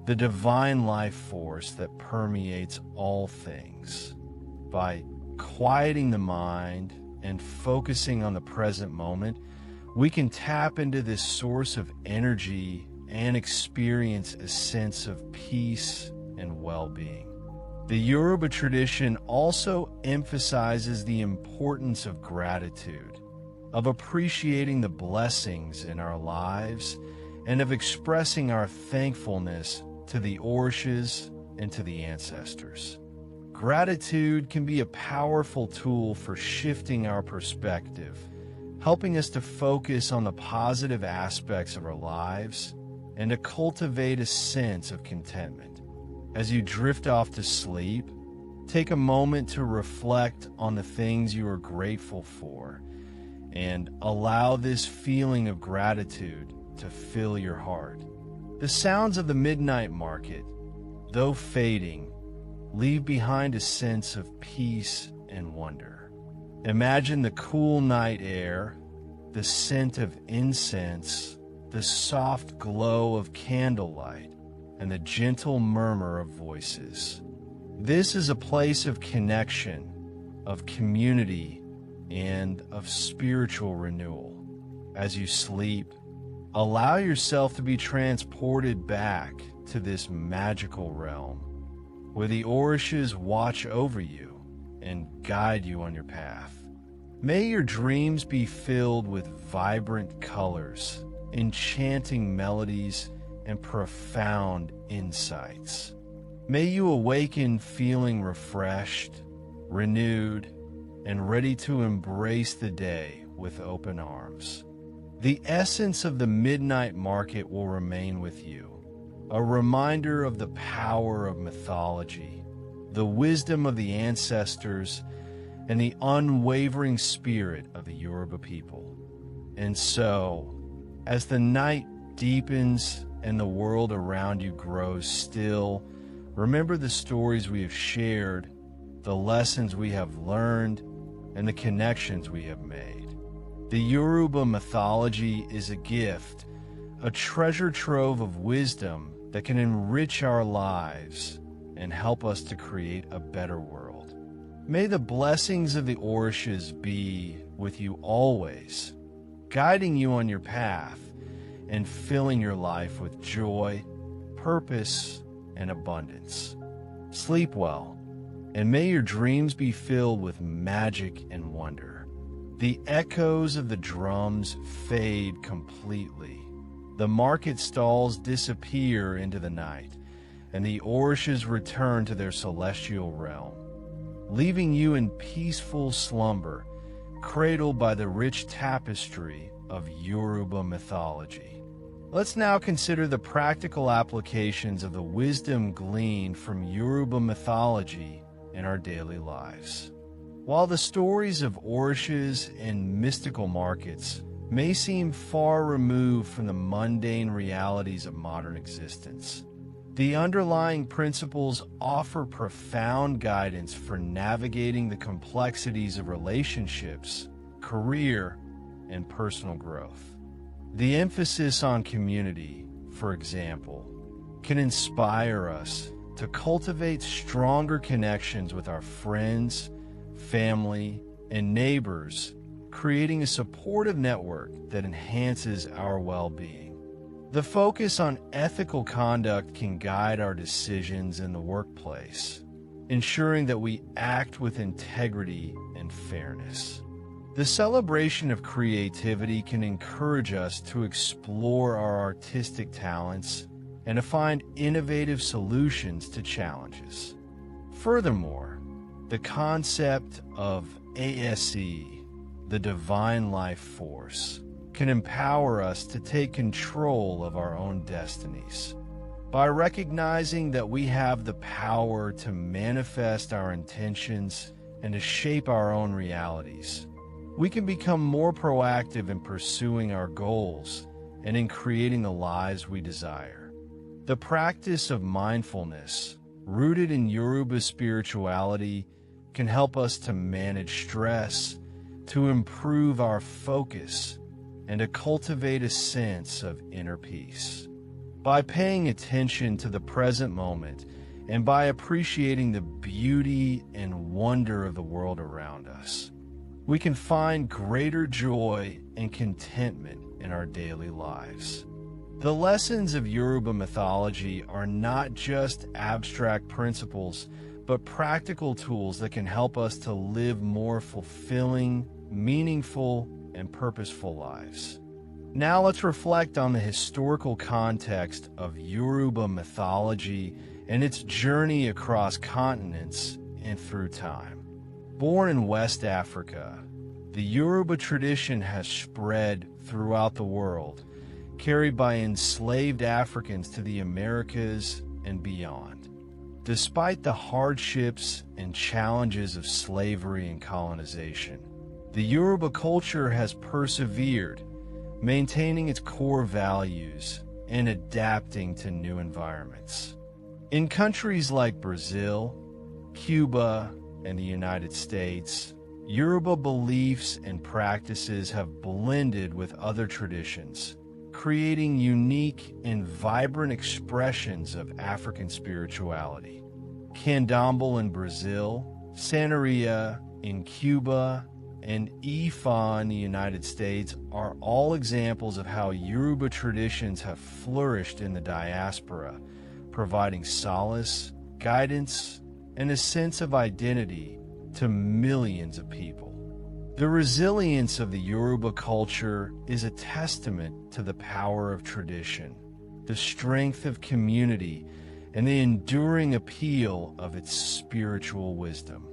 the divine life force that permeates all things. By quieting the mind and focusing on the present moment, we can tap into this source of energy and experience a sense of peace and well-being. The Yoruba tradition also emphasizes the importance of gratitude, of appreciating the blessings in our lives, and of expressing our thankfulness to the Orishas and to the ancestors. Gratitude can be a powerful tool for shifting our perspective, helping us to focus on the positive aspects of our lives and to cultivate a sense of contentment. As you drift off to sleep, take a moment to reflect on the things you are grateful for and allow this feeling of gratitude to fill your heart. The sounds of the midnight market, though fading, leave behind a sense of peace and wonder. Imagine the cool night air, the scent of incense, the soft glow of candlelight, and the gentle murmur of voices. This is a place of connection, of community, and of spiritual renewal. As you sleep, allow yourself to be transported back to this magical realm, where the Orishas watch over you and guide you on your path. May your dreams be filled with vibrant colors, enchanting melodies, and profound insights. May you awaken feeling refreshed, renewed, and ready to embrace the day with open arms. The essence of the midnight market will remain with you, a reminder of the power of mythology, the wisdom of the ancestors, and the unwavering spirit of the Yoruba people. And so, as the night deepens and the world around you grows still, remember the stories we have shared, the lessons we have learned, and the connections we have made. The Yoruba mythology is a gift, a treasure trove of wisdom that can enrich our lives and help us to create a better world. May the blessings of the Orishas be with you always, guiding you on your path and filling your life with joy, purpose, and abundance. Sleep well, and may your dreams be filled with magic and wonder. The echoes of the drums fade completely. The market stalls disappear into the night, and the Orishas return to their celestial realm, leaving you in peaceful slumber, cradled by the rich tapestry of Yoruba mythology. Let's now consider the practical applications of the wisdom gleaned from Yoruba mythology in our daily lives. While the stories of Orishas and mystical markets may seem far removed from the mundane realities of modern existence, the underlying principles offer profound guidance for navigating the complexities of relationships, career, and personal growth. The emphasis on community, for example, can inspire us to cultivate stronger connections with our friends, family, and neighbors, creating a supportive network that enhances our well-being. The focus on ethical conduct can guide our decisions in the workplace, ensuring that we act with integrity and fairness. The celebration of creativity can encourage us to explore our artistic talents and to find innovative solutions to challenges. Furthermore, the concept of ASE, the divine life force, can empower us to take control of our own destinies. By recognizing that we have the power to manifest our intentions and to shape our own realities, we can become more proactive in pursuing our goals and in creating the lives we desire. The practice of mindfulness, rooted in Yoruba spirituality, can help us to manage stress, to improve our focus, and to cultivate a sense of inner peace. By paying attention to the present moment and by appreciating the beauty and wonder of the world around us, we can find greater joy and contentment in our daily lives. The lessons of Yoruba mythology are not just abstract principles, but practical tools that can help us to live more fulfilling, meaningful, and purposeful lives. Now let's reflect on the historical context of Yoruba mythology and its journey across continents and through time. Born in West Africa, the Yoruba tradition has spread throughout the world, carried by enslaved Africans to the Americas and beyond. Despite the hardships and challenges of slavery and colonization, the Yoruba culture has persevered, maintaining its core values and adapting to new environments. In countries like Brazil, Cuba, and the United States, Yoruba beliefs and practices have blended with other traditions, creating unique and vibrant expressions of African spirituality. Candomblé in Brazil, Santeria in Cuba, and Ifa in the United States are all examples of how Yoruba traditions have flourished in the diaspora, providing solace, guidance, and a sense of identity to millions of people. The resilience of the Yoruba culture is a testament to the power of tradition, the strength of community, and the enduring appeal of its spiritual wisdom.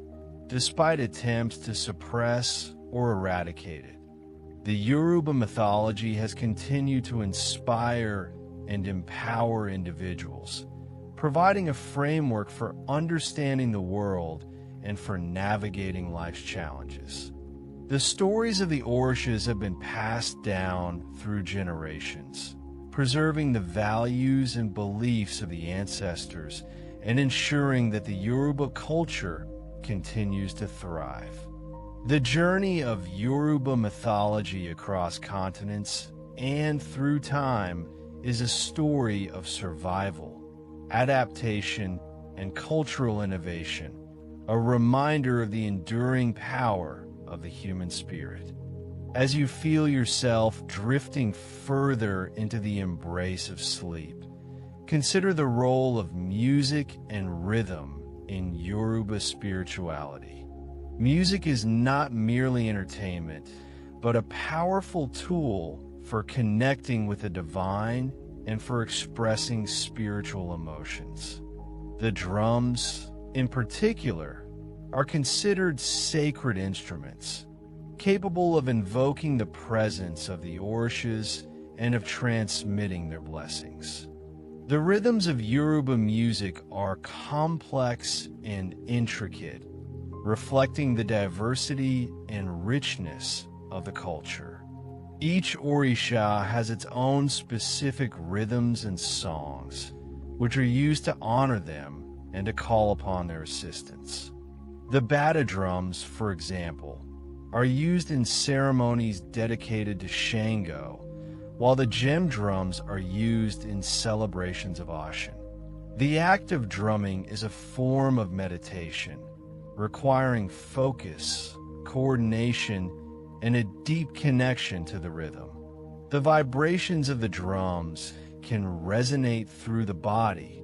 Despite attempts to suppress or eradicate it, the Yoruba mythology has continued to inspire and empower individuals, providing a framework for understanding the world and for navigating life's challenges. The stories of the Orishas have been passed down through generations, preserving the values and beliefs of the ancestors and ensuring that the Yoruba culture continues to thrive. The journey of Yoruba mythology across continents and through time is a story of survival, adaptation, and cultural innovation, a reminder of the enduring power of the human spirit. As you feel yourself drifting further into the embrace of sleep, consider the role of music and rhythm in Yoruba spirituality. Music is not merely entertainment, but a powerful tool for connecting with the divine and for expressing spiritual emotions. The drums, in particular, are considered sacred instruments, capable of invoking the presence of the Orishas and of transmitting their blessings. The rhythms of Yoruba music are complex and intricate, reflecting the diversity and richness of the culture. Each Orisha has its own specific rhythms and songs, which are used to honor them and to call upon their assistance. The bata drums, for example, are used in ceremonies dedicated to Shango, while the gem drums are used in celebrations of Ashin. The act of drumming is a form of meditation, requiring focus, coordination, and a deep connection to the rhythm. The vibrations of the drums can resonate through the body,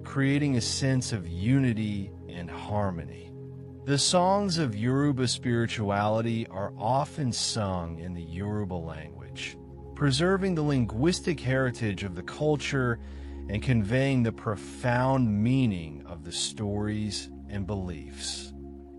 creating a sense of unity and harmony. The songs of Yoruba spirituality are often sung in the Yoruba language, preserving the linguistic heritage of the culture and conveying the profound meaning of the stories and beliefs.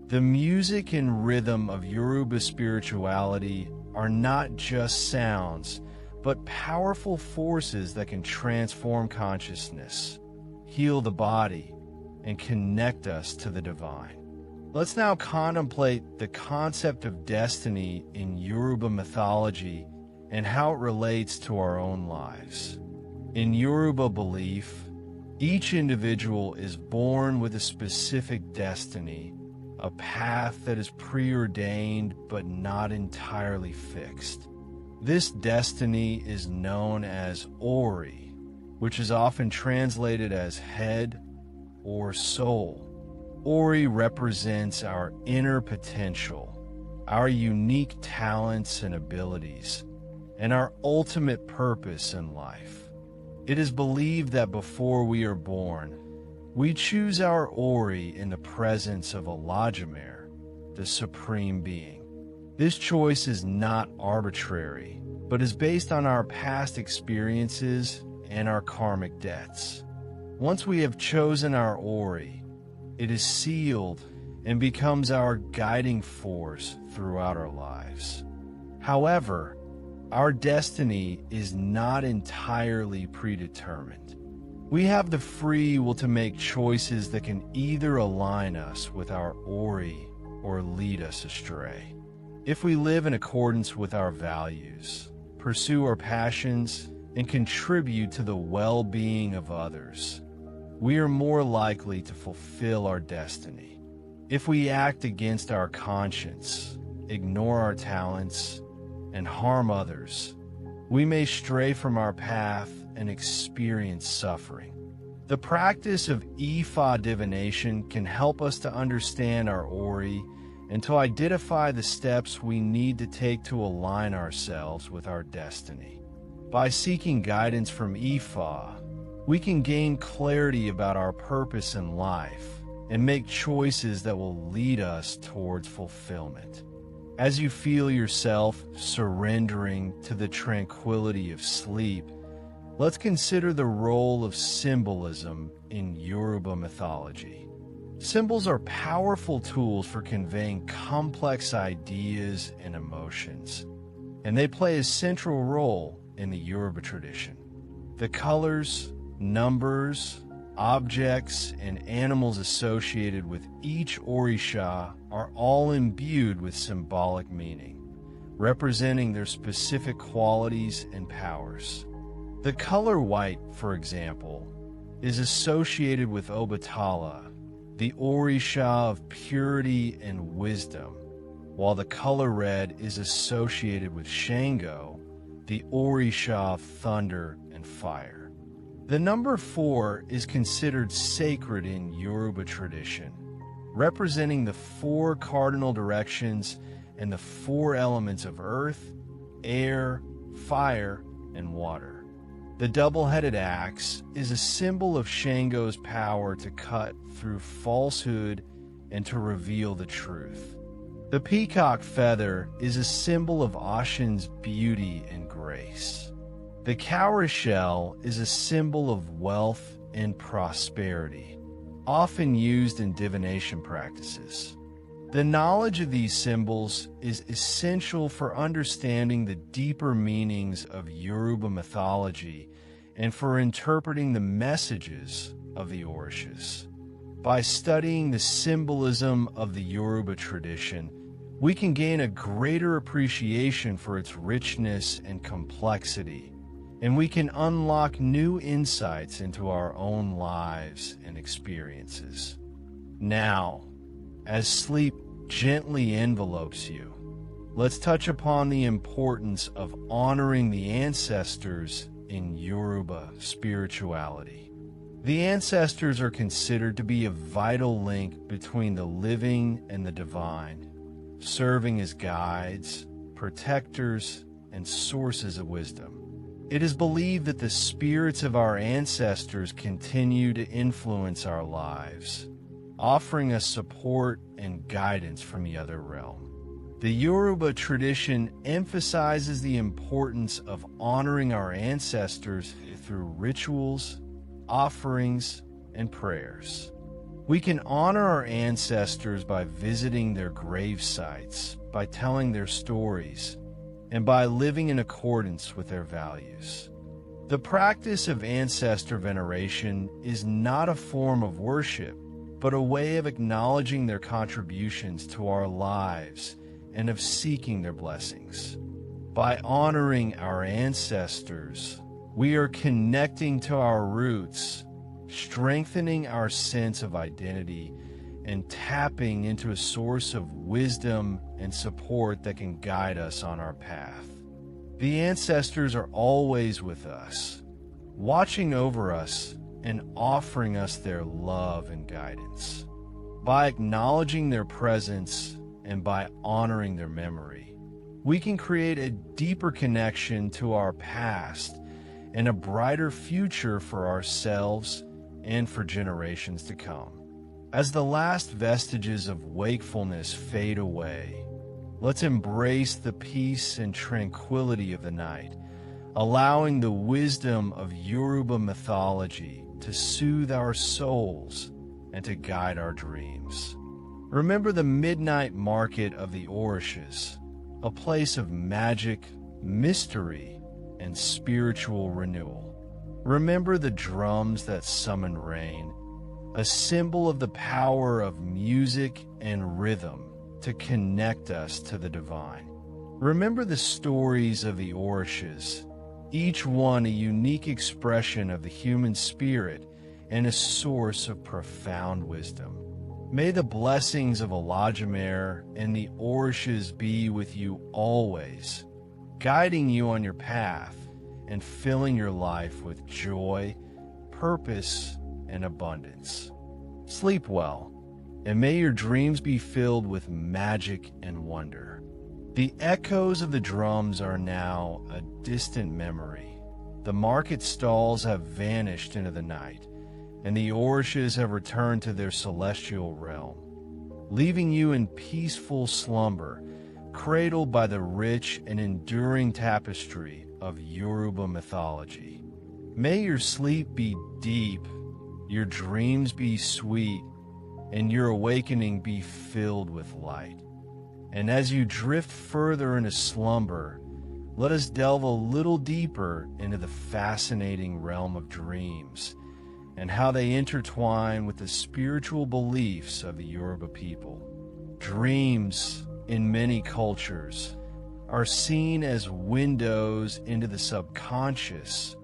The music and rhythm of Yoruba spirituality are not just sounds, but powerful forces that can transform consciousness, heal the body, and connect us to the divine. Let's now contemplate the concept of destiny in Yoruba mythology and how it relates to our own lives. In Yoruba belief, each individual is born with a specific destiny, a path that is preordained but not entirely fixed. This destiny is known as Ori, which is often translated as head or soul. Ori represents our inner potential, our unique talents and abilities, and our ultimate purpose in life. It is believed that before we are born, we choose our Ori in the presence of Olajumer, the Supreme Being. This choice is not arbitrary, but is based on our past experiences and our karmic debts. Once we have chosen our Ori, it is sealed and becomes our guiding force throughout our lives. However, our destiny is not entirely predetermined. We have the free will to make choices that can either align us with our Ori or lead us astray. If we live in accordance with our values, pursue our passions, and contribute to the well-being of others, we are more likely to fulfill our destiny. If we act against our conscience, ignore our talents, and harm others, we may stray from our path and experience suffering. The practice of Ifa divination can help us to understand our Ori and to identify the steps we need to take to align ourselves with our destiny. By seeking guidance from Ifa, we can gain clarity about our purpose in life and make choices that will lead us towards fulfillment. As you feel yourself surrendering to the tranquility of sleep, let's consider the role of symbolism in Yoruba mythology. Symbols are powerful tools for conveying complex ideas and emotions, and they play a central role in the Yoruba tradition. The colors, numbers, objects, and animals associated with each Orisha are all imbued with symbolic meaning, representing their specific qualities and powers. The color white, for example, is associated with Obatala, the Orisha of purity and wisdom, while the color red is associated with Shango, the Orisha of thunder and fire. The number 4 is considered sacred in Yoruba tradition, representing the four cardinal directions and the four elements of earth, air, fire, and water. The double-headed axe is a symbol of Shango's power to cut through falsehood and to reveal the truth. The peacock feather is a symbol of Ashen's beauty and grace. The cowrie shell is a symbol of wealth and prosperity, often used in divination practices. The knowledge of these symbols is essential for understanding the deeper meanings of Yoruba mythology and for interpreting the messages of the Orishas. By studying the symbolism of the Yoruba tradition, we can gain a greater appreciation for its richness and complexity, and we can unlock new insights into our own lives and experiences. Now, as sleep gently envelopes you, let's touch upon the importance of honoring the ancestors in Yoruba spirituality. The ancestors are considered to be a vital link between the living and the divine, serving as guides, protectors, and sources of wisdom. It is believed that the spirits of our ancestors continue to influence our lives, offering us support and guidance from the other realm. The Yoruba tradition emphasizes the importance of honoring our ancestors through rituals, offerings, and prayers. We can honor our ancestors by visiting their grave sites, by telling their stories, and by living in accordance with their values. The practice of ancestor veneration is not a form of worship, but a way of acknowledging their contributions to our lives and of seeking their blessings. By honoring our ancestors, we are connecting to our roots, strengthening our sense of identity, and tapping into a source of wisdom and support that can guide us on our path. The ancestors are always with us, watching over us and offering us their love and guidance. By acknowledging their presence and by honoring their memory, we can create a deeper connection to our past and a brighter future for ourselves and for generations to come. As the last vestiges of wakefulness fade away, let's embrace the peace and tranquility of the night, allowing the wisdom of Yoruba mythology to soothe our souls and to guide our dreams. Remember the midnight market of the Orishas, a place of magic, mystery, and spiritual renewal. Remember the drums that summon rain, a symbol of the power of music and rhythm to connect us to the divine. Remember the stories of the Orishas, each one a unique expression of the human spirit and a source of profound wisdom. May the blessings of Olodumare and the Orishas be with you always, guiding you on your path and filling your life with joy, purpose, and abundance. Sleep well, and may your dreams be filled with magic and wonder. The echoes of the drums are now a distant memory. The market stalls have vanished into the night, and the Orishas have returned to their celestial realm, leaving you in peaceful slumber, cradled by the rich and enduring tapestry of Yoruba mythology. May your sleep be deep, your dreams be sweet, and your awakening be filled with light. And as you drift further into slumber, let us delve a little deeper into the fascinating realm of dreams and how they intertwine with the spiritual beliefs of the Yoruba people. Dreams, in many cultures, are seen as windows into the subconscious,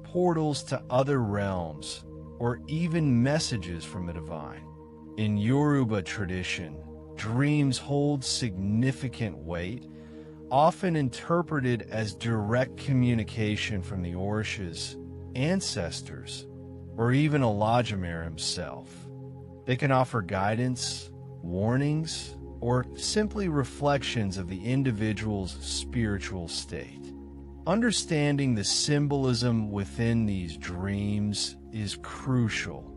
portals to other realms, or even messages from the divine. In Yoruba tradition, dreams hold significant weight, often interpreted as direct communication from the Orishas, ancestors, or even Olodumare himself. They can offer guidance, warnings, or simply reflections of the individual's spiritual state. Understanding the symbolism within these dreams is crucial,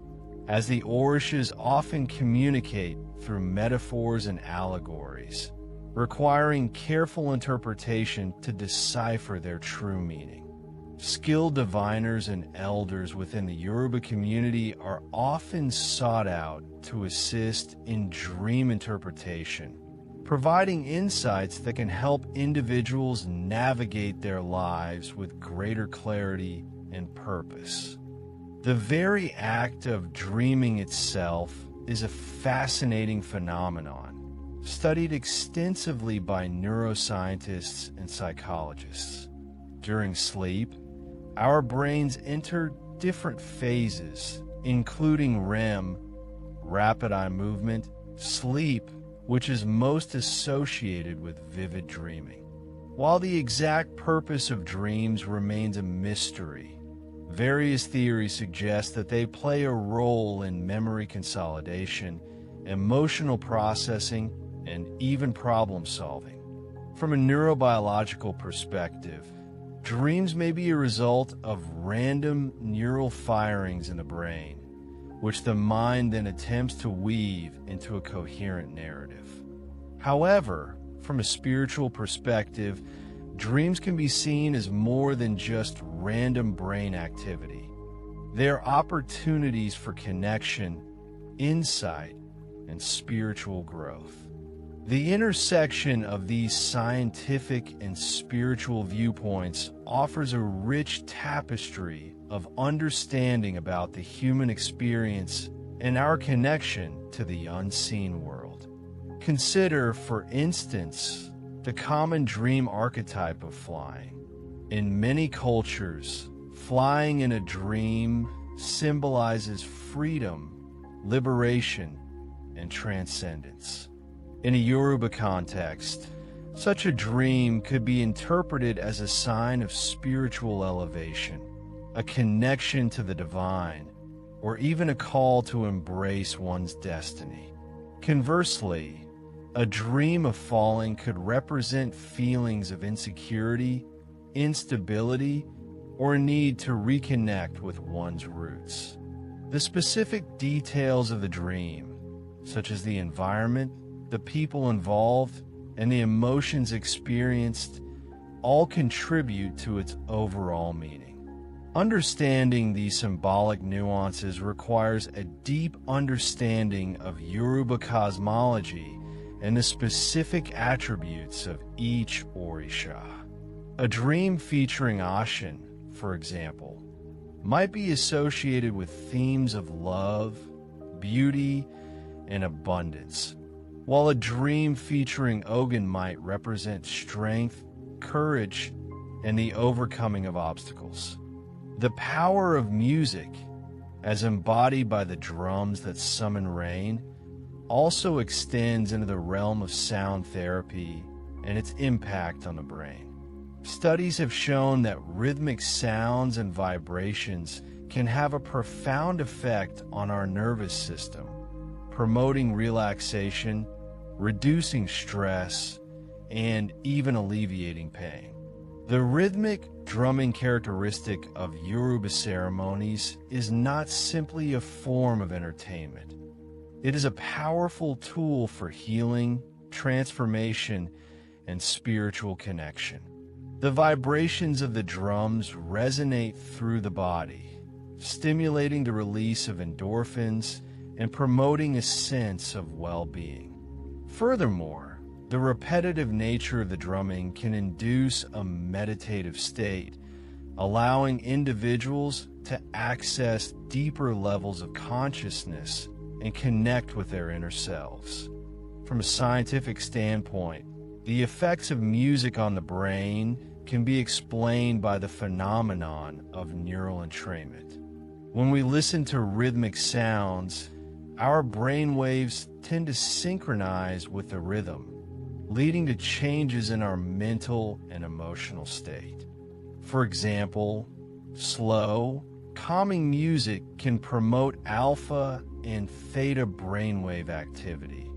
as the Orishas often communicate through metaphors and allegories, requiring careful interpretation to decipher their true meaning. Skilled diviners and elders within the Yoruba community are often sought out to assist in dream interpretation, providing insights that can help individuals navigate their lives with greater clarity and purpose. The very act of dreaming itself is a fascinating phenomenon, studied extensively by neuroscientists and psychologists. During sleep, our brains enter different phases, including REM, rapid eye movement, sleep, which is most associated with vivid dreaming. While the exact purpose of dreams remains a mystery, various theories suggest that they play a role in memory consolidation, emotional processing, and even problem solving. From a neurobiological perspective, dreams may be a result of random neural firings in the brain, which the mind then attempts to weave into a coherent narrative. However, from a spiritual perspective, dreams can be seen as more than just random brain activity. They are opportunities for connection, insight, and spiritual growth. The intersection of these scientific and spiritual viewpoints offers a rich tapestry of understanding about the human experience and our connection to the unseen world. Consider, for instance, the common dream archetype of flying. In many cultures, flying in a dream symbolizes freedom, liberation, and transcendence. In a Yoruba context, such a dream could be interpreted as a sign of spiritual elevation, a connection to the divine, or even a call to embrace one's destiny. Conversely, a dream of falling could represent feelings of insecurity, instability, or a need to reconnect with one's roots. The specific details of the dream, such as the environment, the people involved, and the emotions experienced, all contribute to its overall meaning. Understanding these symbolic nuances requires a deep understanding of Yoruba cosmology and the specific attributes of each Orisha. A dream featuring Ashin, for example, might be associated with themes of love, beauty, and abundance, while a dream featuring Ogun might represent strength, courage, and the overcoming of obstacles. The power of music, as embodied by the drums that summon rain, also extends into the realm of sound therapy and its impact on the brain. Studies have shown that rhythmic sounds and vibrations can have a profound effect on our nervous system, promoting relaxation, reducing stress, and even alleviating pain. The rhythmic drumming characteristic of Yoruba ceremonies is not simply a form of entertainment. It is a powerful tool for healing, transformation, and spiritual connection. The vibrations of the drums resonate through the body, stimulating the release of endorphins and promoting a sense of well-being. Furthermore, the repetitive nature of the drumming can induce a meditative state, allowing individuals to access deeper levels of consciousness and connect with their inner selves. From a scientific standpoint, the effects of music on the brain can be explained by the phenomenon of neural entrainment. When we listen to rhythmic sounds, our brain waves tend to synchronize with the rhythm, leading to changes in our mental and emotional state. For example, slow, calming music can promote alpha and theta brainwave activity,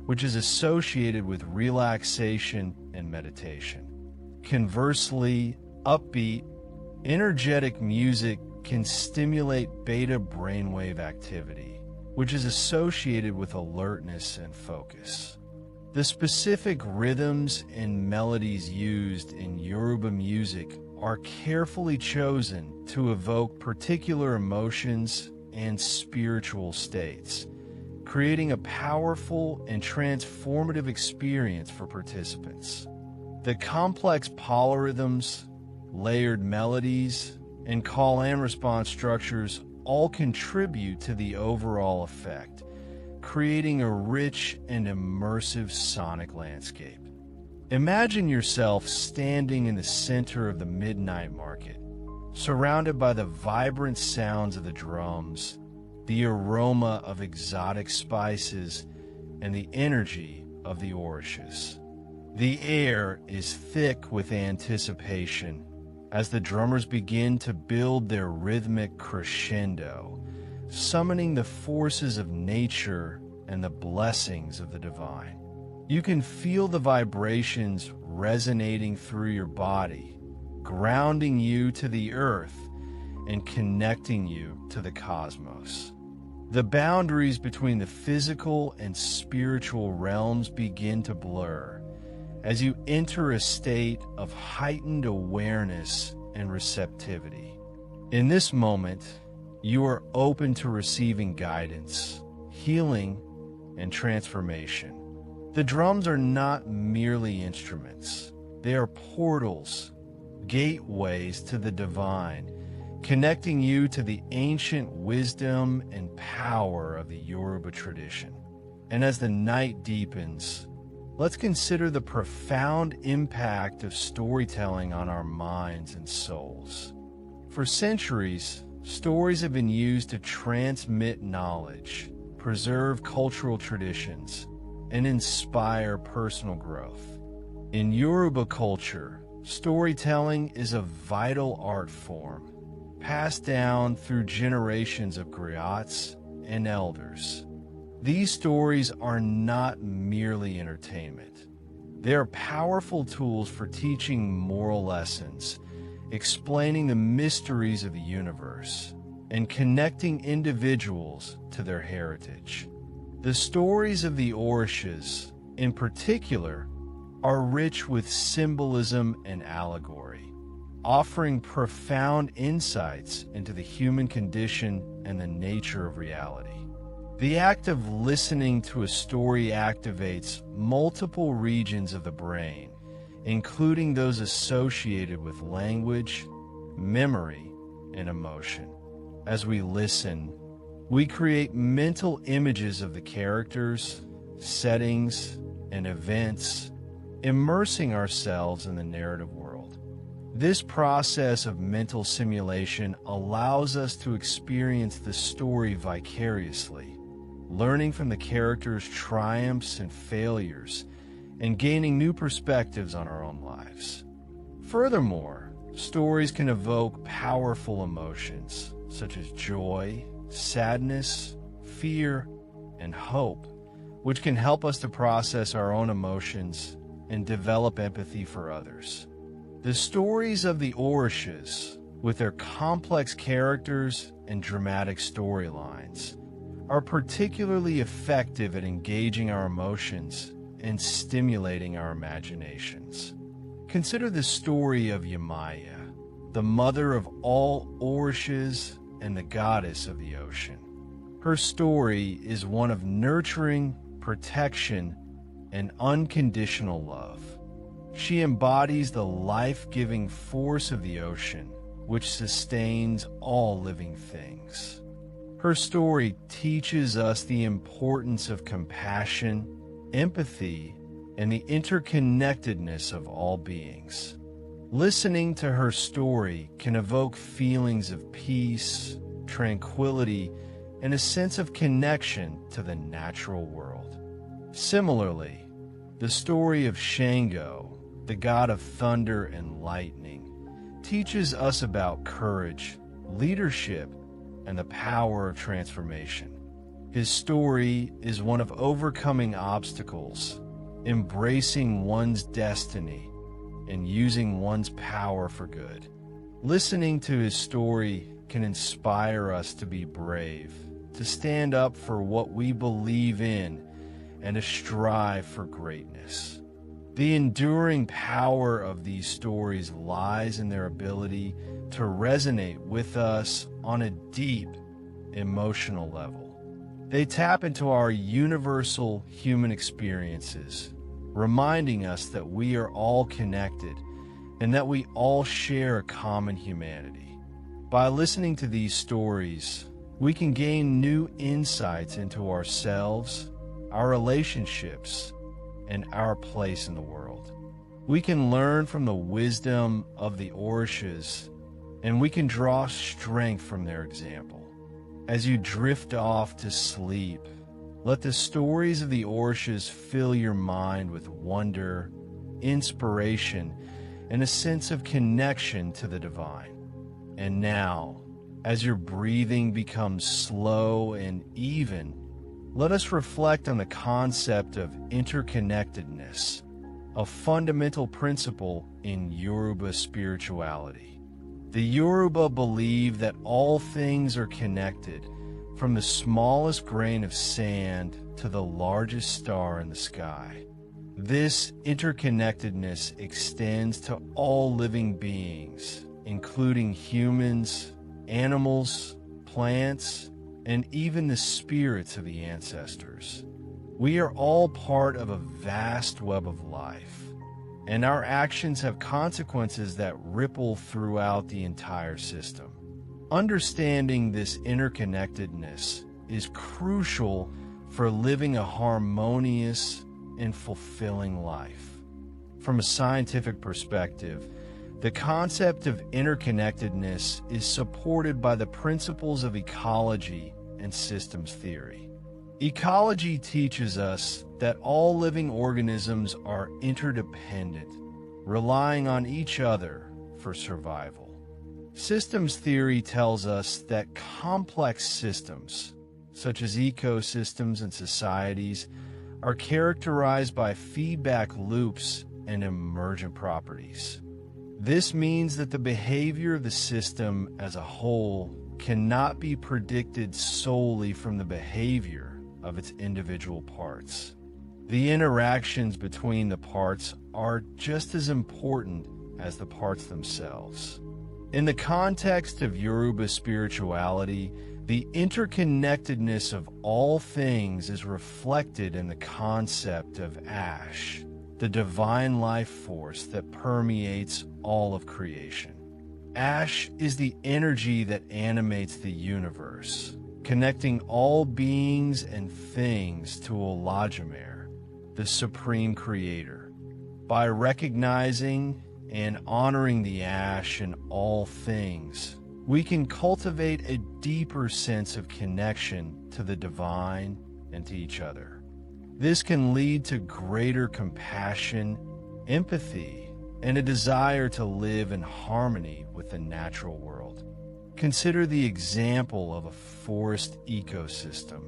which is associated with relaxation and meditation. Conversely, upbeat, energetic music can stimulate beta brainwave activity, which is associated with alertness and focus. The specific rhythms and melodies used in Yoruba music are carefully chosen to evoke particular emotions and spiritual states, creating a powerful and transformative experience for participants. The complex polyrhythms, layered melodies, and call and response structures all contribute to the overall effect, creating a rich and immersive sonic landscape. Imagine yourself standing in the center of the midnight market, surrounded by the vibrant sounds of the drums, the aroma of exotic spices, and the energy of the Orishas. The air is thick with anticipation as the drummers begin to build their rhythmic crescendo, summoning the forces of nature and the blessings of the divine. You can feel the vibrations resonating through your body, grounding you to the earth and connecting you to the cosmos. The boundaries between the physical and spiritual realms begin to blur as you enter a state of heightened awareness and receptivity. In this moment, you are open to receiving guidance, healing, and transformation. The drums are not merely instruments. They are portals, gateways to the divine, connecting you to the ancient wisdom and power of the Yoruba tradition. And as the night deepens, let's consider the profound impact of storytelling on our minds and souls. For centuries, stories have been used to transmit knowledge, preserve cultural traditions, and inspire personal growth. In Yoruba culture, storytelling is a vital art form, passed down through generations of griots and elders. These stories are not merely entertainment. They are powerful tools for teaching moral lessons, explaining the mysteries of the universe, and connecting individuals to their heritage. The stories of the Orishas, in particular, are rich with symbolism and allegory, offering profound insights into the human condition and the nature of reality. The act of listening to a story activates multiple regions of the brain, including those associated with language, memory, and emotion. As we listen, we create mental images of the characters, settings, and events, immersing ourselves in the narrative world. This process of mental simulation allows us to experience the story vicariously, learning from the characters' triumphs and failures, and gaining new perspectives on our own lives. Furthermore, stories can evoke powerful emotions such as joy, sadness, fear, and hope, which can help us to process our own emotions and develop empathy for others. The stories of the Orishas, with their complex characters and dramatic storylines, are particularly effective at engaging our emotions and stimulating our imaginations. Consider the story of Yemaya, the mother of all Orishas and the goddess of the ocean. Her story is one of nurturing, protection, and unconditional love. She embodies the life-giving force of the ocean, which sustains all living things. Her story teaches us the importance of compassion, empathy, and the interconnectedness of all beings. Listening to her story can evoke feelings of peace, tranquility, and a sense of connection to the natural world. Similarly, the story of Shango, the god of thunder and lightning, teaches us about courage, leadership, and the power of transformation. His story is one of overcoming obstacles, embracing one's destiny, and using one's power for good. Listening to his story can inspire us to be brave, to stand up for what we believe in, and to strive for greatness. The enduring power of these stories lies in their ability to resonate with us on a deep emotional level. They tap into our universal human experiences, reminding us that we are all connected and that we all share a common humanity. By listening to these stories, we can gain new insights into ourselves, our relationships, and our place in the world. We can learn from the wisdom of the Orishas, and we can draw strength from their example. As you drift off to sleep, let the stories of the Orishas fill your mind with wonder, inspiration, and a sense of connection to the divine. And now, as your breathing becomes slow and even, let us reflect on the concept of interconnectedness, a fundamental principle in Yoruba spirituality. The Yoruba believe that all things are connected, from the smallest grain of sand to the largest star in the sky. This interconnectedness extends to all living beings, including humans, animals, plants, and even the spirits of the ancestors. We are all part of a vast web of life, and our actions have consequences that ripple throughout the entire system. Understanding this interconnectedness is crucial for living a harmonious and fulfilling life. From a scientific perspective, the concept of interconnectedness is supported by the principles of ecology and systems theory. Ecology teaches us that all living organisms are interdependent, relying on each other for survival. Systems theory tells us that complex systems, such as ecosystems and societies, are characterized by feedback loops and emergent properties. This means that the behavior of the system as a whole cannot be predicted solely from the behavior of its individual parts. The interactions between the parts are just as important as the parts themselves. In the context of Yoruba spirituality, the interconnectedness of all things is reflected in the concept of Ash, the divine life force that permeates all of creation. Ash is the energy that animates the universe, connecting all beings and things to Olajumer, the supreme creator. By recognizing and honoring the Ash in all things, we can cultivate a deeper sense of connection to the divine and to each other. This can lead to greater compassion, empathy, and a desire to live in harmony with the natural world. Consider the example of a forest ecosystem.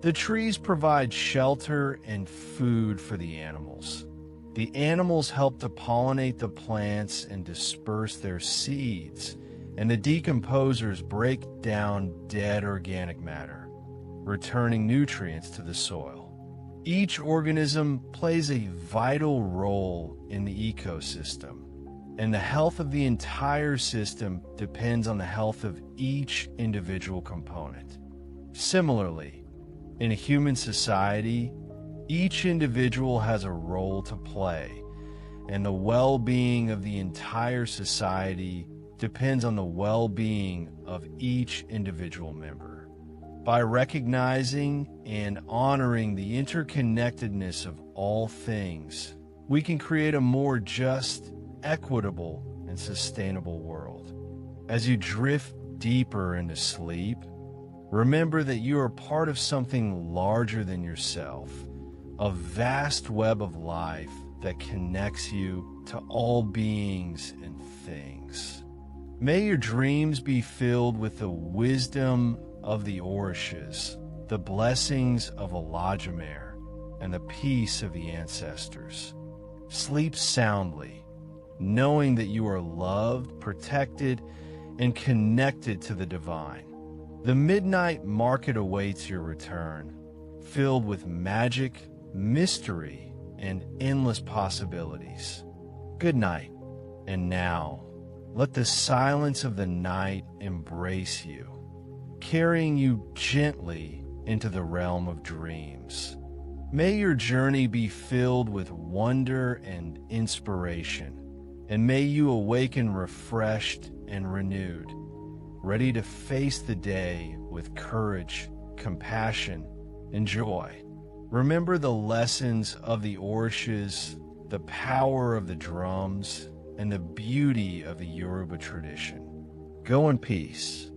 The trees provide shelter and food for the animals. The animals help to pollinate the plants and disperse their seeds, and the decomposers break down dead organic matter, returning nutrients to the soil. Each organism plays a vital role in the ecosystem, and the health of the entire system depends on the health of each individual component. Similarly, in a human society, each individual has a role to play, and the well-being of the entire society depends on the well-being of each individual member. By recognizing and honoring the interconnectedness of all things, we can create a more just, equitable, and sustainable world. As you drift deeper into sleep, remember that you are part of something larger than yourself, a vast web of life that connects you to all beings and things. May your dreams be filled with the wisdom of the Orishas, the blessings of Olajumer, and the peace of the ancestors. Sleep soundly, knowing that you are loved, protected, and connected to the divine. The midnight market awaits your return, filled with magic, mystery, and endless possibilities. Good night, and now, let the silence of the night embrace you, carrying you gently into the realm of dreams. May your journey be filled with wonder and inspiration, and may you awaken refreshed and renewed, ready to face the day with courage, compassion, and joy. Remember the lessons of the Orishas, the power of the drums, and the beauty of the Yoruba tradition. Go in peace.